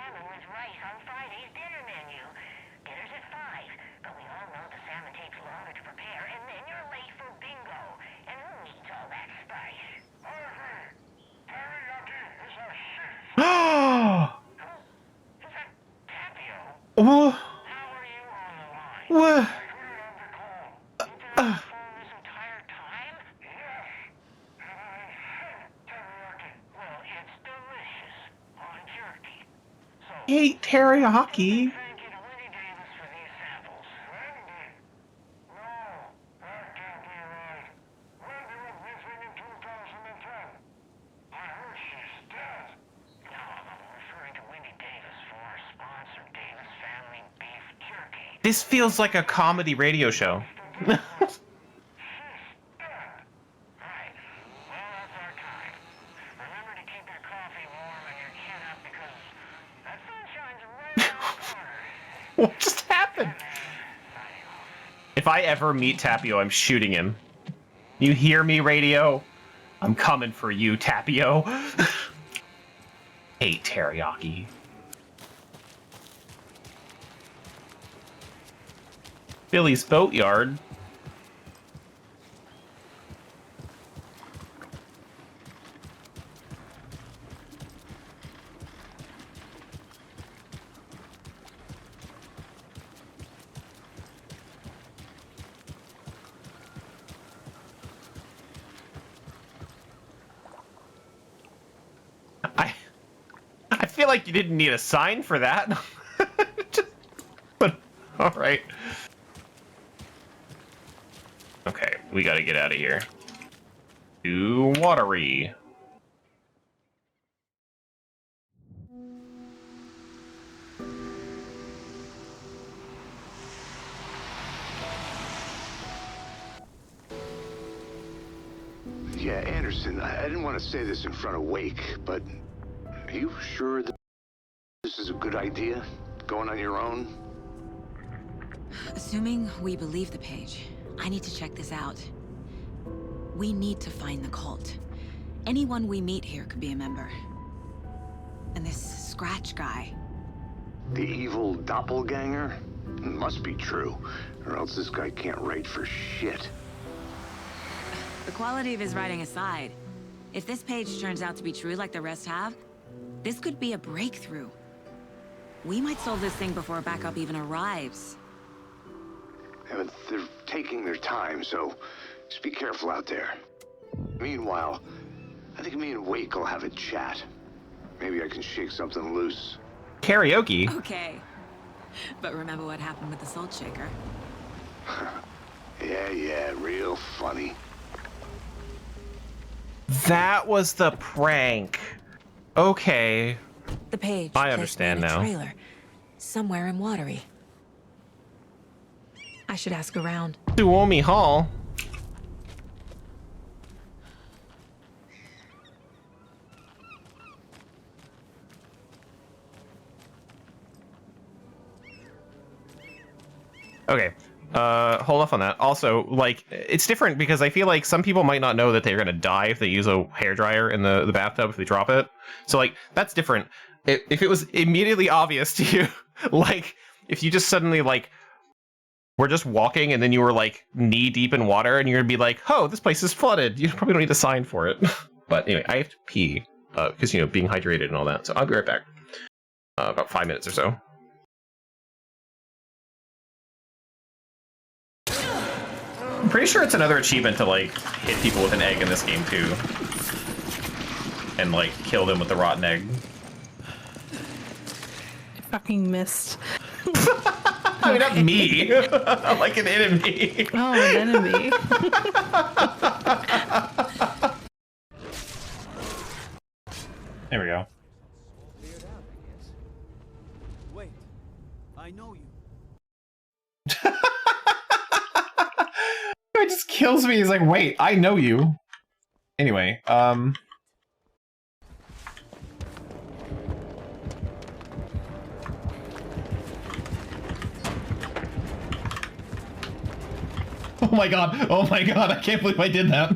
What? What? Hate teriyaki. This feels like a comedy radio show. What just happened? If I ever meet Tapio, I'm shooting him. You hear me, radio? I'm coming for you, Tapio. Hate teriyaki. Billy's Boatyard. feel like you didn't need a sign for that. But all right. Okay, we gotta get out of here. Too watery. Yeah, Anderson, I didn't want to say this in front of Wake, but are you sure that this is a good idea? Going on your own? Assuming we believe the page, I need to check this out. We need to find the cult. Anyone we meet here could be a member. And this Scratch guy. The evil doppelganger? Must be true, or else this guy can't write for shit. The quality of his writing aside, if this page turns out to be true like the rest have, this could be a breakthrough. We might solve this thing before backup even arrives. Yeah, but they're taking their time, so just be careful out there. Meanwhile, I think me and Wake will have a chat. Maybe I can shake something loose. Karaoke? Okay. But remember what happened with the Salt Shaker? Yeah, real funny. That was the prank. Okay. The page. I understand placed me in now. a trailer, somewhere in Watery. I should ask around. Suomi Hall. Okay. Hold off on that. Also, like, it's different because I feel like some people might not know that they're gonna die if they use a hairdryer in the bathtub if they drop it. So, like, that's different. If it was immediately obvious to you, like, if you just suddenly, like, were just walking and then you were, like, knee deep in water and you're gonna be like, oh, this place is flooded. You probably don't need a sign for it. But anyway, I have to pee because, you know, being hydrated and all that. So I'll be right back. About 5 minutes or so. I'm pretty sure it's another achievement to, like, hit people with an egg in this game, too. And, like, kill them with the rotten egg. I fucking missed. I mean, not me. Like an enemy. Oh, an enemy. There we go. Wait, I know you. It just kills me. He's like, wait, I know you. Anyway, Oh my god, I can't believe I did that.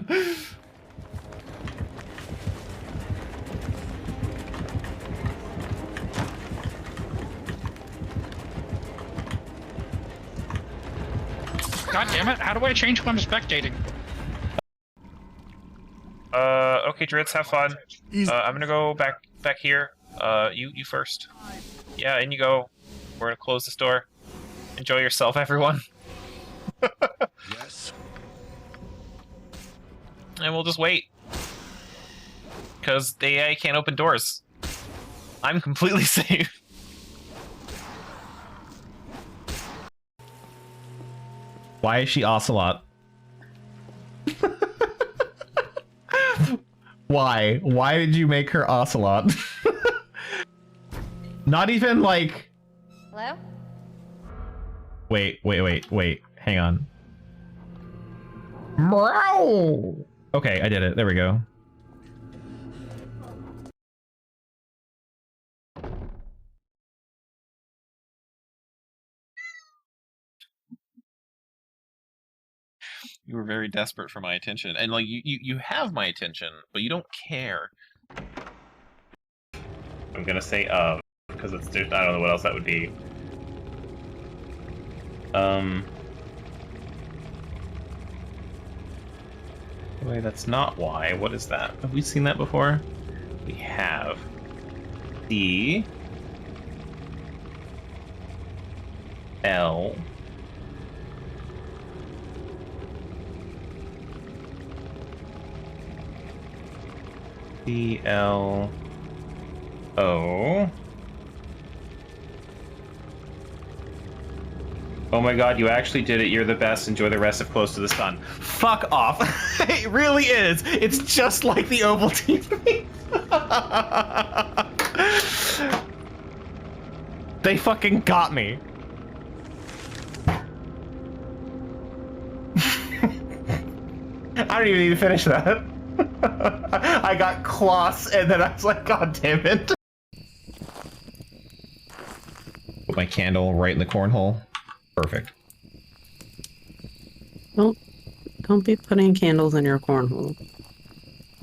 God damn it, how do I change when I'm spectating? Okay, Dritz, have fun. I'm gonna go back here. You first. Yeah, in you go. We're gonna close this door. Enjoy yourself, everyone. Yes. And we'll just wait. Because the AI can't open doors. I'm completely safe. Why is she Ocelot? Why? Why did you make her Ocelot? Not even like... Hello? Wait. Hang on. Meow! Okay, I did it. There we go. You were very desperate for my attention. And, like, you have my attention, but you don't care. I'm gonna say because it's... I don't know what else that would be. Wait, that's not why. What is that? Have we seen that before? We have. D. L. D, L. Oh. Oh my god, you actually did it. You're the best. Enjoy the rest of Close to the Sun. Fuck off. It really is. It's just like the Ovaltine. They fucking got me. I don't even need to finish that. I got Kloss and then I was like, god damn it. Put my candle right in the cornhole. Perfect. Don't be putting candles in your cornhole.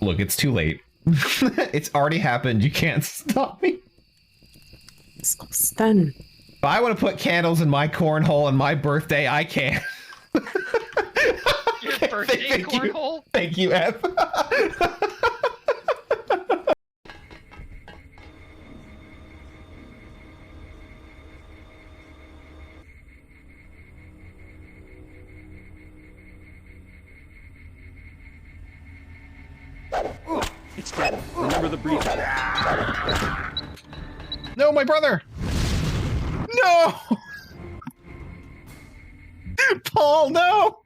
Look, it's too late. It's already happened. You can't stop me. It's done. If I want to put candles in my cornhole on my birthday, I can. Your birthday cornhole? Thank you, F. It's dead. Remember the breach. No, my brother! No! Paul, no!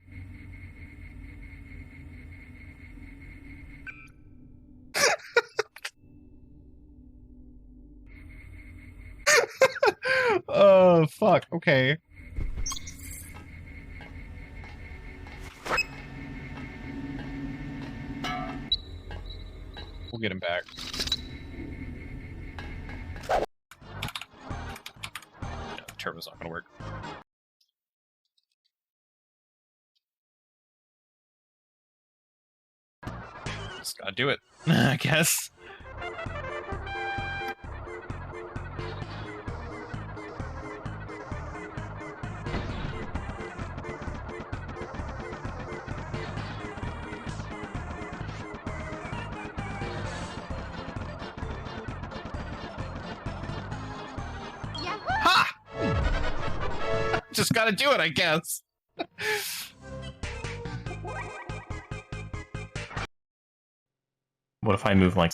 Oh, fuck. Okay. We'll get him back. No, the turbo's not gonna work. Just gotta do it, I guess. Ha! Just gotta do it, I guess. What if I move like...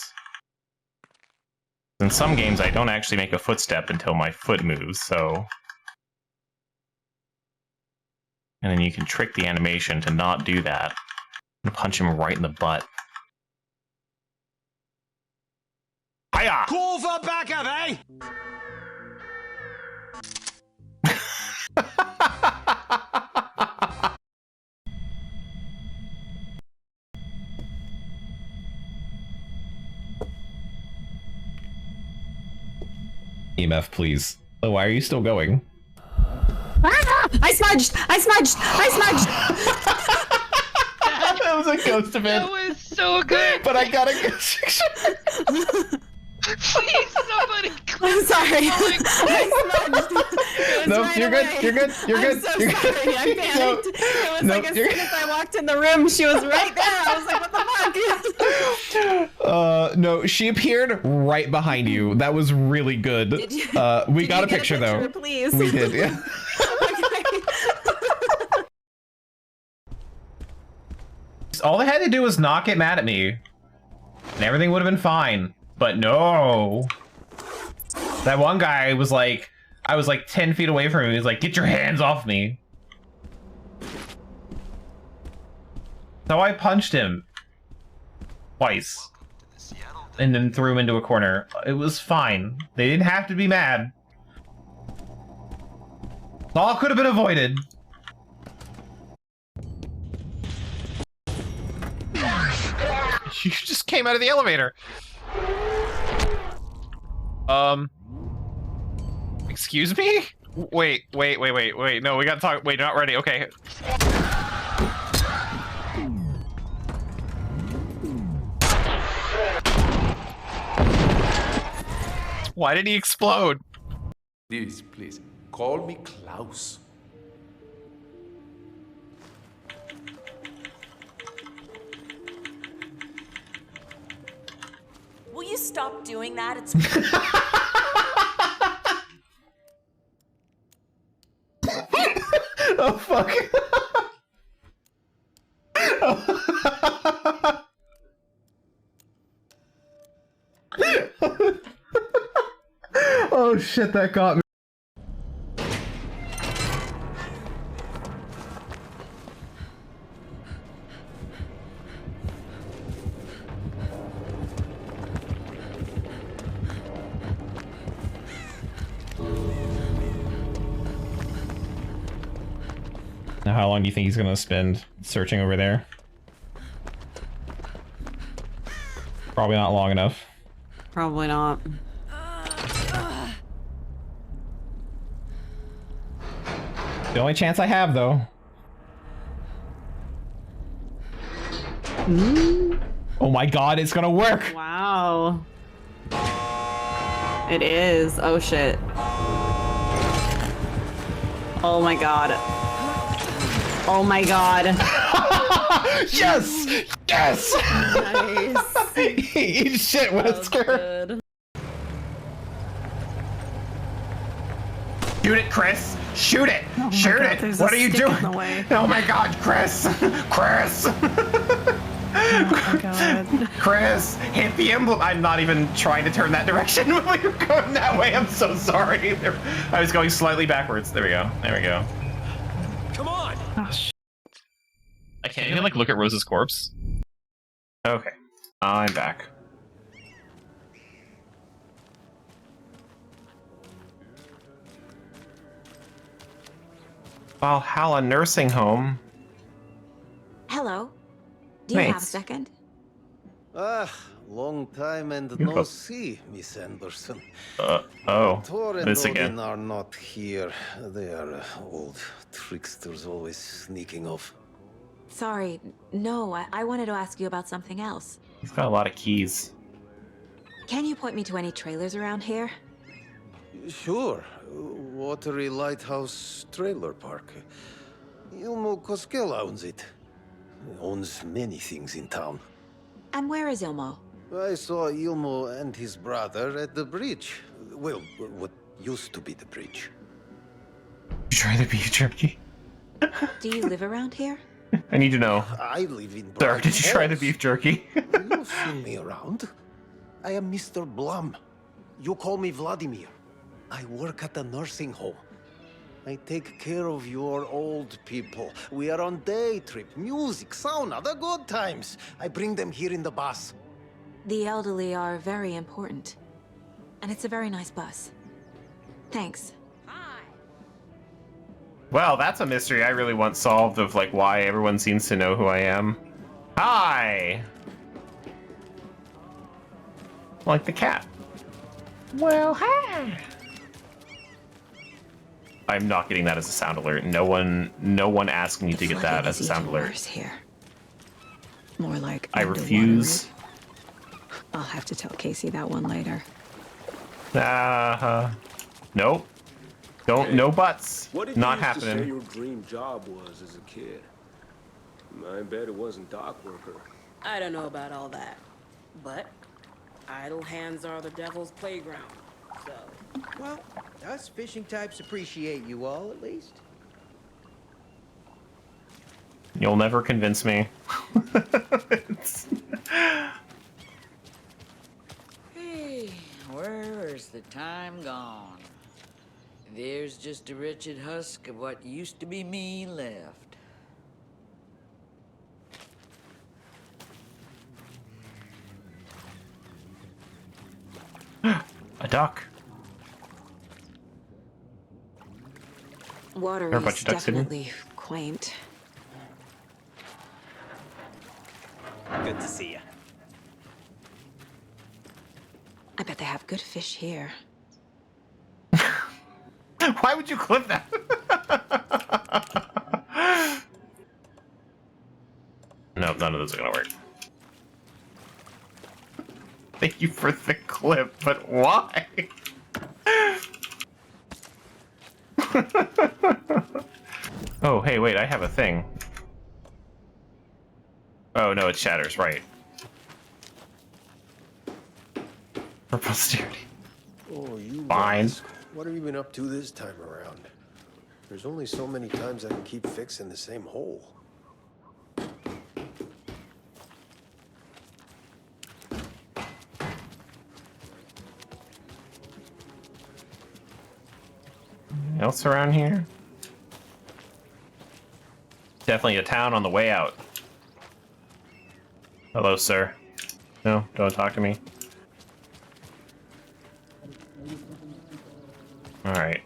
In some games, I don't actually make a footstep until my foot moves, so... And then you can trick the animation to not do that. And punch him right in the butt. Hiya! Call for backup, eh? EMF, please. Oh, why are you still going? Ah! I smudged! I smudged! I smudged! That was a ghost event. That was so good. But I got a ghost picture. Please, somebody. I'm sorry. I smudged. No, right you're away. good. You're good. You're good. I'm so You're sorry. good. I panicked. No, It was no, like as you're soon as I walked in the room, she was right there. I was like, what the fuck? No, she appeared right behind you. That was really good. Did you- We did got you a get picture though. Please. We did, yeah. All they had to do was not get mad at me, and everything would have been fine. But no. That one guy was like, I was like 10 feet away from him. He was like, get your hands off me. So I punched him twice and then threw him into a corner. It was fine. They didn't have to be mad. All could have been avoided. You just came out of the elevator. Excuse me? Wait. No, we gotta talk. Wait, not ready. Okay. Why did he explode? Please, call me Klaus. Will you stop doing that? It's Oh fuck. Oh shit, that got me. Now, how long do you think he's gonna spend searching over there? Probably not long enough. Probably not. The only chance I have, though. Oh my god, it's gonna work! Wow. It is. Oh shit. Oh my god. Oh my god. Yes! Yes! Nice. Eat shit, Wesker. Shoot it, Chris! Shoot it! Oh Shoot God, it! there's What a are you stick doing? in the way. Oh my god, Chris! Chris! Oh my god. Chris, hit the emblem. I'm not even trying to turn that direction when we were going that way. I'm so sorry. I was going slightly backwards. There we go. There we go. Come on! Oh, shit. I can't even like look at Rose's corpse. Okay. I'm back. Valhalla Nursing Home. Hello. Do you have a Thanks. second? Ah, long time and You no go. see, Miss Anderson. Oh. Thor and This Odin again. are not here. They are old tricksters always sneaking off. Sorry. No, I wanted to ask you about something else. He's got a lot of keys. Can you point me to any trailers around here? Sure. Watery Lighthouse Trailer Park. Ilmo Koskela owns it. Owns many things in town. And where is Ilmo? I saw Ilmo and his brother at the bridge. Well, what used to be the bridge. You try the beef jerky? Do you live around here? I need to know. I live in Sir, Bright did you try the Falls. beef jerky? You've seen me around. I am Mr. Blum. You call me Vladimir. I work at a nursing home. I take care of your old people. We are on day trip, music, sauna, the good times. I bring them here in the bus. The elderly are very important. And it's a very nice bus. Thanks. Well, that's a mystery I really want solved of like why everyone seems to know who I am. Hi! Like the cat. Well, hi! I'm not getting that as a sound alert. No one asked me to get that as a sound alert. Worse here. More like I underwater refuse. rape. I'll have to tell Casey that one later. Nope. Don't, no buts. What did Not you used to say happening. your dream job was as a kid? I bet it wasn't dock worker. I don't know about all that, but idle hands are the devil's playground, so... Well, us fishing types appreciate you all, at least. You'll never convince me. Hey, where's the time gone? There's just a wretched husk of what used to be me left. A duck. Water There are a bunch is of ducks hidden. definitely quaint. Good to see you. I bet they have good fish here. Why would you clip that? No, none of those are gonna work. Thank you for the clip, but why? Oh, hey, wait, I have a thing. Oh, no, it shatters, right. For posterity. Oh, you Fine. ask, what have you been up to this time around? There's only so many times I can keep fixing the same hole. Anything else around here? Definitely a town on the way out. Hello, sir. No, don't talk to me. Alright.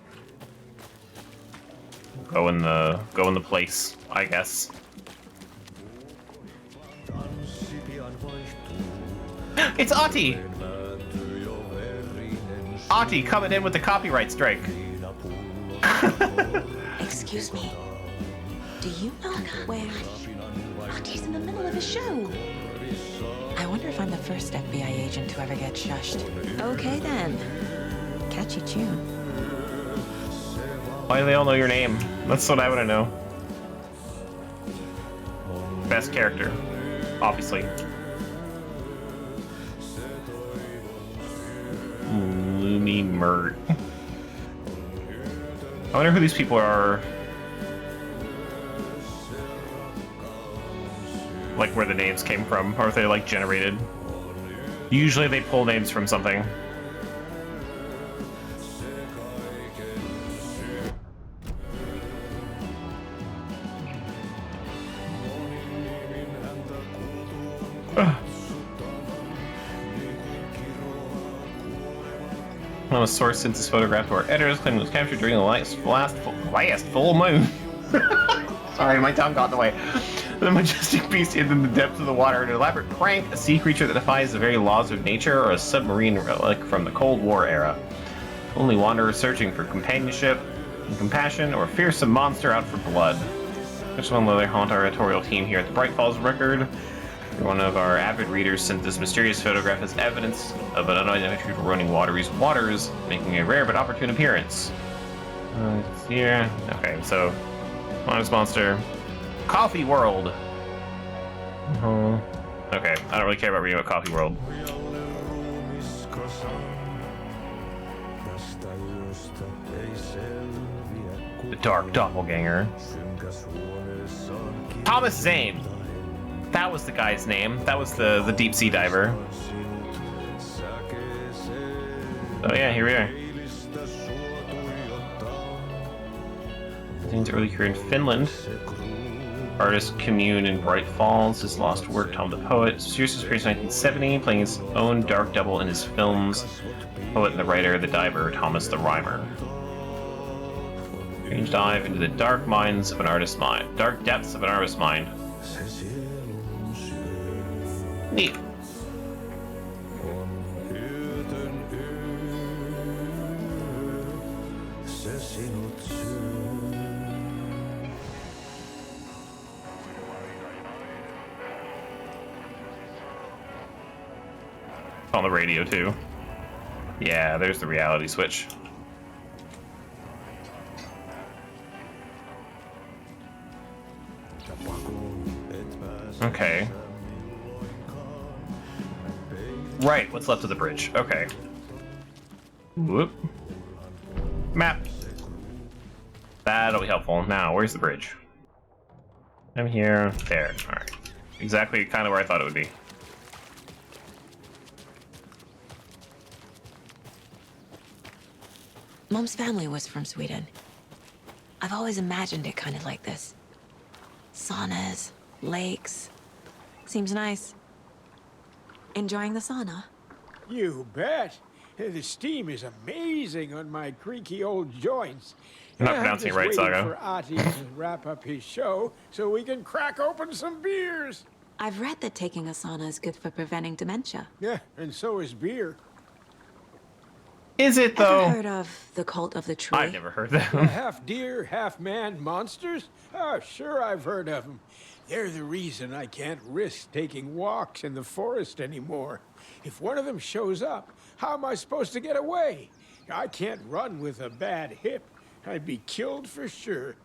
Go in the place, I guess. It's Ahti! Ahti coming in with the copyright strike. Excuse me. Do you know where Ahti's in the middle of a show? I wonder if I'm the first FBI agent to ever get shushed. Okay then. Catchy tune. Why do they all know your name? That's what I want to know. Best character, obviously. Lumi Mert. I wonder who these people are. Like where the names came from, or if they like generated. Usually they pull names from something. On a source since this photograph to our editors claim it was captured during the last full moon. Sorry, my tongue got in the way. The majestic beast hidden in the depths of the water, an elaborate prank, a sea creature that defies the very laws of nature, or a submarine relic from the Cold War era. Only wanderers searching for companionship and compassion, or a fearsome monster out for blood. Which one will they haunt our editorial team here at the Bright Falls Record? One of our avid readers sent this mysterious photograph as evidence of an unidentified running waters, making a rare but opportune appearance. It's here. Okay, so honest monster, Coffee World. Okay, I don't really care about reading about Coffee World. The Dark Doppelganger. Thomas Zane. That was the guy's name. That was the deep sea diver. Oh yeah, here we are. Zane's early career in Finland. Artist commune in Bright Falls. His lost work, Tom the Poet. Serious appearance in 1970, playing his own dark double in his films. Poet and the writer, the diver, Thomas the Rhymer. Strange dive into the dark minds of an artist's mind. Dark depths of an artist's mind. Neat. On the radio too. Yeah, there's the reality switch. Okay. Right, what's left of the bridge? Okay. Whoop. Map. That'll be helpful. Now, where's the bridge? I'm here. There. Alright. Exactly kind of where I thought it would be. Mom's family was from Sweden. I've always imagined it kind of like this. Saunas, lakes. Seems nice. Enjoying the sauna? You bet. The steam is amazing on my creaky old joints. You're not pronouncing it right, Saga. For Ahti to wrap up his show so we can crack open some beers. I've read that taking a sauna is good for preventing dementia. Yeah, and so is beer. Is it though? Ever heard of the Cult of the Tree? I've never heard that. Half deer, half man monsters? Oh, sure I've heard of them. They're the reason I can't risk taking walks in the forest anymore. If one of them shows up, how am I supposed to get away? I can't run with a bad hip. I'd be killed for sure.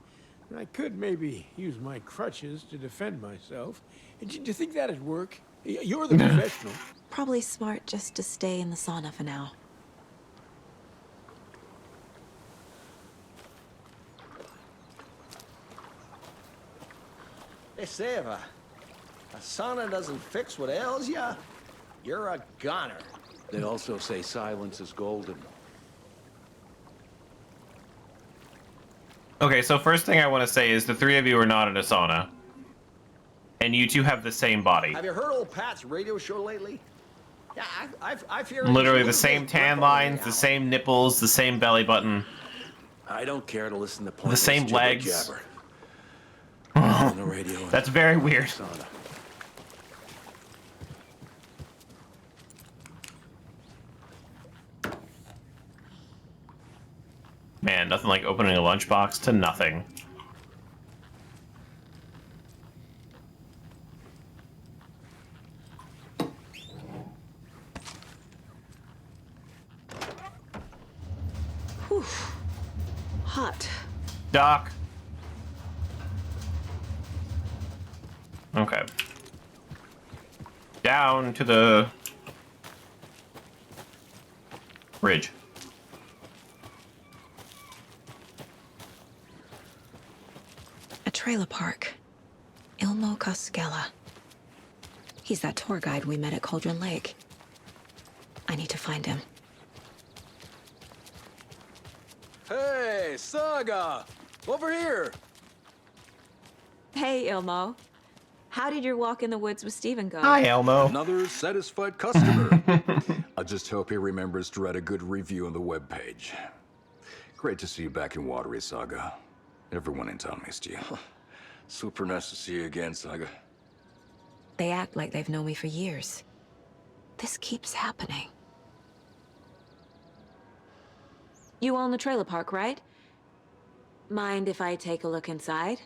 I could maybe use my crutches to defend myself. Do you think that'd work? You're the professional. Probably smart just to stay in the sauna for now. Hey, Seva, a sauna doesn't fix what ails ya? You're a goner. They also say silence is golden. Okay, so first thing I want to say is the three of you are not in a sauna. And you two have the same body. Have you heard old Pat's radio show lately? Yeah, I fear... Literally the same tan lines, the same nipples, the same belly button. I don't care to listen to The pointless same legs. jibber-jabber. On the radio. That's very weird. Man, nothing like opening a lunchbox to nothing. Whew. Hot. Doc. Okay. Down to the bridge. A trailer park. Ilmo Koskela. He's that tour guide we met at Cauldron Lake. I need to find him. Hey, Saga! Over here! Hey, Ilmo. How did your walk in the woods with Steven go? Hi, Elmo. Another satisfied customer. I just hope he remembers to write a good review on the webpage. Great to see you back in Watery, Saga. Everyone in town missed you. Super nice to see you again, Saga. They act like they've known me for years. This keeps happening. You own the trailer park, right? Mind if I take a look inside?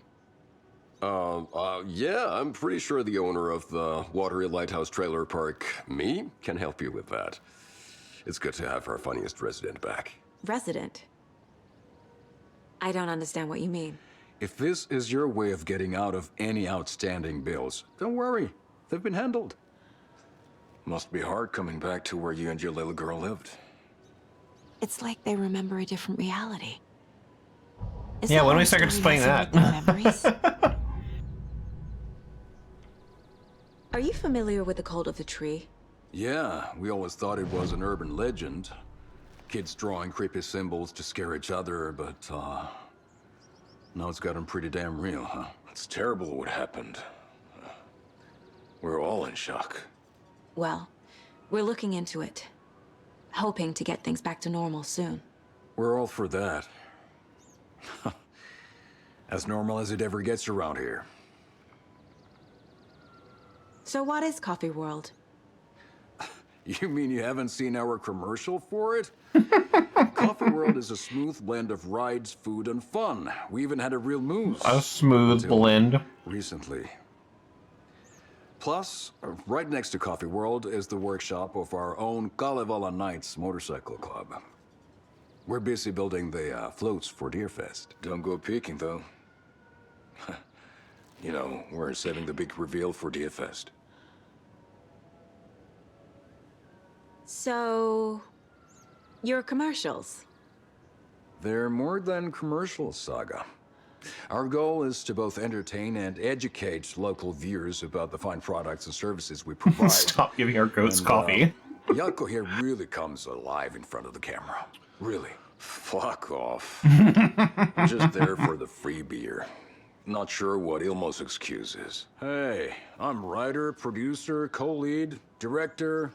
Yeah, I'm pretty sure the owner of the Watery Lighthouse Trailer Park, me, can help you with that. It's good to have our funniest resident back. Resident? I don't understand what you mean. If this is your way of getting out of any outstanding bills, don't worry. They've been handled. Must be hard coming back to where you and your little girl lived. It's like they remember a different reality. Yeah, when do we start explaining that? Memories? Are you familiar with the Cult of the Tree? Yeah, we always thought it was an urban legend. Kids drawing creepy symbols to scare each other, but, now it's gotten pretty damn real, huh? It's terrible what happened. We're all in shock. Well, we're looking into it. Hoping to get things back to normal soon. We're all for that. As normal as it ever gets around here. So what is Coffee World? You mean you haven't seen our commercial for it? Coffee World is a smooth blend of rides, food, and fun. We even had a real moose. A smooth blend. Recently. Plus, right next to Coffee World is the workshop of our own Kalevala Knights Motorcycle Club. We're busy building the floats for Deerfest. Don't go peeking, though. You know, we're saving the big reveal for Deerfest. So... your commercials? They're more than commercials, Saga. Our goal is to both entertain and educate local viewers about the fine products and services we provide. Stop giving our goats coffee. Yako here really comes alive in front of the camera. Really. Fuck off. Just there for the free beer. Not sure what Ilmo's excuse is. Hey, I'm writer, producer, co-lead, director.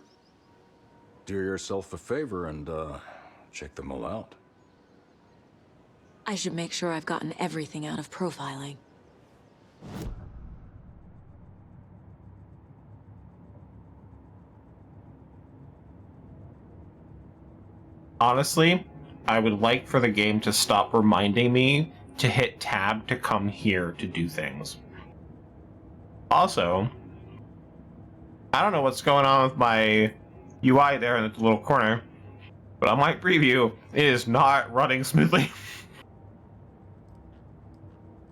Do yourself a favor and, check them all out. I should make sure I've gotten everything out of profiling. Honestly, I would like for the game to stop reminding me to hit tab to come here to do things. Also, I don't know what's going on with my UI there in the little corner, but on my preview, it is not running smoothly.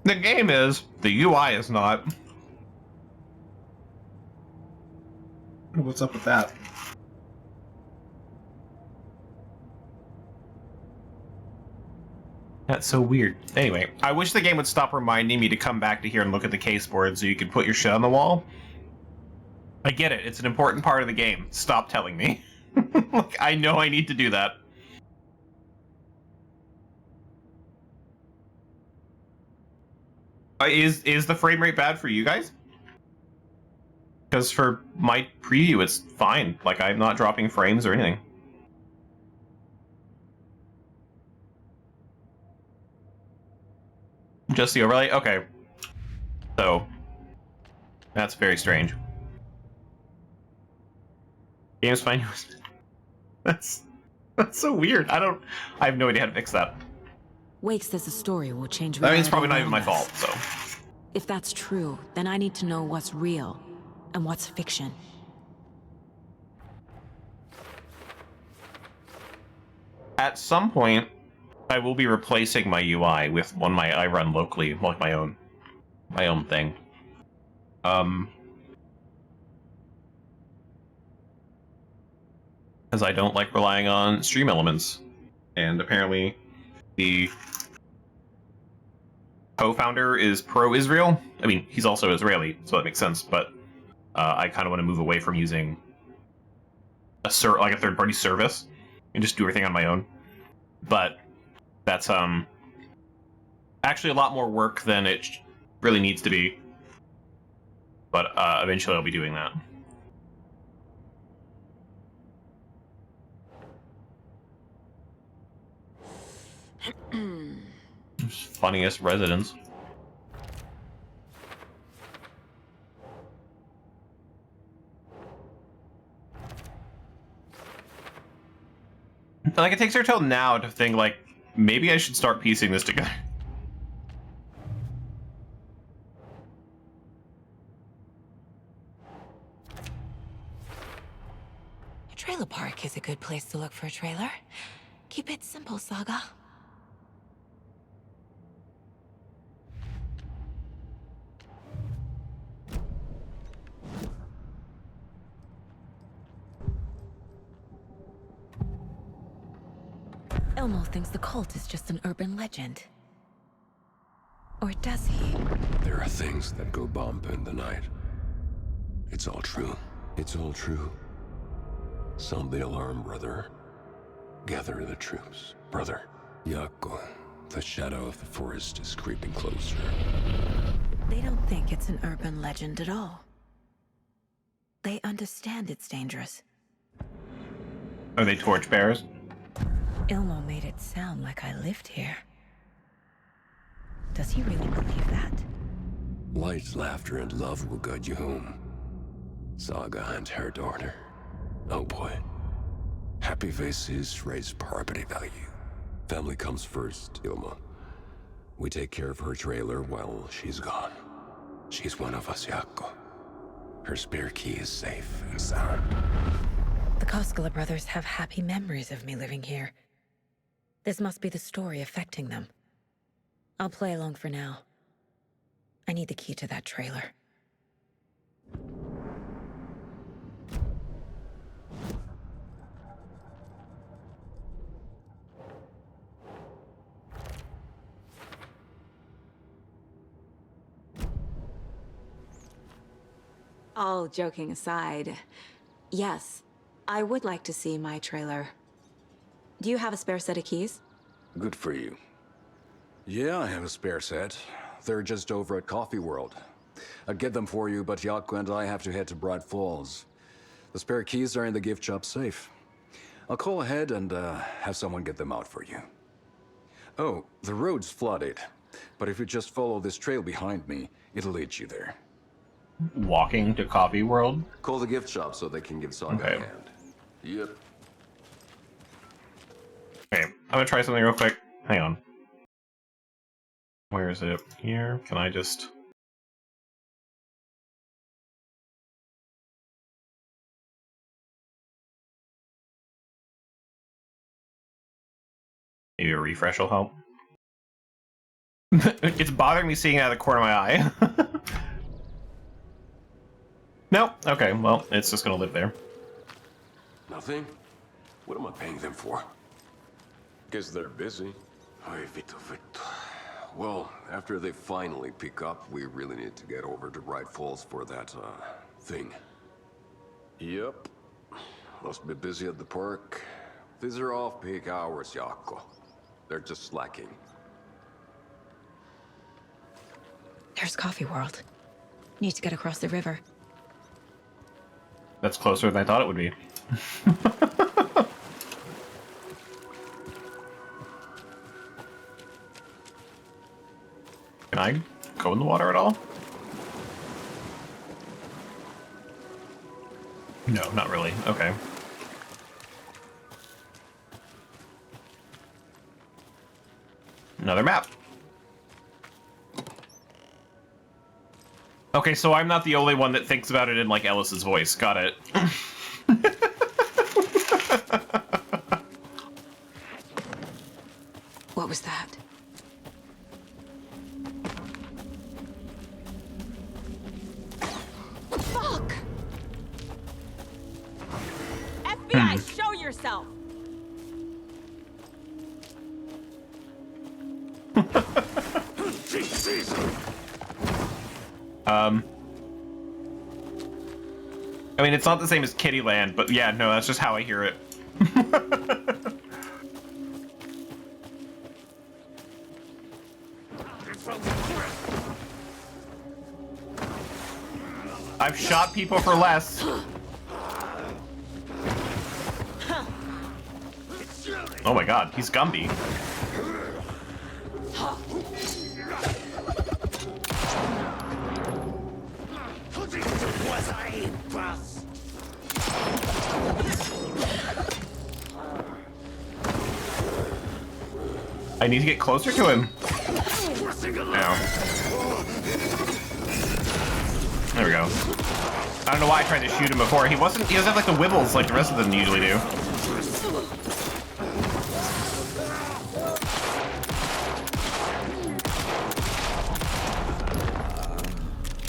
The game is, the UI is not. What's up with that? That's so weird. Anyway, I wish the game would stop reminding me to come back to here and look at the case board so you can put your shit on the wall. I get it. It's an important part of the game. Stop telling me. Like, I know I need to do that. Is the frame rate bad for you guys? Because for my preview, it's fine. Like, I'm not dropping frames or anything. Just the overlay? Okay. So, that's very strange. Game's fine. That's so weird. I have no idea how to fix that. Wake says the story will change I mean, it's probably reality not even my around us. fault, so. If that's true, then I need to know what's real and what's fiction. At some point, I will be replacing my UI with one I run locally, like my own thing. Because I don't like relying on stream elements, and apparently, the co-founder is pro-Israel. I mean, he's also Israeli, so that makes sense. But I kind of want to move away from using a third-party service and just do everything on my own. But that's actually a lot more work than it really needs to be. But eventually, I'll be doing that. Funniest residents. Like, it takes her till now to think, like, maybe I should start piecing this together. A trailer park is a good place to look for a trailer. Keep it simple, Saga. Elmo thinks the cult is just an urban legend. Or does he? There are things that go bump in the night. It's all true. It's all true. Sound the alarm, brother. Gather the troops, brother. Jaakko, the shadow of the forest is creeping closer. They don't think it's an urban legend at all. They understand it's dangerous. Are they torchbearers? Ilmo made it sound like I lived here. Does he really believe that? Light, laughter, and love will guide you home. Saga and her daughter. Oh boy. Happy faces raise property value. Family comes first, Ilma. We take care of her trailer while she's gone. She's one of us, Jaakko. Her spare key is safe and sound. The Koskela brothers have happy memories of me living here. This must be the story affecting them. I'll play along for now. I need the key to that trailer. All joking aside, yes, I would like to see my trailer. Do you have a spare set of keys? Good for you. Yeah, I have a spare set. They're just over at Coffee World. I'd get them for you, but Jaakko and I have to head to Bright Falls. The spare keys are in the gift shop safe. I'll call ahead and have someone get them out for you. Oh, the road's flooded, but if you just follow this trail behind me, it'll lead you there. Walking to Coffee World? Call the gift shop so they can give Saga a hand. Yep. Okay, I'm gonna try something real quick. Hang on. Where is it? Here? Can I just... Maybe a refresh will help. It's bothering me seeing it out of the corner of my eye. Nope. Okay, well, it's just gonna live there. Nothing? What am I paying them for? Guess they're busy. Ay, Vito. Well, after they finally pick up, we really need to get over to Bright Falls for that, thing. Yep. Must be busy at the park. These are off-peak hours, Jaakko. They're just slacking. There's Coffee World. Need to get across the river. That's closer than I thought it would be. Can I go in the water at all? No, not really. Okay. Another map. Okay, so I'm not the only one that thinks about it in, like, Ellis's voice. Got it. What was that? Fuck! FBI, show yourself! I mean, it's not the same as Kittyland, but yeah, no, that's just how I hear it. I've shot people for less. Oh my god, he's Gumby. I need to get closer to him. Ow. There we go. I don't know why I tried to shoot him before. He doesn't have like the wibbles like the rest of them usually do.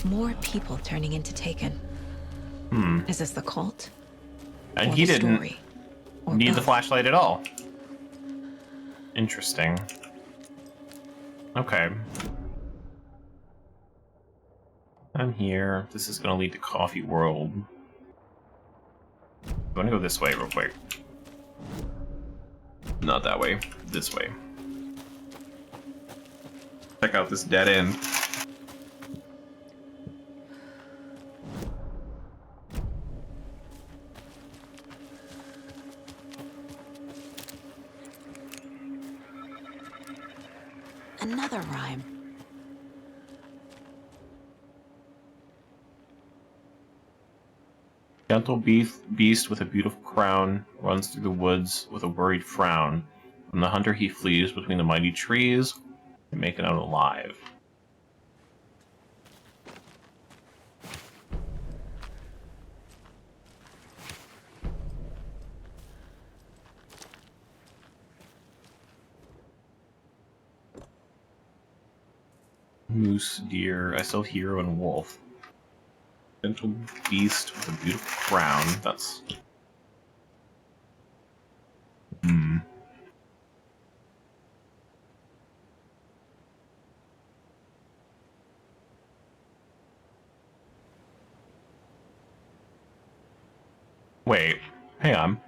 More people turning into Taken. Is this the cult? And Or he the didn't story? Or need the both? flashlight at all. Interesting. Okay. I'm here. This is gonna lead to Coffee World. I'm gonna go this way real quick. Not that way. This way. Check out this dead end. Another rhyme. Gentle beast with a beautiful crown runs through the woods with a worried frown. From the hunter he flees between the mighty trees to make it out alive. Moose, deer, I still hero and wolf. Gentle beast with a beautiful crown. That's... Wait, hang on.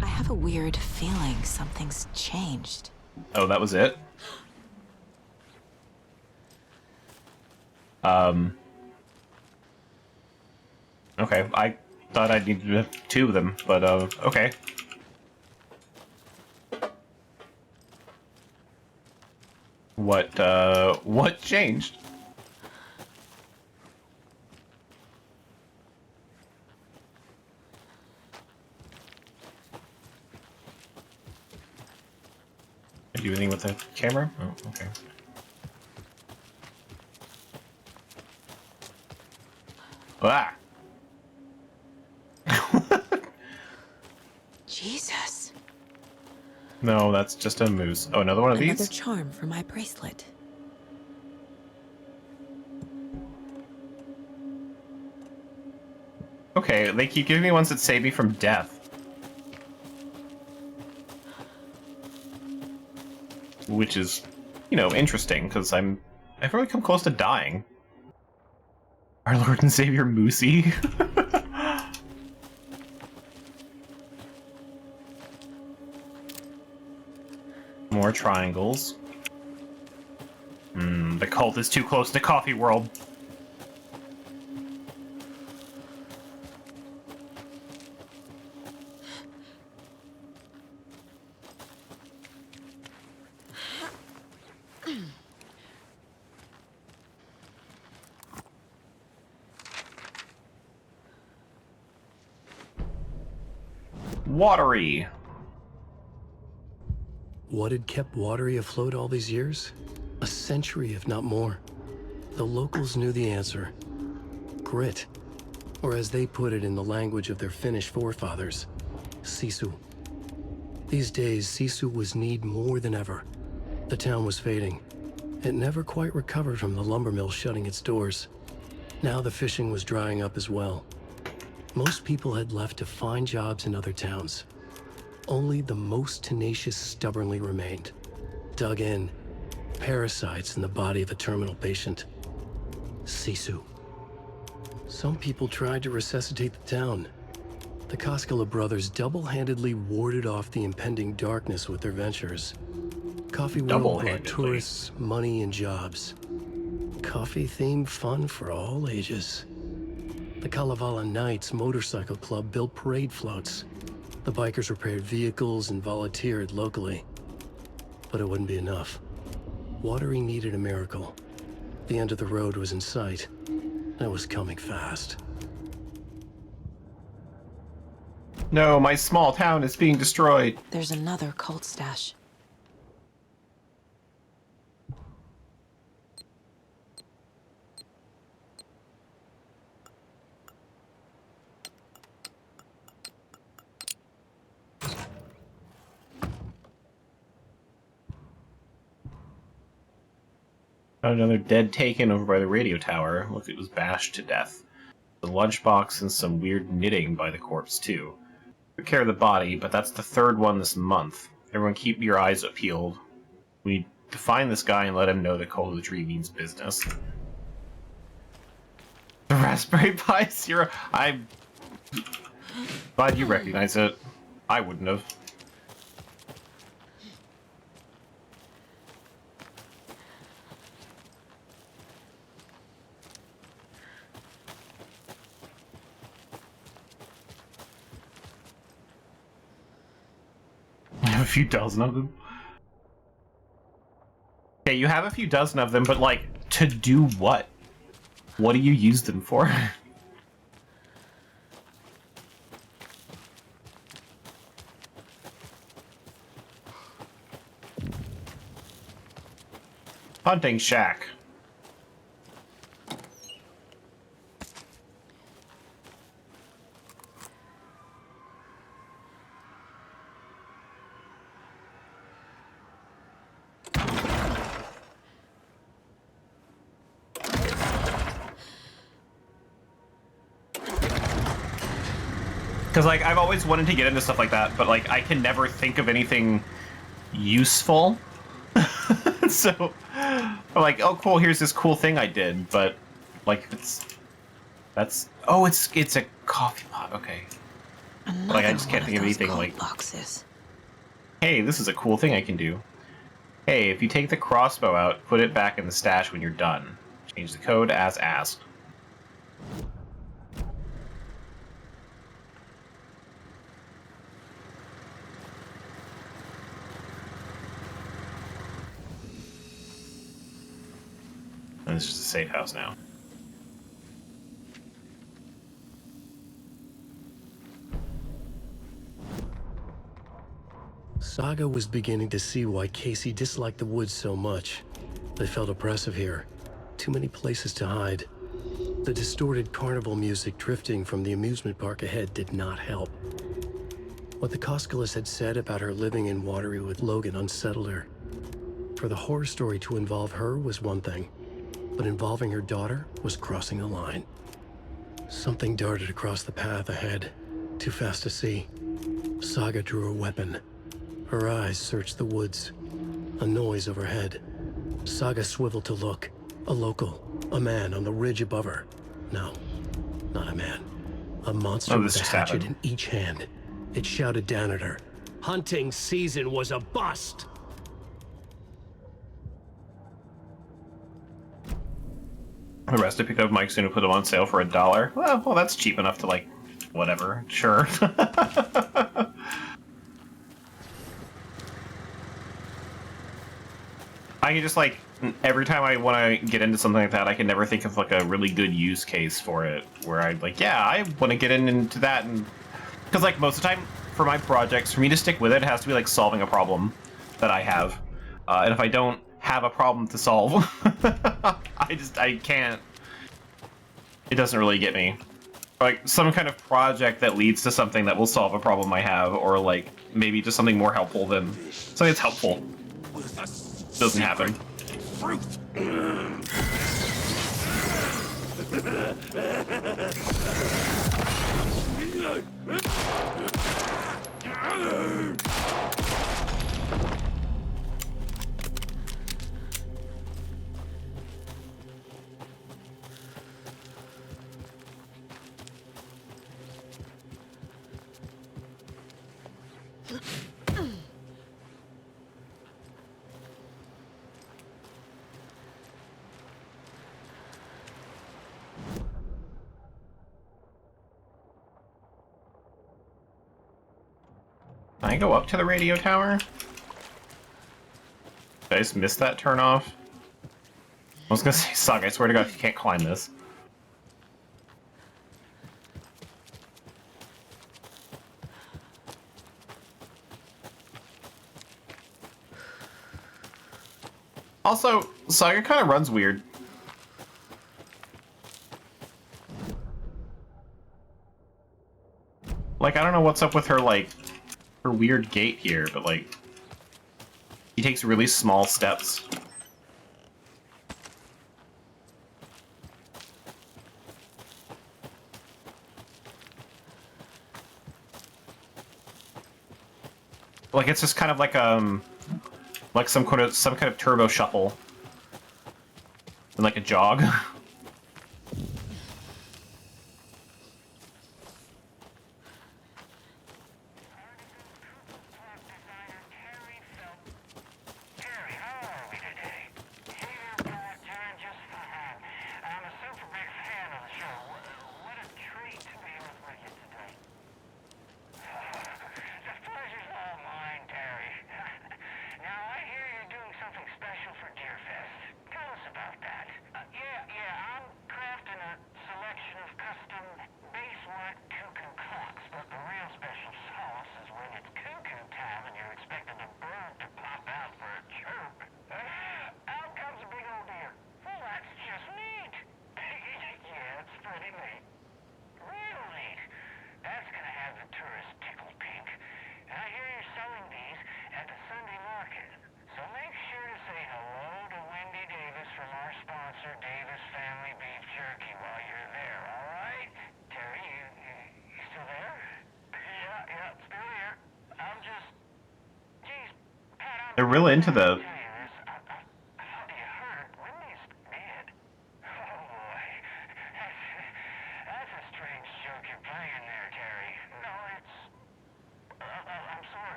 I have a weird feeling something's changed. Oh, that was it? Okay, I thought I needed two of them, but, okay. What changed? Can I do anything with the camera? Oh, okay. Ah! Jesus. No, that's just a moose. Oh, another one of Another these? charm for my bracelet. Okay, they keep giving me ones that save me from death. Which is, you know, interesting, because I've really come close to dying. Our Lord and Savior Moosey. More triangles. The cult is too close to Coffee World. Watery. What had kept Watery afloat all these years? A century, if not more. The locals knew the answer. Grit. Or as they put it in the language of their Finnish forefathers, sisu. These days, sisu was needed more than ever. The town was fading. It never quite recovered from the lumber mill shutting its doors. Now the fishing was drying up as well. Most people had left to find jobs in other towns. Only the most tenacious stubbornly remained. Dug in. Parasites in the body of a terminal patient. Sisu. Some people tried to resuscitate the town. The Koskela brothers double-handedly warded off the impending darkness with their ventures. Coffee World brought tourists, money, and jobs. Coffee-themed fun for all ages. The Kalevala Knights Motorcycle Club built parade floats. The bikers repaired vehicles and volunteered locally. But it wouldn't be enough. Watery needed a miracle. The end of the road was in sight, and it was coming fast. No, my small town is being destroyed. There's another cult stash. Found another dead taken over by the radio tower. Look, it was bashed to death. The lunchbox and some weird knitting by the corpse, too. Took care of the body, but that's the third one this month. Everyone keep your eyes peeled. We need to find this guy and let him know that Cult of the Tree means business. The Raspberry Pi Zero. I'm glad you recognize it. I wouldn't have. A few dozen of them. Okay, you have a few dozen of them, but like, to do what? What do you use them for? Hunting shack. Because, like, I've always wanted to get into stuff like that, but, like, I can never think of anything useful. So, I'm like, oh, cool, here's this cool thing I did, but, like, oh, it's a coffee pot, okay. Like, I just can't think of anything, like, boxes. Hey, this is a cool thing I can do. Hey, if you take the crossbow out, put it back in the stash when you're done. Change the code as asked. And it's just a safe house now. Saga was beginning to see why Casey disliked the woods so much. They felt oppressive here. Too many places to hide. The distorted carnival music drifting from the amusement park ahead did not help. What the Koskelas had said about her living in Watery with Logan unsettled her. For the horror story to involve her was one thing, but involving her daughter was crossing a line. Something darted across the path ahead, too fast to see. Saga drew a weapon. Her eyes searched the woods. A noise overhead. Saga swiveled to look. A local. A man on the ridge above her. No, not a man. A monster with a hatchet in each hand. It shouted down at her. Hunting season was a bust! The rest I picked up Mike soon and put them on sale for $1. Well, that's cheap enough to, like, whatever. Sure. I can just, like, every time I want to get into something like that, I can never think of, like, a really good use case for it. Where I'd, like, yeah, I want to get into that. And because, like, most of the time, for my projects, for me to stick with it, it has to be, like, solving a problem that I have. And if I don't have a problem to solve, I can't. It doesn't really get me. Like, some kind of project that leads to something that will solve a problem I have, or, like, maybe just something more helpful than something that's helpful. Doesn't happen. Fruit. Can I go up to the radio tower? Did I just miss that turn off? I was gonna say, Saga, I swear to God, you can't climb this. Also, Saga kind of runs weird. Like, I don't know what's up with her, like, her weird gait here, but, like, he takes really small steps. Like, it's just kind of like some kind of turbo shuffle. And like a jog. They're real into the...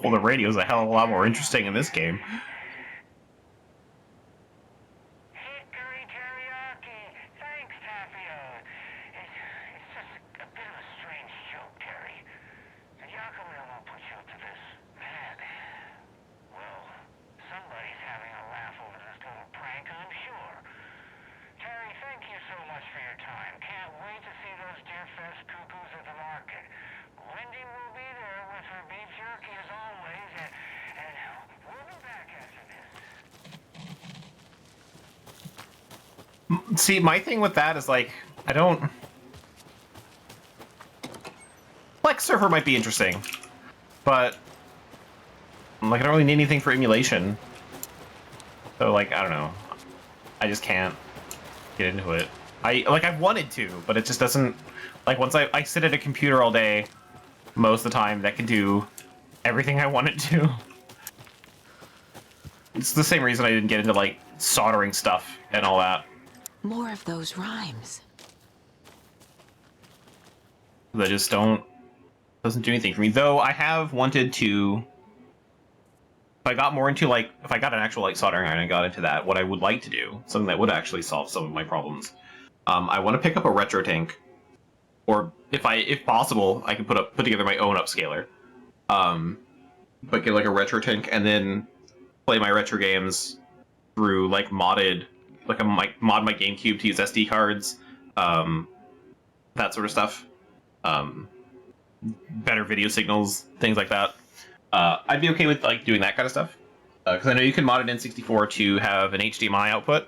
Well, the radio's a hell of a lot more interesting in this game. See, my thing with that is, like, I don't... Flex Surfer might be interesting, but, like, I don't really need anything for emulation. So, like, I don't know. I just can't. get into it. I've wanted to, but it just doesn't. Like once I sit at a computer all day, most of the time that can do everything I want it to. It's the same reason I didn't get into like soldering stuff and all that. More of those rhymes. That just doesn't do anything for me. Though I have wanted to. If I got more into like, if I got an actual like soldering iron and got into that, what I would like to do, something that would actually solve some of my problems. I want to pick up a retro tank, or if possible, I can put together my own upscaler. But get like a retro tank and then play my retro games through like mod my GameCube to use SD cards, that sort of stuff. Better video signals, things like that. I'd be okay with like doing that kind of stuff because I know you can mod an N64 to have an HDMI output,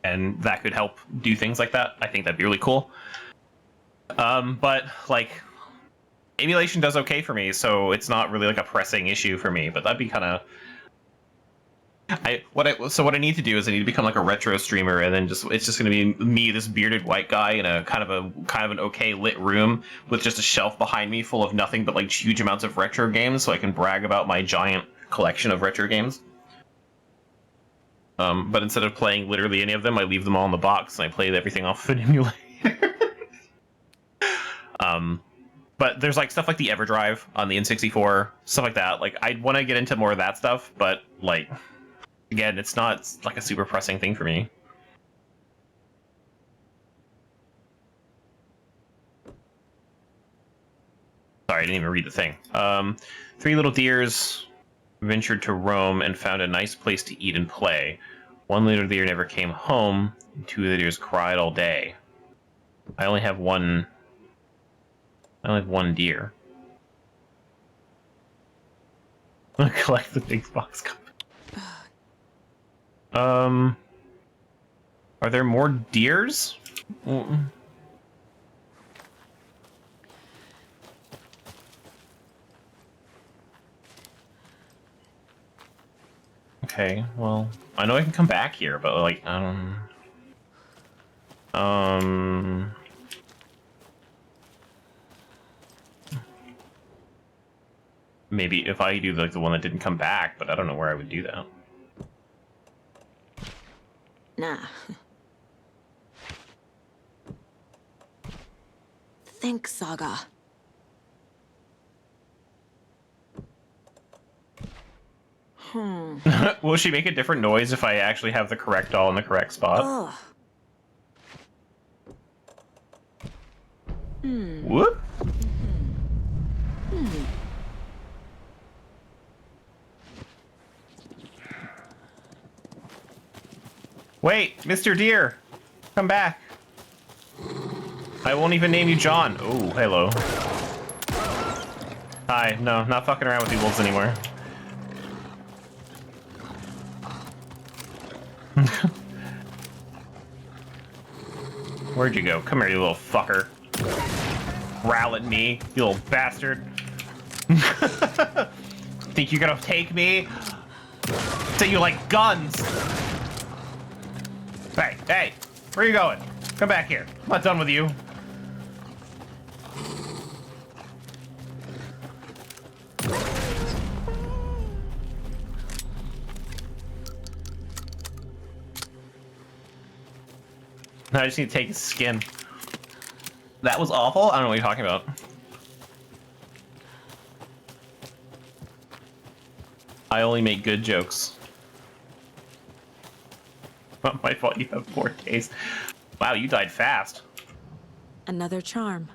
and that could help do things like that. I think that'd be really cool. But like emulation does okay for me, so it's not really like a pressing issue for me. But that'd be kind of what I need to do is I need to become like a retro streamer, and then it's just gonna be me, this bearded white guy, in a kind of an okay lit room with just a shelf behind me full of nothing but like huge amounts of retro games, so I can brag about my giant collection of retro games. But instead of playing literally any of them, I leave them all in the box and I play everything off of an emulator. But there's like stuff like the EverDrive on the N64, stuff like that. Like I'd want to get into more of that stuff, but like again, it's not like a super pressing thing for me. Sorry, I didn't even read the thing. 3 little deers ventured to Rome and found a nice place to eat and play. 1 little deer never came home, and 2 of the deers cried all day. I only have one deer. I'm gonna collect the big box cup. Are there more deers? Okay, well, I know I can come back here, but like, maybe if I do like the one that didn't come back, but I don't know where I would do that. Nah. Think, Saga. Will she make a different noise if I actually have the correct doll in the correct spot? Ugh. Whoop. Wait, Mr. Deer, come back. I won't even name you John. Oh, hello. Hi, no, not fucking around with you wolves anymore. Where'd you go? Come here, you little fucker. Growl at me, you little bastard. Think you're gonna take me? Say you like guns. Hey, hey, where are you going? Come back here. I'm not done with you. I just need to take his skin. That was awful? I don't know what you're talking about. I only make good jokes. Not my fault you have 4 days. Wow, you died fast. Another charm.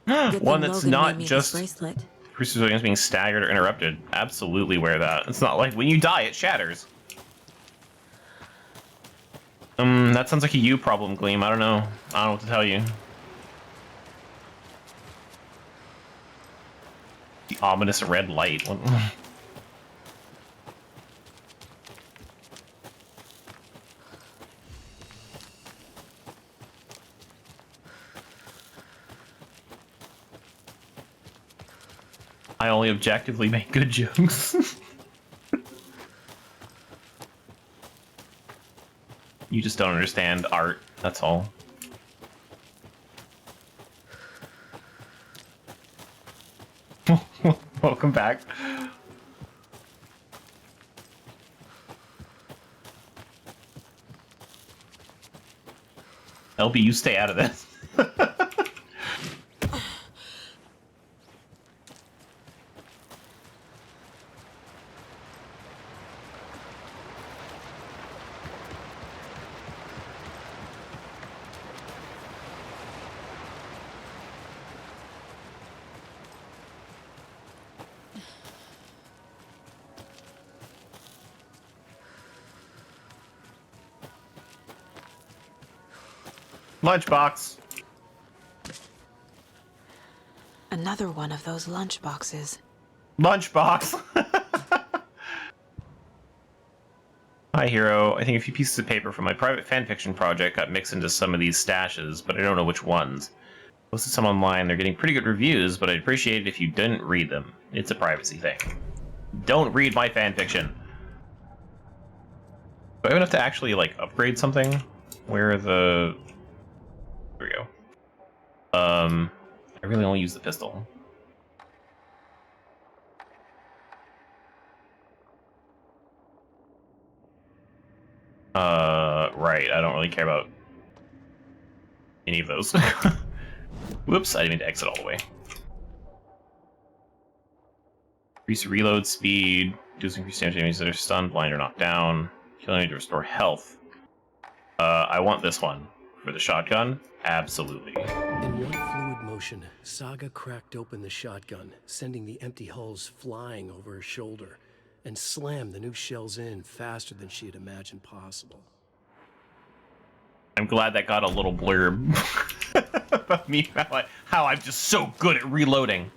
One that's Logan not made me just this bracelet. civilians being staggered or interrupted. Absolutely wear that. It's not like when you die, it shatters. That sounds like a you problem, Gleam. I don't know. I don't know what to tell you. The ominous red light. What? I only objectively make good jokes. You just don't understand art, that's all. Welcome back. LB, you stay out of this. Lunchbox. Another one of those lunchboxes. Lunchbox. Hi, Hero. I think a few pieces of paper from my private fanfiction project got mixed into some of these stashes, but I don't know which ones. Posted some online. They're getting pretty good reviews, but I'd appreciate it if you didn't read them. It's a privacy thing. Don't read my fanfiction. Do I even have to actually, like, upgrade something? Where are the... There we go. I really only use the pistol. Right, I don't really care about any of those. Whoops, I didn't mean to exit all the way. Increase reload speed, reduce increased damage to enemies that are stunned, blind, or knocked down. Kill enemy to restore health. I want this one. For the shotgun? Absolutely. In one fluid motion, Saga cracked open the shotgun, sending the empty hulls flying over her shoulder, and slammed the new shells in faster than she had imagined possible. I'm glad that got a little blurb about me, how I'm just so good at reloading.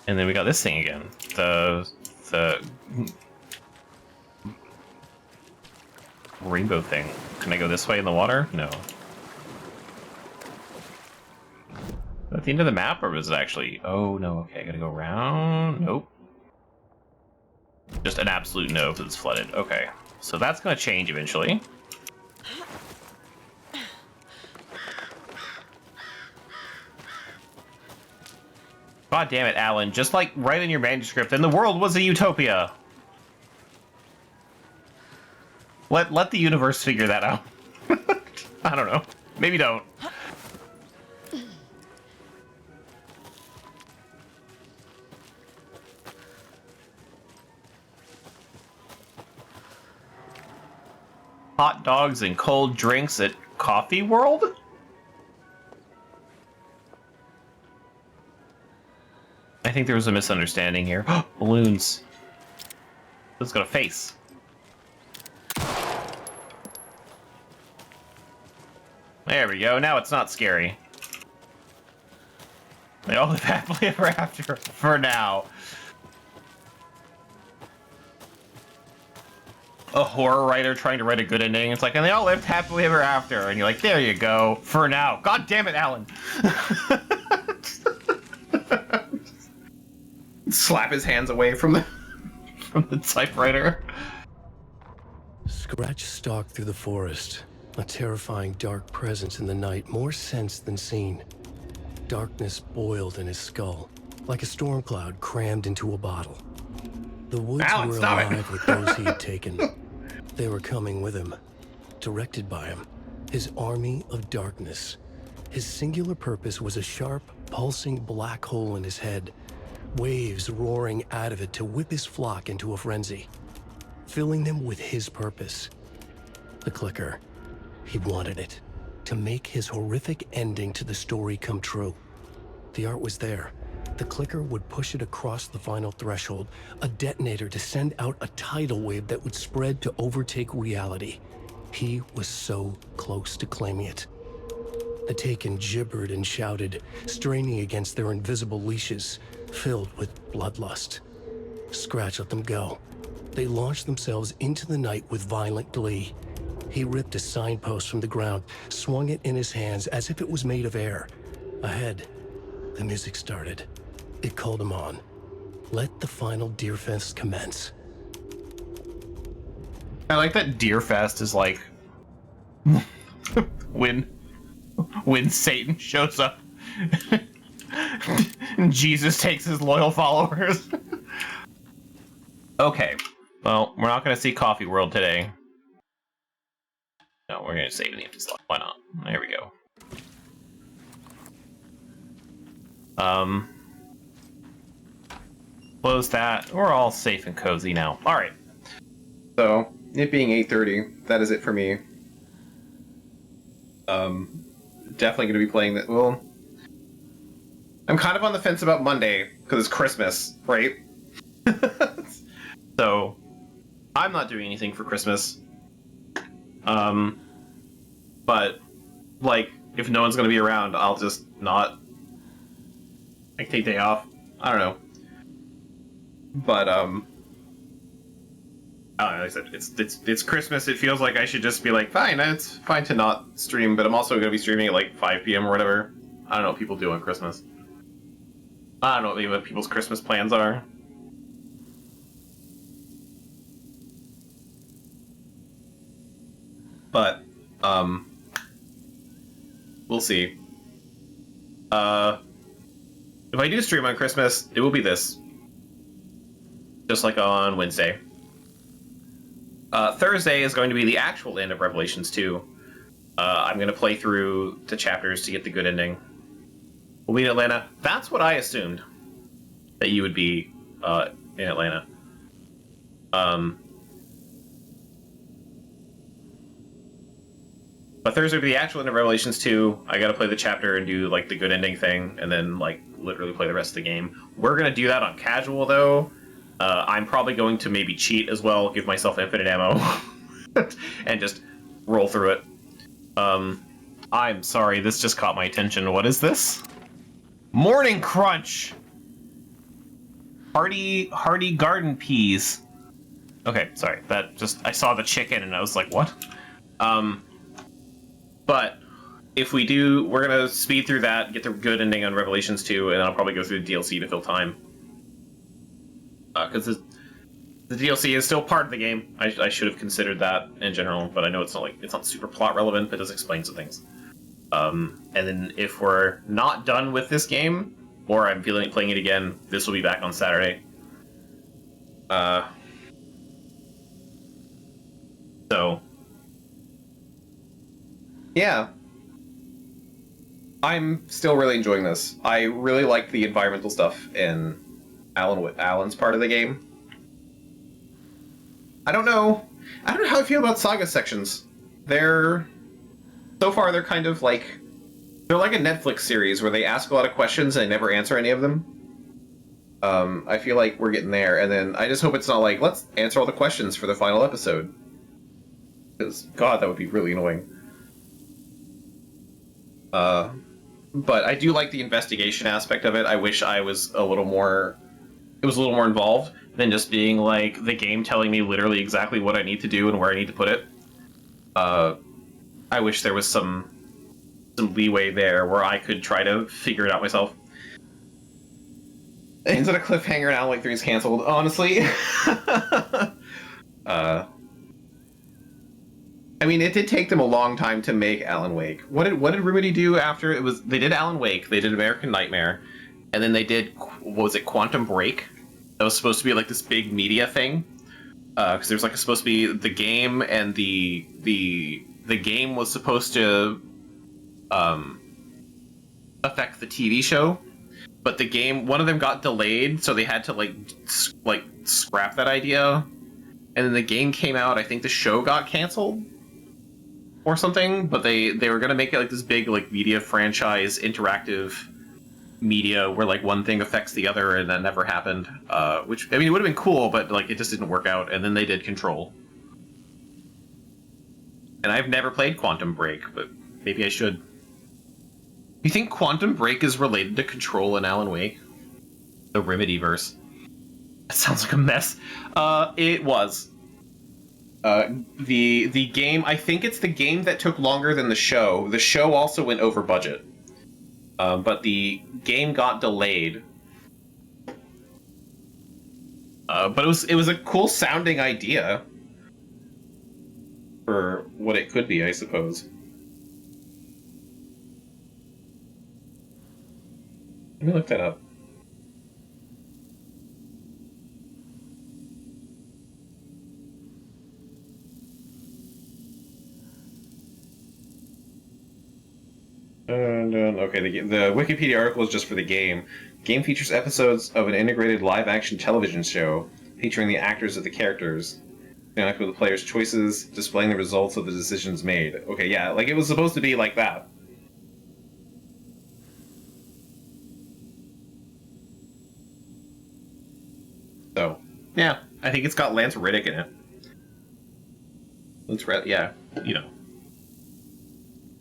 And then we got this thing again. The rainbow thing. Can I go this way in the water? No. Is that the end of the map, or was it actually... Oh, no, okay, I gotta go around. Nope. Just an absolute no because it's flooded. Okay, so that's gonna change eventually. God damn it, Alan. Just like write in your manuscript, and the world was a utopia. Let the universe figure that out. I don't know. Maybe don't. Hot dogs and cold drinks at Coffee World? I think there was a misunderstanding here. Balloons. It's got a face. There we go. Now it's not scary. They all live happily ever after, for now. A horror writer trying to write a good ending. It's like, and they all lived happily ever after. And you're like, there you go. For now. God damn it, Alan. Slap his hands away from the typewriter. Scratch stalked through the forest, a terrifying dark presence in the night, more sensed than seen. Darkness boiled in his skull, like a storm cloud crammed into a bottle. The woods were alive with those he had taken. They were coming with him, directed by him, his army of darkness. His singular purpose was a sharp, pulsing black hole in his head, waves roaring out of it to whip his flock into a frenzy, filling them with his purpose. The clicker. He wanted it, to make his horrific ending to the story come true. The art was there. The clicker would push it across the final threshold, a detonator to send out a tidal wave that would spread to overtake reality. He was so close to claiming it. The Taken gibbered and shouted, straining against their invisible leashes, filled with bloodlust. Scratch let them go. They launched themselves into the night with violent glee. He ripped a signpost from the ground, swung it in his hands as if it was made of air. Ahead, the music started. It called him on. Let the final Deerfest commence. I like that Deerfest is like when Satan shows up. Jesus takes his loyal followers. Okay, well, we're not going to see Coffee World today. No, we're going to save the empty slot. Why not? There we go. Close that. We're all safe and cozy now. All right. So, it being 8:30, that is it for me. Definitely going to be playing that. Well, I'm kind of on the fence about Monday because it's Christmas, right? So, I'm not doing anything for Christmas. But, like, if no one's going to be around, I'll just not, like, take day off. I don't know. But, I don't know, like I said, it's Christmas. It feels like I should just be like, fine, it's fine to not stream, but I'm also going to be streaming at, like, 5 p.m. or whatever. I don't know what people do on Christmas. I don't know what people's Christmas plans are. But, we'll see. If I do stream on Christmas, it will be this. Just like on Wednesday. Thursday is going to be the actual end of Revelations 2. I'm going to play through the chapters to get the good ending. We'll be in Atlanta. That's what I assumed. That you would be in Atlanta. But Thursday will be the actual end of Revelations 2. I gotta play the chapter and do, like, the good ending thing, and then, like, literally play the rest of the game. We're gonna do that on casual, though. I'm probably going to maybe cheat as well, give myself infinite ammo, and just roll through it. I'm sorry, this just caught my attention. What is this? Morning Crunch! Hearty garden peas. Okay, sorry, that just, I saw the chicken and I was like, what? But if we do, we're gonna speed through that, get the good ending on Revelations 2, and then I'll probably go through the DLC to fill time. Because the DLC is still part of the game. I should have considered that in general, but I know it's not super plot relevant, but it does explain some things. And then if we're not done with this game, or I'm feeling like playing it again, this will be back on Saturday. So, yeah. I'm still really enjoying this. I really like the environmental stuff in Alan's part of the game. I don't know how I feel about Saga sections. So far they're kind of like, they're like a Netflix series where they ask a lot of questions and they never answer any of them. I feel like we're getting there, and then I just hope it's not like, let's answer all the questions for the final episode. Because, God, that would be really annoying. But I do like the investigation aspect of it. I wish I was a little more involved than just being like the game telling me literally exactly what I need to do and where I need to put it. I wish there was some leeway there where I could try to figure it out myself. It ends on a cliffhanger and Alan Wake 3 is canceled. Honestly, I mean, it did take them a long time to make Alan Wake. What did Remedy do after it was? They did Alan Wake, they did American Nightmare, and then they did, what was it, Quantum Break? That was supposed to be like this big media thing, because there's like supposed to be the game, and the game was supposed to affect the TV show, but the game, one of them got delayed, so they had to like scrap that idea, and then the game came out. I think the show got canceled or something, but they were gonna make it like this big like media franchise, interactive media where like one thing affects the other, and that never happened. Which, I mean, it would have been cool, but like it just didn't work out. And then they did Control, and I've never played Quantum Break, but maybe I should. You think Quantum Break is related to Control and Alan Wake? The Remedyverse. That sounds like a mess. It was. The game, I think it's the game that took longer than the show. The show also went over budget. But the game got delayed. But it was a cool sounding idea for what it could be, I suppose. Let me look that up. Okay, the Wikipedia article is just for the game. Game features episodes of an integrated live-action television show featuring the actors of the characters, interacting with the players' choices, displaying the results of the decisions made. Okay, yeah, like it was supposed to be like that. So, yeah, I think it's got Lance Reddick in it. Yeah, you know,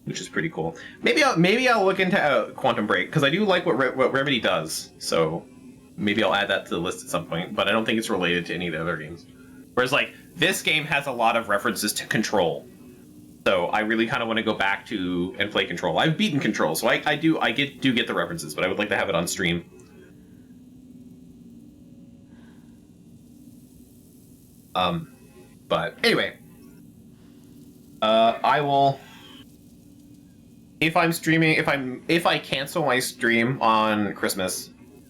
which is pretty cool. Maybe I'll look into Quantum Break because I do like what Remedy does. So maybe I'll add that to the list at some point. But I don't think it's related to any of the other games. Whereas like this game has a lot of references to Control, so I really kind of want to go back to and play Control. I've beaten Control, so I do get the references, but I would like to have it on stream. But anyway, I will. If I'm streaming, if I cancel my stream on Christmas,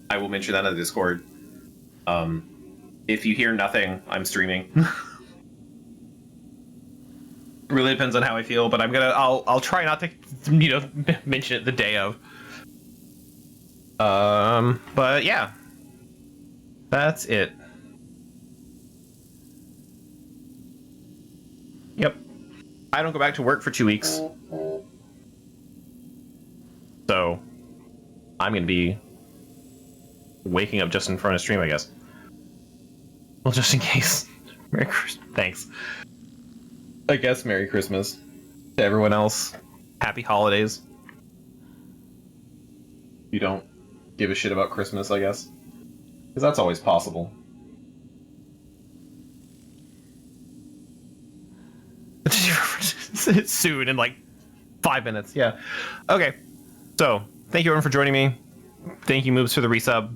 I will mention that on the Discord. If you hear nothing, I'm streaming. It really depends on how I feel, but I'll try not to, you know, mention it the day of. But yeah, that's it. Yep. I don't go back to work for 2 weeks. So, I'm going to be waking up just in front of stream, I guess. Well, just in case. Merry Christmas. Thanks. I guess Merry Christmas to everyone else. Happy holidays. You don't give a shit about Christmas, I guess. Because that's always possible. Soon, in like 5 minutes, yeah. Okay. So, thank you everyone for joining me. Thank you, Moobs, for the resub.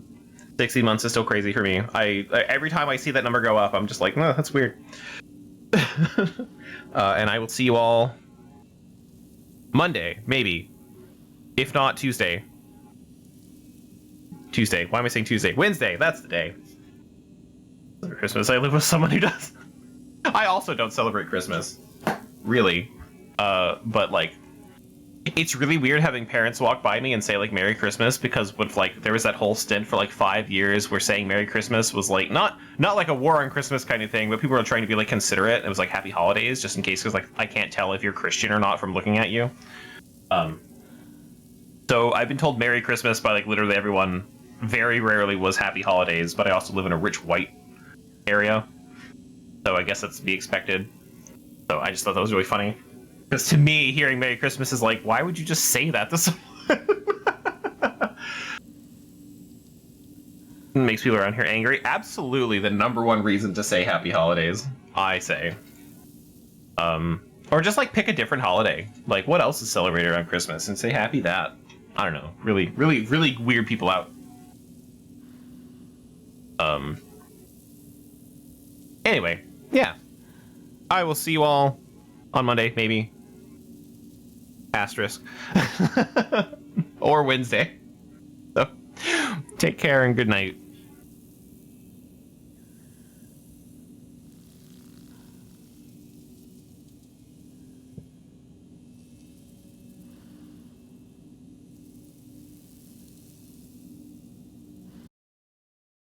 60 months is still crazy for me. I every time I see that number go up, I'm just like, no, that's weird. And I will see you all Monday, maybe. If not, Tuesday. Tuesday. Why am I saying Tuesday? Wednesday. That's the day. Christmas. I live with someone who does. I also don't celebrate Christmas. Really. But like, it's really weird having parents walk by me and say like Merry Christmas, because with like there was that whole stint for like 5 years where saying Merry Christmas was like not like a war on Christmas kind of thing, but people were trying to be like considerate. It was like Happy Holidays just in case, because like I can't tell if you're Christian or not from looking at you. So I've been told Merry Christmas by like literally everyone. Very rarely was Happy Holidays, but I also live in a rich white area, so I guess that's to be expected. So I just thought that was really funny. Because to me, hearing Merry Christmas is like, why would you just say that to someone? Makes people around here angry. Absolutely the #1 reason to say Happy Holidays, I say. Or just like pick a different holiday. Like, what else is celebrated around Christmas? And say happy that. I don't know. Really, really, really weird people out. Anyway, yeah. I will see you all on Monday, maybe. Asterisk. Or Wednesday. So, take care and good night.